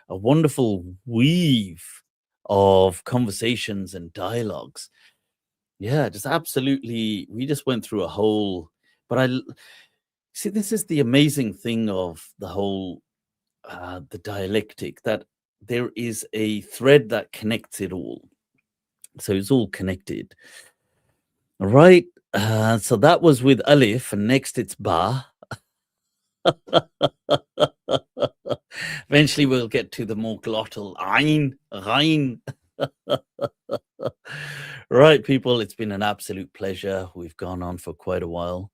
wonderful weave of conversations and dialogues. Yeah, just absolutely. We just went through a whole, but see, this is the amazing thing of the whole the dialectic, that there is a thread that connects it all. So it's all connected. All right. So that was with Aleph, and next it's Ba. Eventually we'll get to the more glottal Ain, Ghain. Right, people, it's been an absolute pleasure. We've gone on for quite a while,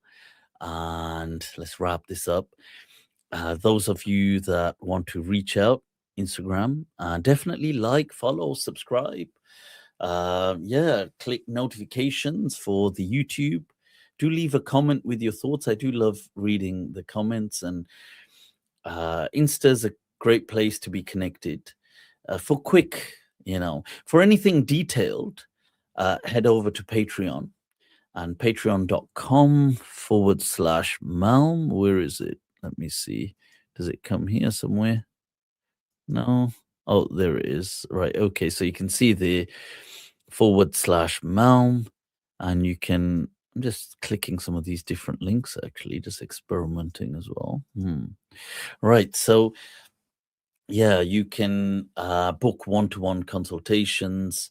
and let's wrap this up. Those of you that want to reach out, Instagram, definitely like, follow, subscribe. Click notifications for the YouTube. Do leave a comment with your thoughts. I do love reading the comments, and Insta's a great place to be connected. For quick, for anything detailed, head over to Patreon, and patreon.com/Malm. Where is it? Let me see. Does it come here somewhere? No. Oh, there it is. Right. Okay. So you can see the /Malm. And you can, I'm just clicking some of these different links, actually, just experimenting as well. Right. So, yeah, you can book one-to-one consultations.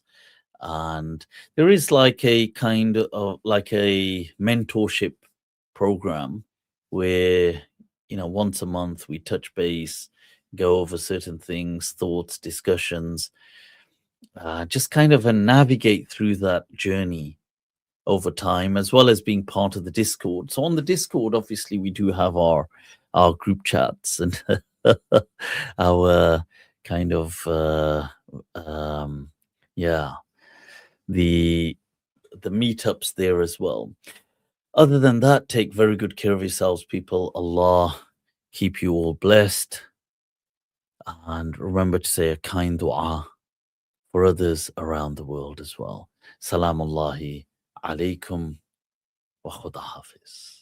And there is like a kind of like a mentorship program where, once a month we touch base, go over certain things, thoughts, discussions, just kind of navigate through that journey over time, as well as being part of the Discord. So on the Discord, obviously, we do have our group chats and our kind of the meetups there as well. Other than that, take very good care of yourselves, people. Allah keep you all blessed. And remember to say a kind dua for others around the world as well. Salamullahi alaikum wa khuda hafiz.